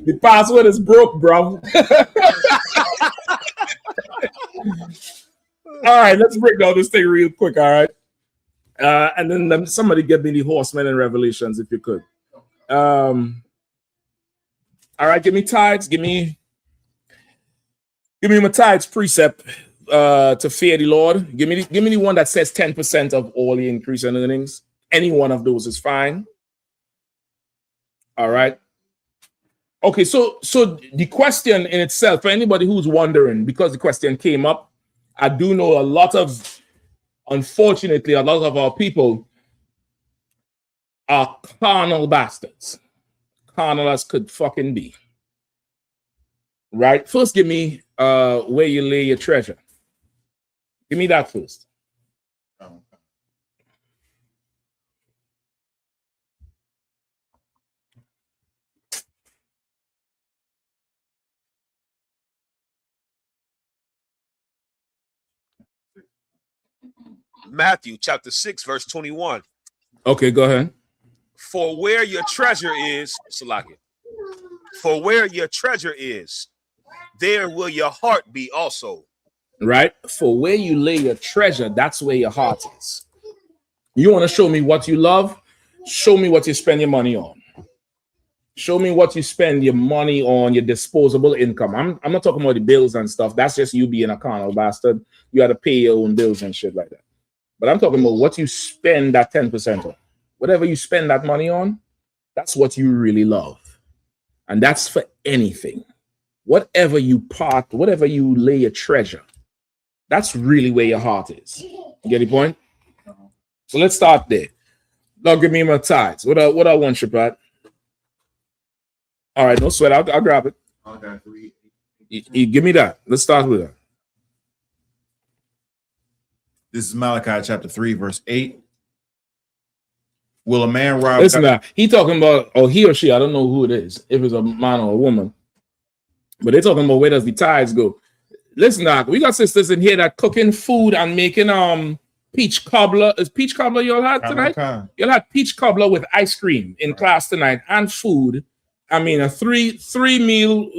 The password is broke, bro. All right, let's break down this thing real quick. All right, and then somebody get me the horsemen and revelations if you could. All right, give me tithes. Give me my tithes precept to fear the Lord. Give me the one that says 10% of all the increase in earnings. Any one of those is fine. All right. Okay, so the question in itself, for anybody who's wondering, because the question came up, I do know unfortunately, a lot of our people are carnal bastards. Carnal as could fucking be. Right? First, give me where you lay your treasure. Give me that first. Matthew chapter 6, verse 21. Okay, go ahead. For where your treasure is, Salaki, for where your treasure is, there will your heart be also. Right? For where you lay your treasure, that's where your heart is. You want to show me what you love? Show me what you spend your money on. Show me what you spend your money on, your disposable income. I'm not talking about the bills and stuff. That's just you being a carnal bastard. You got to pay your own bills and shit like that. But I'm talking about what you spend that 10% on. Whatever you spend that money on, that's what you really love. And that's for anything. Whatever you lay your treasure, that's really where your heart is. You get the point? So let's start there. Now give me my tithes. What I want, Shapat? All right, no sweat. I'll grab it. Okay. You give me that. Let's start with that. This is Malachi chapter 3, verse 8. Will a man rob? Listen now, he talking about, or he or she, I don't know who it is, if it's a man or a woman, but they're talking about where does the tithes go. Listen now, we got sisters in here that cooking food and making peach cobbler. Is peach cobbler y'all had tonight? Y'all had peach cobbler with ice cream in class tonight and food. I mean, a three meal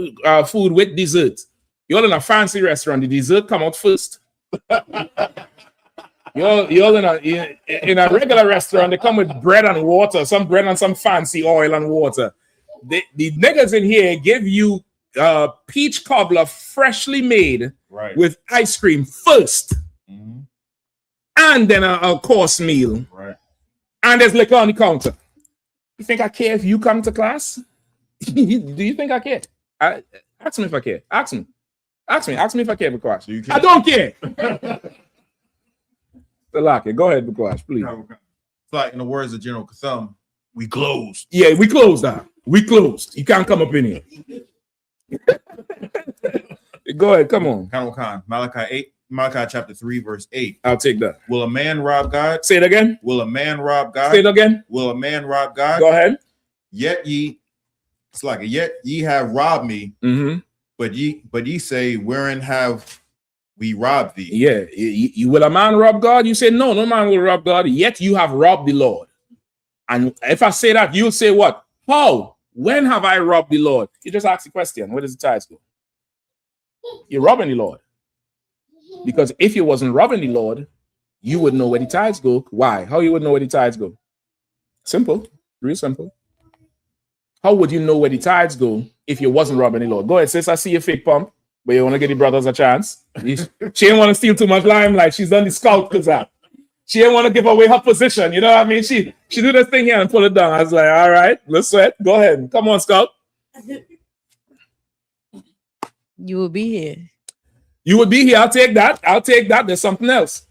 food with dessert. Y'all in a fancy restaurant, the dessert come out first. You're in a regular restaurant, they come with bread and water, some bread and some fancy oil and water. The niggas in here give you peach cobbler freshly made with ice cream first. Mm-hmm. And then a course meal. Right. And there's liquor on the counter. You think I care if you come to class? Do you think I care? Ask me if I care. Ask me if I care, Bakash. I don't care. Salaki, go ahead, Bakash, please. It's like in the words of General Katham, we closed. Yeah, we closed now. We closed. You can't come up in here. Go ahead, come on. Malachi chapter 3, verse 8. I'll take that. Will a man rob God? Say it again. Will a man rob God? Say it again. Will a man rob God? Go ahead. Yet ye have robbed me, But ye say, wherein have we robbed thee? Yeah, will a man rob God? You say, no, no man will rob God, yet you have robbed the Lord. And if I say that, you'll say what? How? When have I robbed the Lord? You just ask the question, where does the tithes go? You're robbing the Lord. Because if you wasn't robbing the Lord, you would know where the tithes go. Why? How you would know where the tithes go? Simple, real simple. How would you know where the tithes go if you wasn't robbing the Lord? Go ahead, sis, I see your fake pump, but you want to give the brothers a chance. She didn't want to steal too much limelight. She's done the scout because she didn't want to give away her position. You know what I mean? She do this thing here and pull it down. I was like, all right, let's sweat. Go ahead. Come on, scout. You will be here. You would be here. I'll take that. I'll take that. There's something else.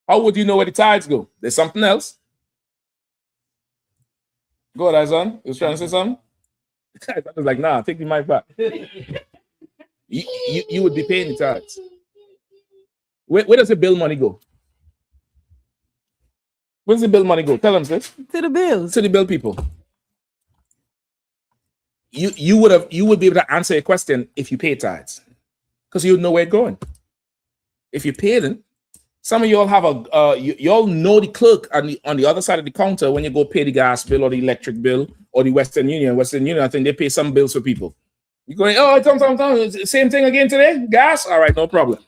How would you know where the tithes go? There's something else. Go ahead, Izan. You was trying to say something? I was like, nah, take the mic back. You would be paying the tithes. Where does the bill money go? Where's the bill money go? Tell them, sis. To the bills. To the bill people. You would be able to answer a question if you pay tithes. Because you would know where it's going. If you pay them, some of y'all have y'all know the clerk on the other side of the counter when you go pay the gas bill or the electric bill or the Western Union. Western Union, I think they pay some bills for people. You going, oh, Tom, same thing again today? Gas? All right, no problem.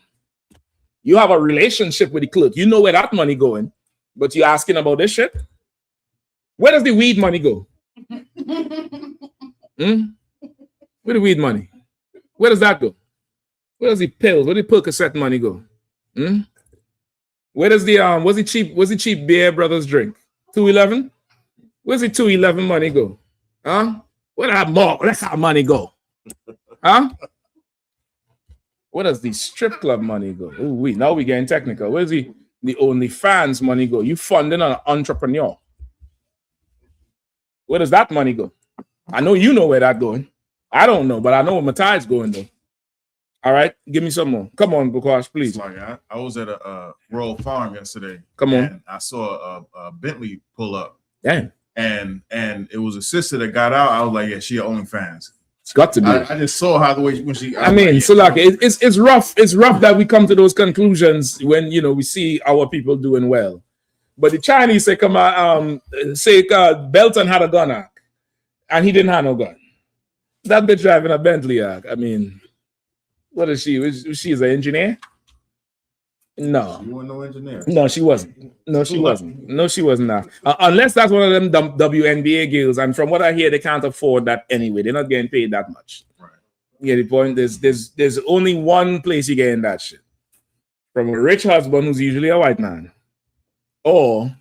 You have a relationship with the clerk. You know where that money going, but you're asking about this shit? Where does the weed money go? Where the weed money? Where does that go? Where does the pills? Where the Percocet money go? Where does the what's the cheap beer brothers drink? 211? Where's the 211 money go? Huh? Where does that money go? Huh? Where does the strip club money go? Ooh, now we getting technical. Where's the OnlyFans money go? You funding an entrepreneur. Where does that money go? I know you know where that's going. I don't know, but I know where my tithes going though. All right, give me some more. Come on, Bukash, please. I was at a rural farm yesterday. Come on. And I saw a Bentley pull up. Damn. And it was a sister that got out. I was like, yeah, she OnlyFans. It's got to be. I just saw how the way when she. I mean, so like it's rough. It's rough that we come to those conclusions when we see our people doing well. But the Chinese say, come on, Belton had a gun, and he didn't have no gun. That bitch driving a Bentley, I mean. What is she? She is an engineer? No. You weren't no engineer? No, she wasn't. No, she wasn't. No, she wasn't. Now. Unless that's one of them WNBA girls. And from what I hear, they can't afford that anyway. They're not getting paid that much. Right. Yeah, the point is there's only one place you getting that shit. From a rich husband who's usually a white man. Or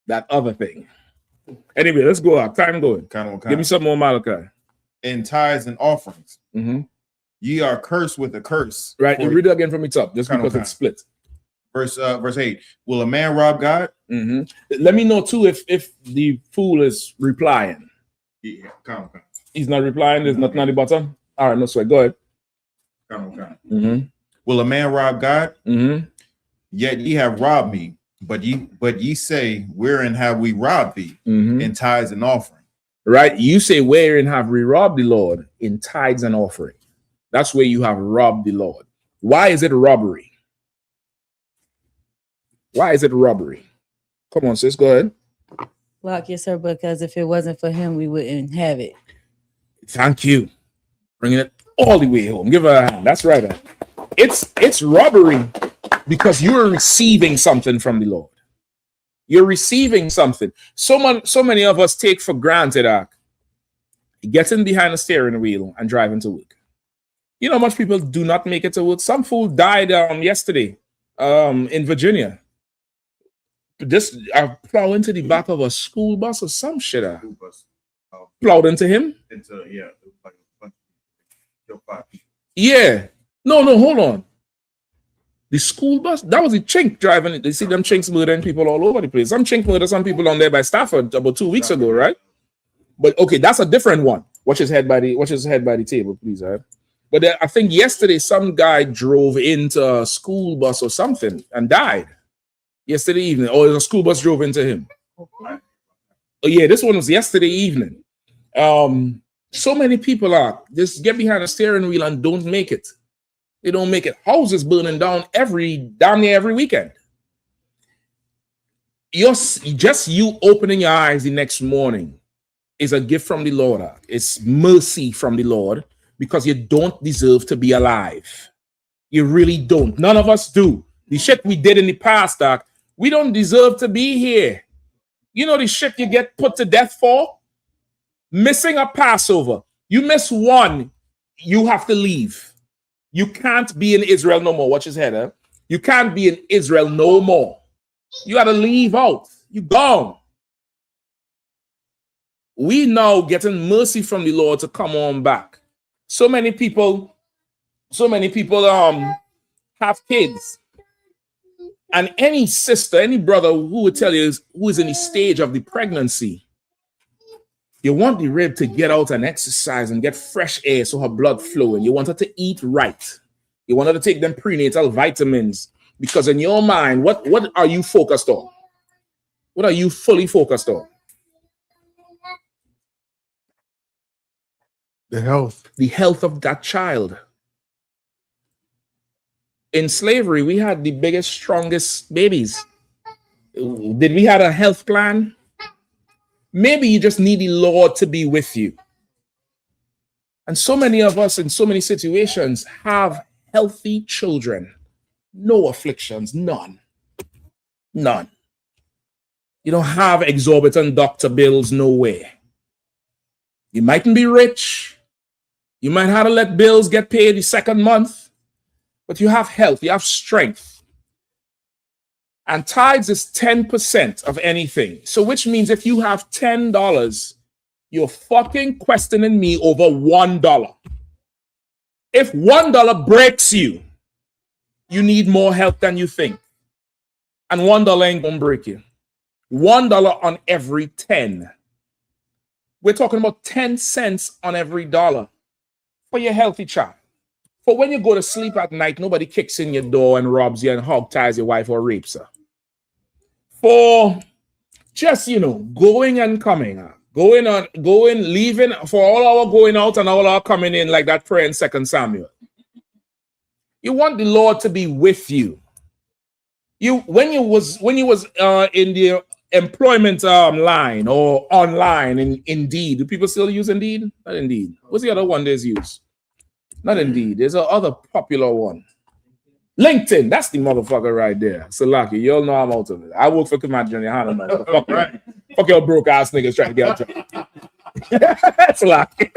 that other thing. Anyway, let's go up. Time going. Give me some more Malachi. In tithes and offerings. Ye are cursed with a curse. Right, you read it again from the top, just because it's split. Verse 8. Will a man rob God? Let me know too if the fool is replying. Yeah, he's not replying. There's nothing on the bottom. All right, no sweat. Go ahead. Will a man rob God? Yet ye have robbed me. But ye say, wherein have we robbed thee? In tithes and offering. Right, you say, wherein have we robbed the Lord? In tithes and offering. That's where you have robbed the Lord. Why is it robbery? Why is it robbery? Come on, sis, go ahead. Lock, yes, sir, because if it wasn't for him, we wouldn't have it. Thank you. Bringing it all the way home. Give her a hand. That's right. It's robbery because you're receiving something from the Lord. You're receiving something. So many of us take for granted getting behind a steering wheel and driving to work. You know, much people do not make it to work. Some fool died yesterday in Virginia. Just plowed into the back of a school bus or some shit. Plowed into him? Yeah. No, hold on. The school bus, that was a chink driving it. They see them chinks murdering people all over the place. Some chink murdered some people on there by Stafford about 2 weeks ago, right? But okay, that's a different one. Watch his head by the table, please, all right? But I think yesterday some guy drove into a school bus or something and died yesterday evening. Or a school bus drove into him. Oh yeah, this one was yesterday evening. So many people are just get behind a steering wheel and don't make it. They don't make it. Houses burning down damn near every weekend. Just you opening your eyes the next morning is a gift from the Lord. It's mercy from the Lord because you don't deserve to be alive. You really don't. None of us do. The shit we did in the past, Doc, we don't deserve to be here. You know the shit you get put to death for? Missing a Passover. You miss one, you have to leave. You can't be in Israel no more. Watch his head, huh? You can't be in Israel no more. You got to leave out. You gone. We now getting mercy from the Lord to come on back. So many people have kids. And any sister, any brother who would tell you who is in the stage of the pregnancy, you want the rib to get out and exercise and get fresh air so her blood flowing. You want her to eat right. You want her to take them prenatal vitamins. Because in your mind, what are you focused on? What are you fully focused on? The health. The health of that child. In slavery, we had the biggest, strongest babies. Did we have a health plan? Maybe you just need the Lord to be with you. And so many of us in so many situations have healthy children. No afflictions, none. None. You don't have exorbitant doctor bills, nowhere. You mightn't be rich. You might have to let bills get paid the second month, but you have health, you have strength. And tithes is 10% of anything. So which means if you have $10, you're fucking questioning me over $1. If $1 breaks you, you need more help than you think. And $1 ain't gonna break you. $1 on every 10. We're talking about 10 cents on every dollar for your healthy child. For when you go to sleep at night, nobody kicks in your door and robs you and hog ties your wife or rapes her. For just, going and coming, leaving, for all our going out and all our coming in, like that prayer in 2 Samuel. You want the Lord to be with you. When you was in the employment line or online in Indeed, do people still use Indeed? Not Indeed. What's the other one they use? Not Indeed. There's another popular one. LinkedIn. That's the motherfucker right there. So lucky. You all know I'm out of it. I work for Command Johnny Yahanna, man. So fuck, right. Fuck your broke ass niggas trying to get a job. That's lucky.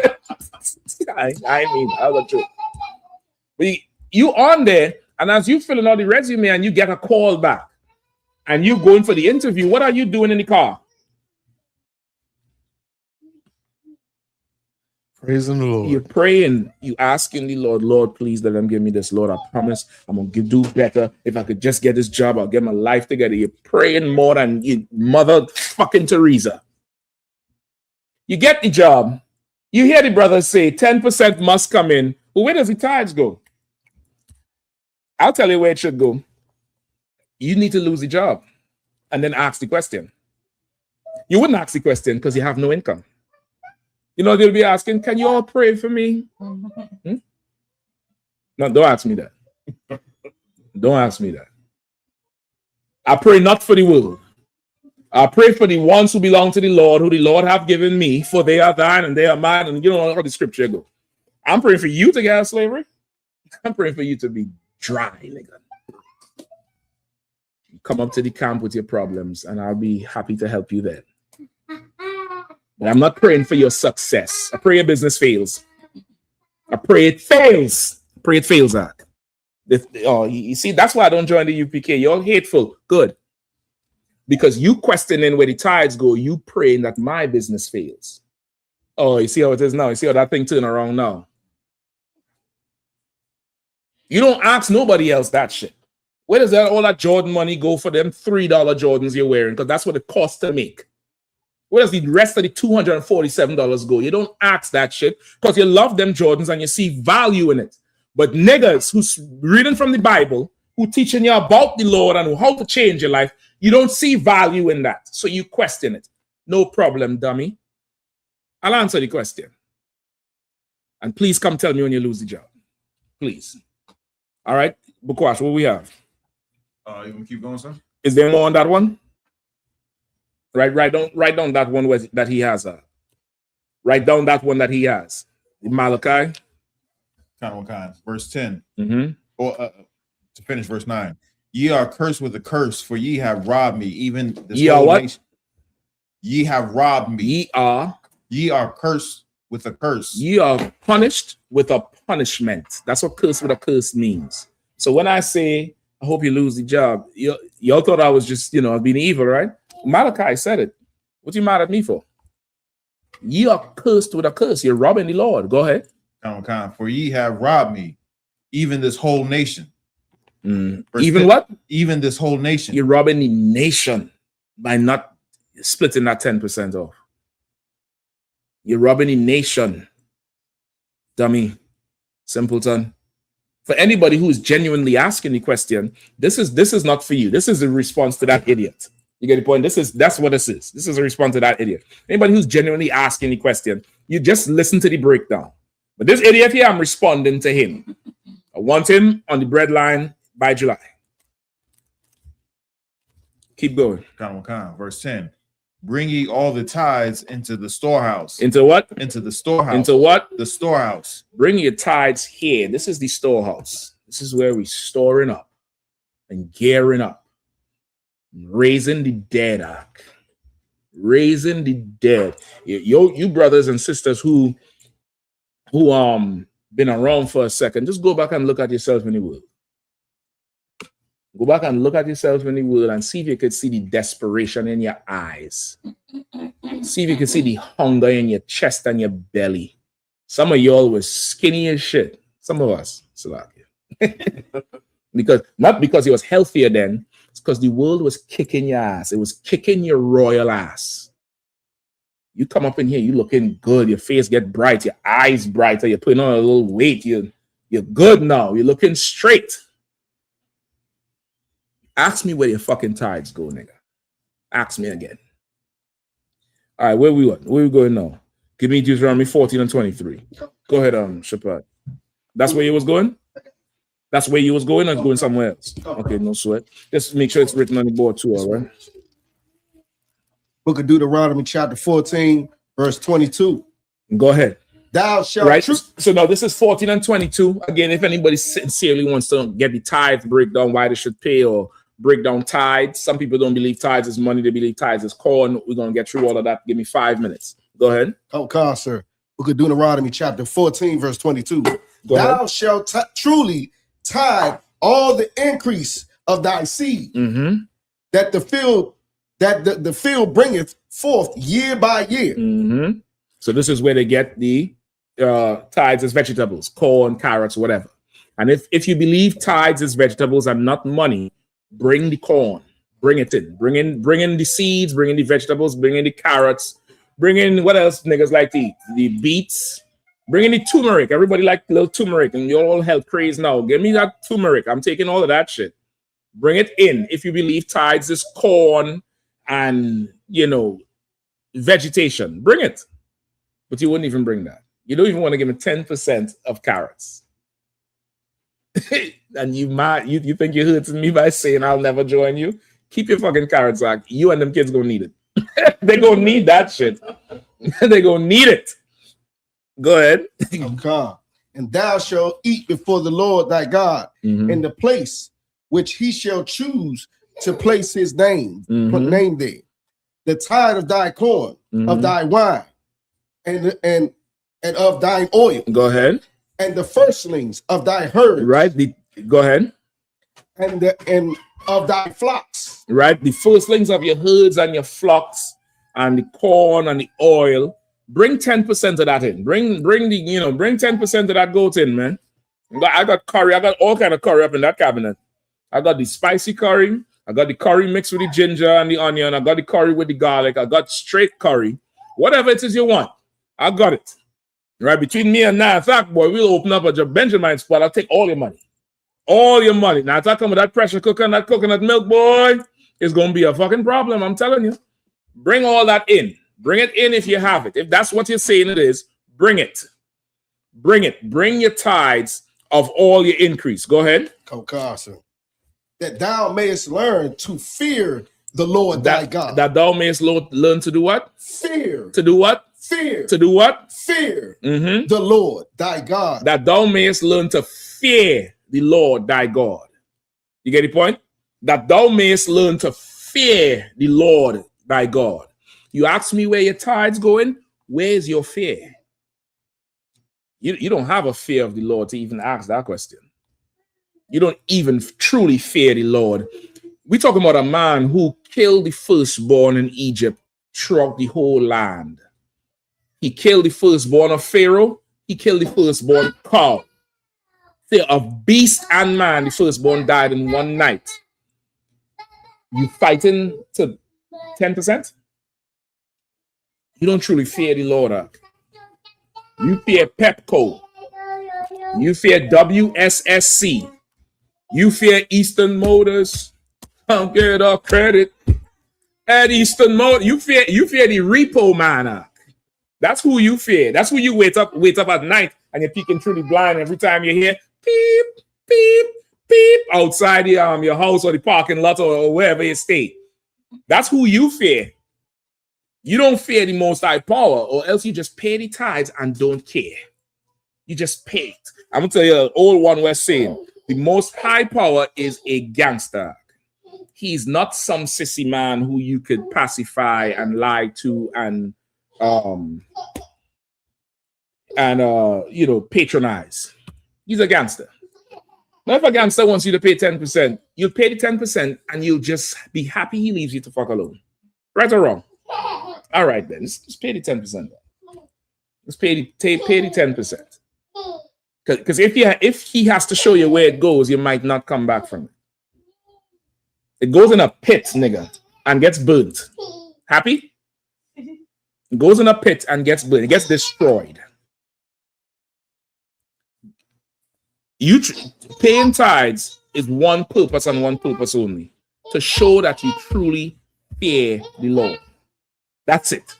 I mean, that's the truth. But you on there, and as you filling out the resume and you get a call back, and you going for the interview, what are you doing in the car? Praising the Lord. You're praying. You asking the Lord, Lord, please let them give me this. Lord, I promise I'm going to do better. If I could just get this job, I'll get my life together. You're praying more than you mother fucking Teresa. You get the job. You hear the brothers say 10% must come in. But where does the tithes go? I'll tell you where it should go. You need to lose the job and then ask the question. You wouldn't ask the question because you have no income. They'll be asking, can you all pray for me? No, don't ask me that. Don't ask me that. I pray not for the world. I pray for the ones who belong to the Lord, who the Lord have given me, for they are thine and they are mine. And you know how the scripture go. I'm praying for you to get out of slavery. I'm praying for you to be dry, nigga. Come up to the camp with your problems, and I'll be happy to help you there. But I'm not praying for your success. I pray your business fails. I pray it fails. I pray it fails, Zach. You see, that's why I don't join the UPK. You're all hateful. Good. Because you questioning where the tithes go, you praying that my business fails. Oh, you see how it is now? You see how that thing turned around now? You don't ask nobody else that shit. Where does all that Jordan money go for them $3 Jordans you're wearing? Because that's what it costs to make. Where does the rest of the $247 go? You don't ask that shit because you love them Jordans and you see value in it. But niggas who's reading from the Bible, who teaching you about the Lord and how to change your life, you don't see value in that. So you question it. No problem, dummy. I'll answer the question. And please come tell me when you lose the job. Please. All right. Bukwash, what we have? You want to keep going, son? Is there more on that one? Write down that one that he has. Write down that one that he has. Malachi. Kind. Verse 10. Mm-hmm. Or to finish verse 9. Ye are cursed with a curse, for ye have robbed me, even this ye are what? Nation. Ye have robbed me. Ye are cursed with a curse. Ye are punished with a punishment. That's what curse with a curse means. So when I say, I hope you lose the job, y'all thought I was just, being evil, right? Malachi said it. What you mad at me for? Ye are cursed with a curse. You're robbing the Lord. Go ahead. For ye have robbed me, even this whole nation. Even what? Even this whole nation. You're robbing the nation by not splitting that 10% off. You're robbing the nation. Dummy. Simpleton. For anybody who is genuinely asking the question, this is not for you. This is a response to that idiot. You get the point? That's what this is. This is a response to that idiot. Anybody who's genuinely asking the question, you just listen to the breakdown. But this idiot here, I'm responding to him. I want him on the breadline by July. Keep going. Verse 10. Bring ye all the tithes into the storehouse. Into what? Into the storehouse. Into what? The storehouse. Bring your tithes here. This is the storehouse. This is where we're storing up and gearing up. Raising the dead, Ark. Raising the dead. You brothers and sisters who been around for a second, just go back and look at yourself in the world. Go back and look at yourself in the world and see if you could see the desperation in your eyes. See if you can see the hunger in your chest and your belly. Some of y'all was skinny as shit. Some of us, not because you was healthier then, it's because the world was kicking your ass. It was kicking your royal ass. You come up in here, you looking good. Your face get bright, your eyes brighter. You're putting on a little weight. You're good now. You're looking straight. Ask me where your fucking tithes go, nigga. Ask me again. All right, where we going now? Give me Deuteronomy 14 and 23. Go ahead, Shepard. That's where you was going? That's where you was going or going somewhere else? Okay, no sweat. Just make sure it's written on the board too, all right? Book of Deuteronomy chapter 14, verse 22. Go ahead. Thou shalt right. So now this is 14 and 22. Again, if anybody sincerely wants to get the tithe breakdown, why they should pay or break down tithes. Some people don't believe tithes is money. They believe tithes is corn. We're going to get through all of that. Give me 5 minutes. Go ahead. Okay, sir. Book of Deuteronomy chapter 14, verse 22. Thou shalt truly tithe all the increase of thy seed, that the field bringeth forth year by year. So this is where they get the tithes as vegetables, corn, carrots, whatever. And if you believe tithes as vegetables and not money, bring the corn, bring it in, bring in the seeds, bring in the vegetables, bring in the carrots, bring in what else niggas like to eat, the beets, bring in the turmeric. Everybody like little turmeric, and you're all health crazy now. Give me that turmeric. I'm taking all of that shit. Bring it in. If you believe tithes is corn and vegetation, bring it. But you wouldn't even bring that. You don't even want to give me 10% of carrots. And you think you're hurting me by saying I'll never join you? Keep your fucking carrots back. You and them kids gonna need it. They gonna need that shit. They gonna need it. Go ahead. Okay. And thou shalt eat before the Lord thy God in the place which he shall choose to place his name, put name there. The tithe of thy corn, of thy wine, and of thine oil. Go ahead. And the firstlings of thy herd. Right. Go ahead. And of thy flocks. Right. The firstlings of your herds and your flocks and the corn and the oil. Bring 10% of that in. Bring 10% of that goat in, man. I got curry. I got all kind of curry up in that cabinet. I got the spicy curry. I got the curry mixed with the ginger and the onion. I got the curry with the garlic. I got straight curry. Whatever it is you want, I got it. Right, between me and now, in fact, boy, we'll open up a Benjamin spot. I'll take all your money. All your money. Now, if I come with that pressure cooker and that coconut milk, boy, it's going to be a fucking problem, I'm telling you. Bring all that in. Bring it in if you have it. If that's what you're saying it is, bring it. Bring it. Bring your tithes of all your increase. Go ahead. Carson. That thou mayest learn to fear the Lord thy God. That thou mayest learn to do what? Fear. To do what? Fear. To do what? Fear the Lord thy God. That thou mayest learn to fear the Lord thy God. You get the point? That thou mayest learn to fear the Lord thy God. You ask me where your tithes going? Where's your fear? You don't have a fear of the Lord to even ask that question. You don't even truly fear the Lord. We're talking about a man who killed the firstborn in Egypt throughout the whole land. He killed the firstborn of Pharaoh. He killed the firstborn cow. Of beast and man, the firstborn died in one night. You fighting to 10%? You don't truly fear the Lord. You fear Pepco. You fear WSSC. You fear Eastern Motors. Don't get our credit at Eastern Motors. You fear the repo man. That's who you fear. That's who you wait up at night and you're peeking through the blind every time you hear beep, beep, beep outside your house or the parking lot or wherever you stay. That's who you fear. You don't fear the Most High power, or else you just pay the tithes and don't care. You just pay it. I'm going to tell you an old one we're saying. The Most High power is a gangster. He's not some sissy man who you could pacify and lie to and patronize. He's a gangster. Now, if a gangster wants you to pay 10%, you'll pay the 10% and you'll just be happy he leaves you to fuck alone. Right or wrong? All right, then. Just pay the 10%. Just pay the 10%. Because if he has to show you where it goes, you might not come back from it. It goes in a pit, nigga, and gets burnt. Happy? It goes in a pit and gets burnt. It gets destroyed. Paying tithes is one purpose and one purpose only. To show that you truly fear the Lord. That's it.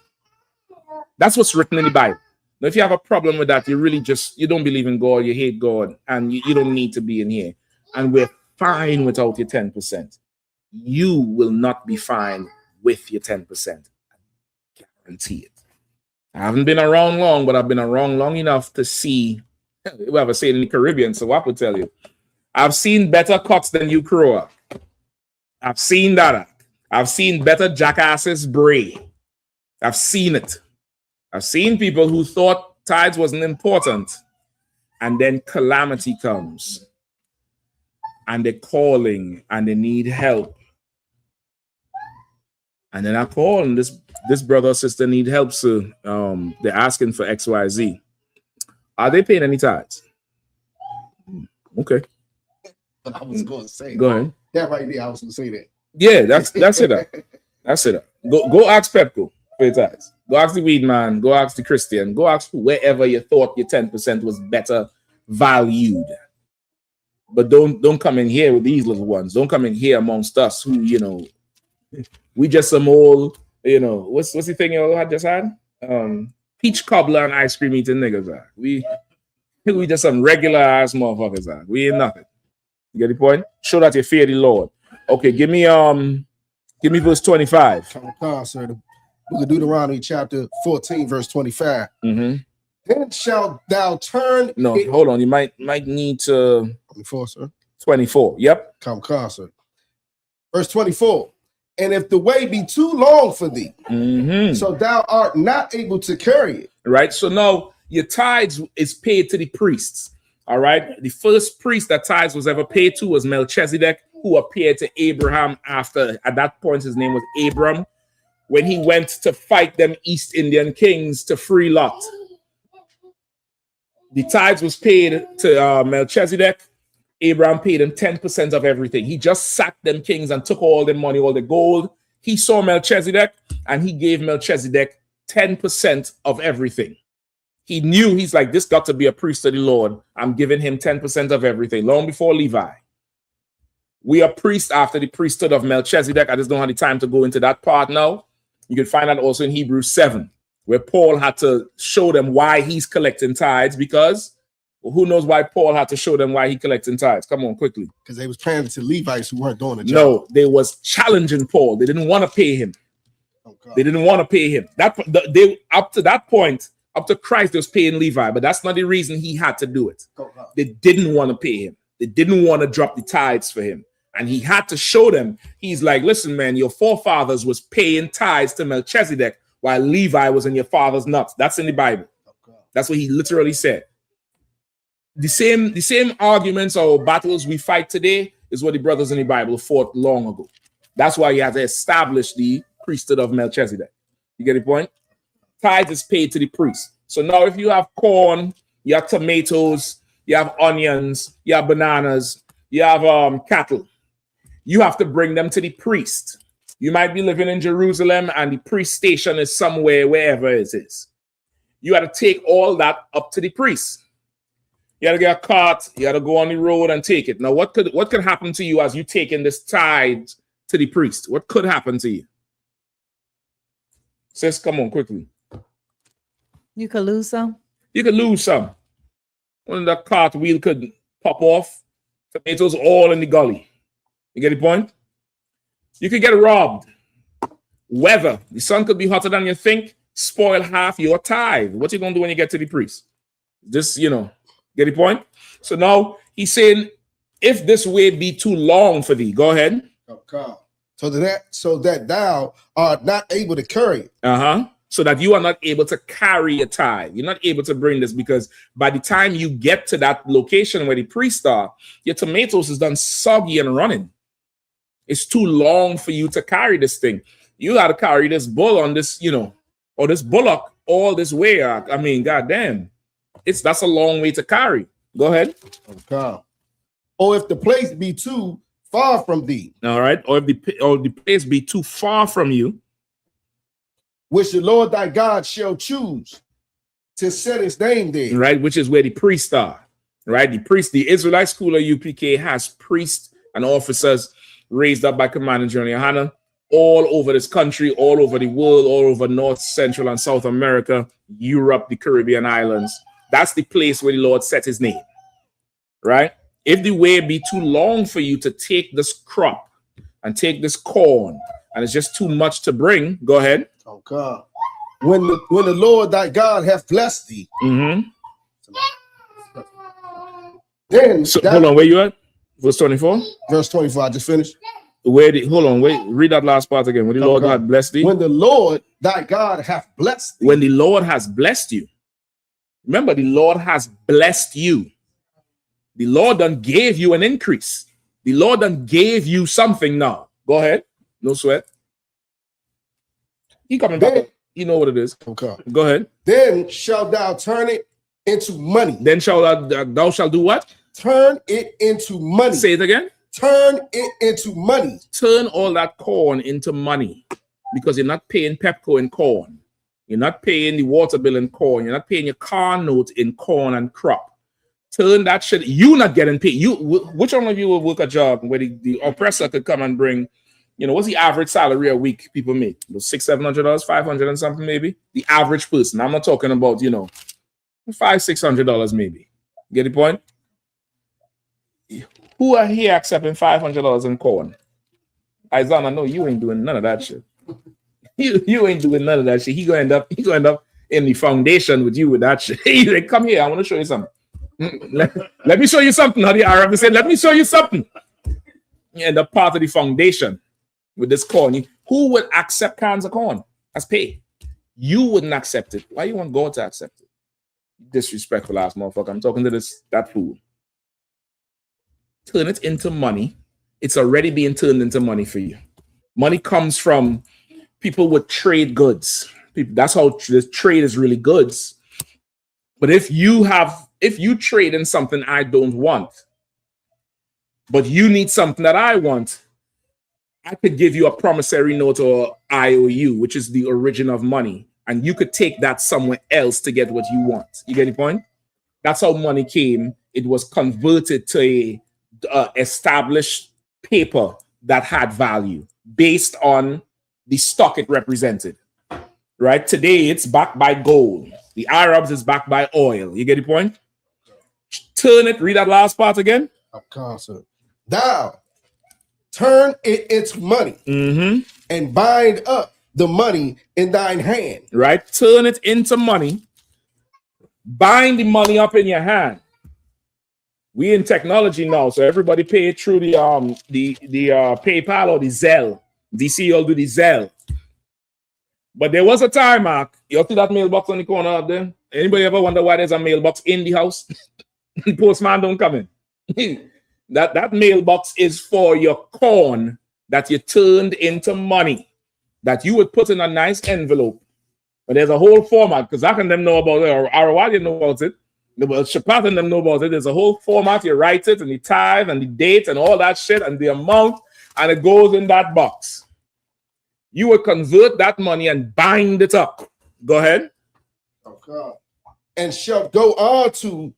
That's what's written in the Bible. Now, if you have a problem with that, you don't believe in God, you hate God, and you don't need to be in here. And we're fine without your 10%. You will not be fine with your 10%. I guarantee it. I haven't been around long, but I've been around long enough to see, we have a saying in the Caribbean, so I will tell you. I've seen better cocks than you crow up. I've seen that. I've seen better jackasses bray. I've seen it. I've seen people who thought tithes wasn't important, and then calamity comes, and they're calling, and they need help. And then I call, and this brother or sister need help, so they're asking for XYZ. Are they paying any tithes? Okay. But I was going to say. Go ahead. That right there, I was going to say that. Yeah, that's it. That's it. Go ask Pepco for your tithes. Go ask the weed man. Go ask the Christian. Go ask wherever you thought your 10% was better valued. But don't come in here with these little ones. Don't come in here amongst us who, we just some old, what's the thing you all had just had? Peach cobbler and ice cream eating niggas. We just some regular ass motherfuckers. We ain't nothing. You get the point? Show that you fear the Lord. Okay, give me verse 25. Sir. The book of Deuteronomy chapter 14, verse 25. Mm-hmm. Then shalt thou turn. No, hold on. You might need to 24, sir. 24. Yep. Come sir. Verse 24. And if the way be too long for thee, so thou art not able to carry it. Right. So now your tithes is paid to the priests. All right. The first priest that tithes was ever paid to was Melchizedek, who appeared to Abraham after, at that point, his name was Abram, when he went to fight them East Indian kings to free Lot. The tithes was paid to Melchizedek. Abraham paid him 10% of everything. He just sacked them kings and took all the money, all the gold. He saw Melchizedek and he gave Melchizedek 10% of everything. He knew, he's like, this got to be a priest of the Lord. I'm giving him 10% of everything, long before Levi. We are priests after the priesthood of Melchizedek. I just don't have the time to go into that part now. You can find that also in Hebrews 7. where Paul had to show them why he's collecting tithes, because who knows why Paul had to show them why he collecting tithes? Come on, quickly. Because they was paying to Levites who weren't doing the job. No, they was challenging Paul. They didn't want to pay him. They didn't want to pay him. They up to that point, up to Christ, they was paying Levi, but that's not the reason he had to do it. They didn't want to pay him. They didn't want to drop the tithes for him. And he had to show them. He's like, listen, man, your forefathers was paying tithes to Melchizedek while Levi was in your father's nuts. That's in the Bible. That's what he literally said. The same arguments or battles we fight today is what the brothers in the Bible fought long ago. That's why he had to establish the priesthood of Melchizedek. You get the point? Tithes is paid to the priest. So now if you have corn, you have tomatoes, you have onions, you have bananas, you have cattle, you have to bring them to the priest. You might be living in Jerusalem and the priest station is somewhere, wherever it is. You got to take all that up to the priest. You got to get a cart, you got to go on the road and take it. Now, what could happen to you as you taking this tithe to the priest? What could happen to you? Sis, come on, quickly. You could lose some. You could lose some. When the cart wheel could pop off, tomatoes all in the gully. You get the point? You could get robbed. Weather. The sun could be hotter than you think. Spoil half your tithe. What you going to do when you get to the priest? Just, get the point? So now he's saying, if this way be too long for thee, go ahead. Okay. So that thou art not able to carry it. So that you are not able to carry a tithe. You're not able to bring this because by the time you get to that location where the priests are, your tomatoes is done soggy and running. It's too long for you to carry this thing. You got to carry this bull on this, or this bullock all this way. I mean, goddamn, that's a long way to carry. Go ahead. Okay. Or if the place be too far from thee. All right. Or if the place be too far from you, which the Lord thy God shall choose to set his name there. Right, which is where the priests are. Right, the Israelite school of UPK has priests and officers raised up by Commander General Yahanna all over this country, all over the world, all over North, Central, and South America, Europe, the Caribbean islands. That's the place where the Lord set his name. Right? If the way be too long for you to take this crop and take this corn, and it's just too much to bring, go ahead. Okay. When the Lord thy God hath blessed thee, then hold on, where you at? Verse 24. Verse 24. I just finished. Read that last part again. When the Lord had blessed thee. When the Lord thy God hath blessed thee. When the Lord has blessed you. Remember, the Lord has blessed you. The Lord done gave you an increase. The Lord done gave you something now. Go ahead. No sweat. He coming back. You know what it is. Okay. Go ahead. Then shalt thou turn it into money. Then thou shalt do what? Turn it into money. Say it again. Turn it into money. Turn all that corn into money, because you're not paying Pepco in corn. You're not paying the water bill in corn. You're not paying your car note in corn and crop. Turn that shit. You not getting paid. Which one of you will work a job where the oppressor could come and bring, what's the average salary a week people make? $600-$700, $500 and something maybe. The average person. I'm not talking about $500-$600 maybe. Get the point? Who are here accepting $500 in corn? Isaiah, no, you ain't doing none of that shit. You ain't doing none of that shit. He gonna end up in the foundation with you with that shit. He's like, come here, I want to show you something. Let me show you something. How the Arab said, let me show you something. You end up part of the foundation with this corn. Who would accept cans of corn as pay? You wouldn't accept it. Why you want God to accept it? Disrespectful ass motherfucker. I'm talking to that fool. Turn it into money. It's already being turned into money for you. Money comes from people with trade goods. That's how the trade is really goods. But if you trade in something I don't want, but you need something that I want, I could give you a promissory note or IOU, which is the origin of money, and you could take that somewhere else to get what you want. You get the point? That's how money came. It was converted to a established paper that had value based on the stock it represented, right? Today it's backed by gold. The Arabs is backed by oil. You get the point? Turn it. Read that last part again. Thou turn it into money and bind up the money in thine hand. Right? Turn it into money. Bind the money up in your hand. We in technology now, so everybody pay it through the PayPal or the Zelle. DC will do the Zelle. But there was a time, Mark. You see that mailbox on the corner up there? Anybody ever wonder why there's a mailbox in the house? The postman don't come in. that mailbox is for your corn that you turned into money that you would put in a nice envelope. But there's a whole format because I can them know about it, or Arawad didn't know about it. The Shapat and them know about it. There's a whole format. You write it and the tithe and the date and all that shit and the amount, and it goes in that box. You would convert that money and bind it up. Go ahead. Okay. And shall go on to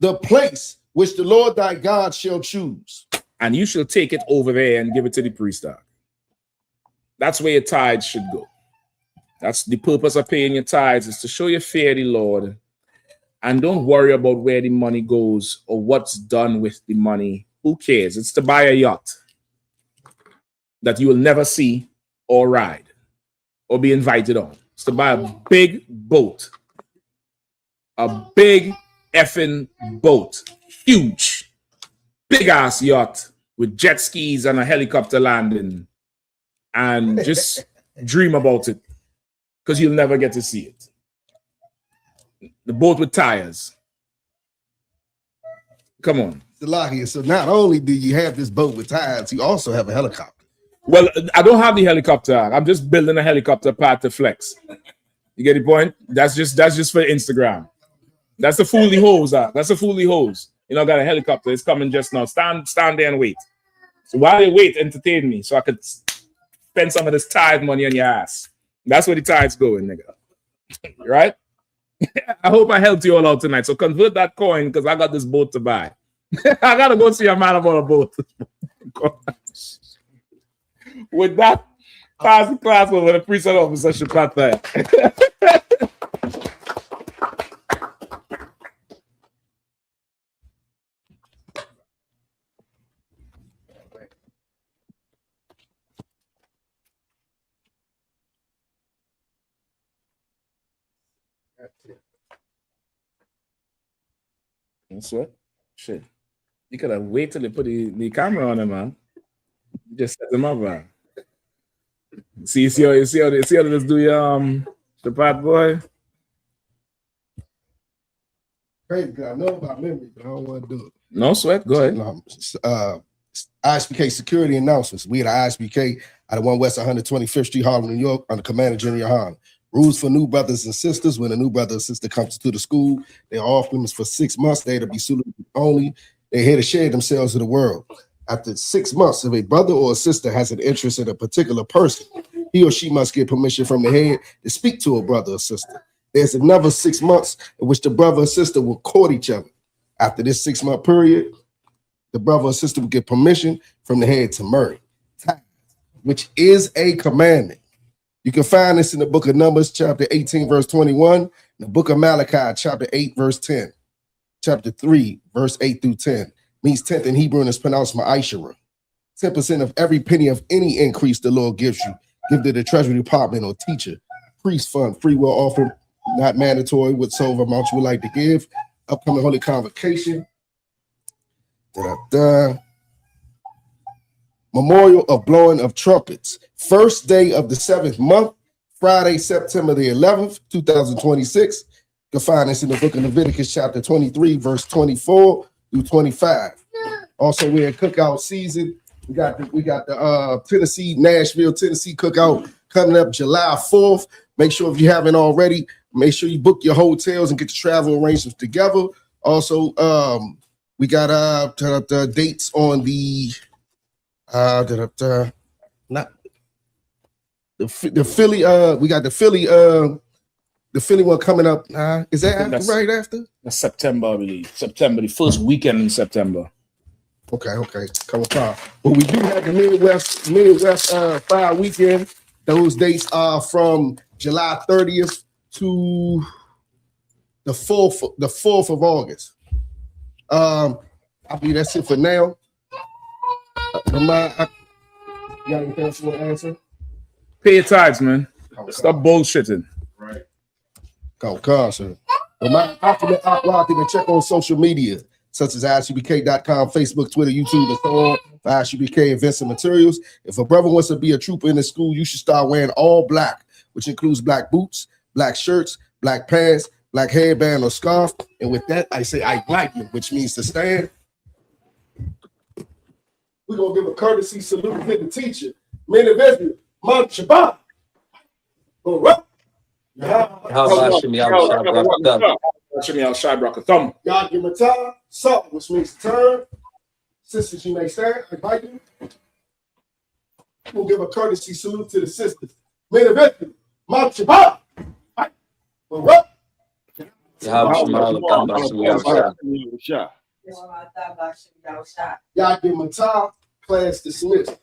the place which the Lord thy God shall choose. And you shall take it over there and give it to the priest. That's where your tithes should go. That's the purpose of paying your tithes, is to show you fear the Lord. And don't worry about where the money goes or what's done with the money. Who cares? It's to buy a yacht that you will never see or ride or be invited on. It's to buy a big boat. A big effing boat. Huge. Big ass yacht with jet skis and a helicopter landing. And just dream about it. Because you'll never get to see it. The boat with tires. Come on. So not only do you have this boat with tires, you also have a helicopter. Well, I don't have the helicopter. I'm just building a helicopter pad to flex. You get the point? That's just for Instagram. That's the fool the hose. That's the fool the hose. You know, I got a helicopter. It's coming just now. Stand there and wait. So while you wait, entertain me so I could spend some of this tithe money on your ass. That's where the tide's going, nigga. Right? I hope I helped you all out tonight. So convert that coin because I got this boat to buy. I gotta go see a man about a boat. With that, pass the class over the priest officer Shapata. That's what? Shit. You could have waited till they put the camera on him, man. You just set them up, man. See how this do your the part boy. Crazy, I know about memory, but I don't want to do it. No sweat. Go ahead. I.S.U.P.K security announcements. We at I.S.U.P.K out of 1 West 125th Street, Harlem, New York, under Commander General Yahanna. Rules for new brothers and sisters. When a new brother or sister comes to the school, they are off limits for 6 months. They're to be suitable only. They're here to share themselves with the world. After 6 months, if a brother or a sister has an interest in a particular person, he or she must get permission from the head to speak to a brother or sister. There's another 6 months in which the brother or sister will court each other. After this 6 month period, the brother or sister will get permission from the head to marry, which is a commandment. You can find this in the book of Numbers, chapter 18, verse 21, in the book of Malachi, chapter 8, verse 10, chapter 3, verse 8 through 10. Means 10th in Hebrew and is pronounced ma'ishara. 10% of every penny of any increase the Lord gives you, give to the Treasury Department or teacher, priest fund, free will offering, not mandatory, whatsoever amount you would like to give. Upcoming Holy Convocation. Memorial of blowing of trumpets. First day of the 7th month, Friday, September the 11th, 2026. You can find this in the book of Leviticus, chapter 23, verse 24 through 25. Also, we're in cookout season. We got the Tennessee, Nashville, Tennessee cookout coming up July 4th. Make sure if you haven't already, make sure you book your hotels and get the travel arrangements together. Also, we got the dates on the Philly. We got the Philly one coming up. Is that right after? That's September, I believe. September, the first weekend in September. Okay. Come on. But we do have the Midwest Fire Weekend. Those dates are from July 30th to the 4th of August. I believe that's it for now. You got anything else you want to answer? Pay your tithes, man. Stop bullshitting. Right. God, sir. My ultimate outlook, you can check on social media, such as ISUPK.com, Facebook, Twitter, YouTube, and so on, for ISUPK events and materials. If a brother wants to be a trooper in the school, you should start wearing all black, which includes black boots, black shirts, black pants, black headband or scarf. And with that, I say I like you, which means to stand. We're going to give a courtesy salute to the teacher. Men of Israel, Man Shabbat. All right. God give a time, salt, which means turn. Sisters, you may stand. I invite you. We'll give a courtesy salute to the sisters. Men of Israel, Man Shabbat. All right. God give a time, class dismissed.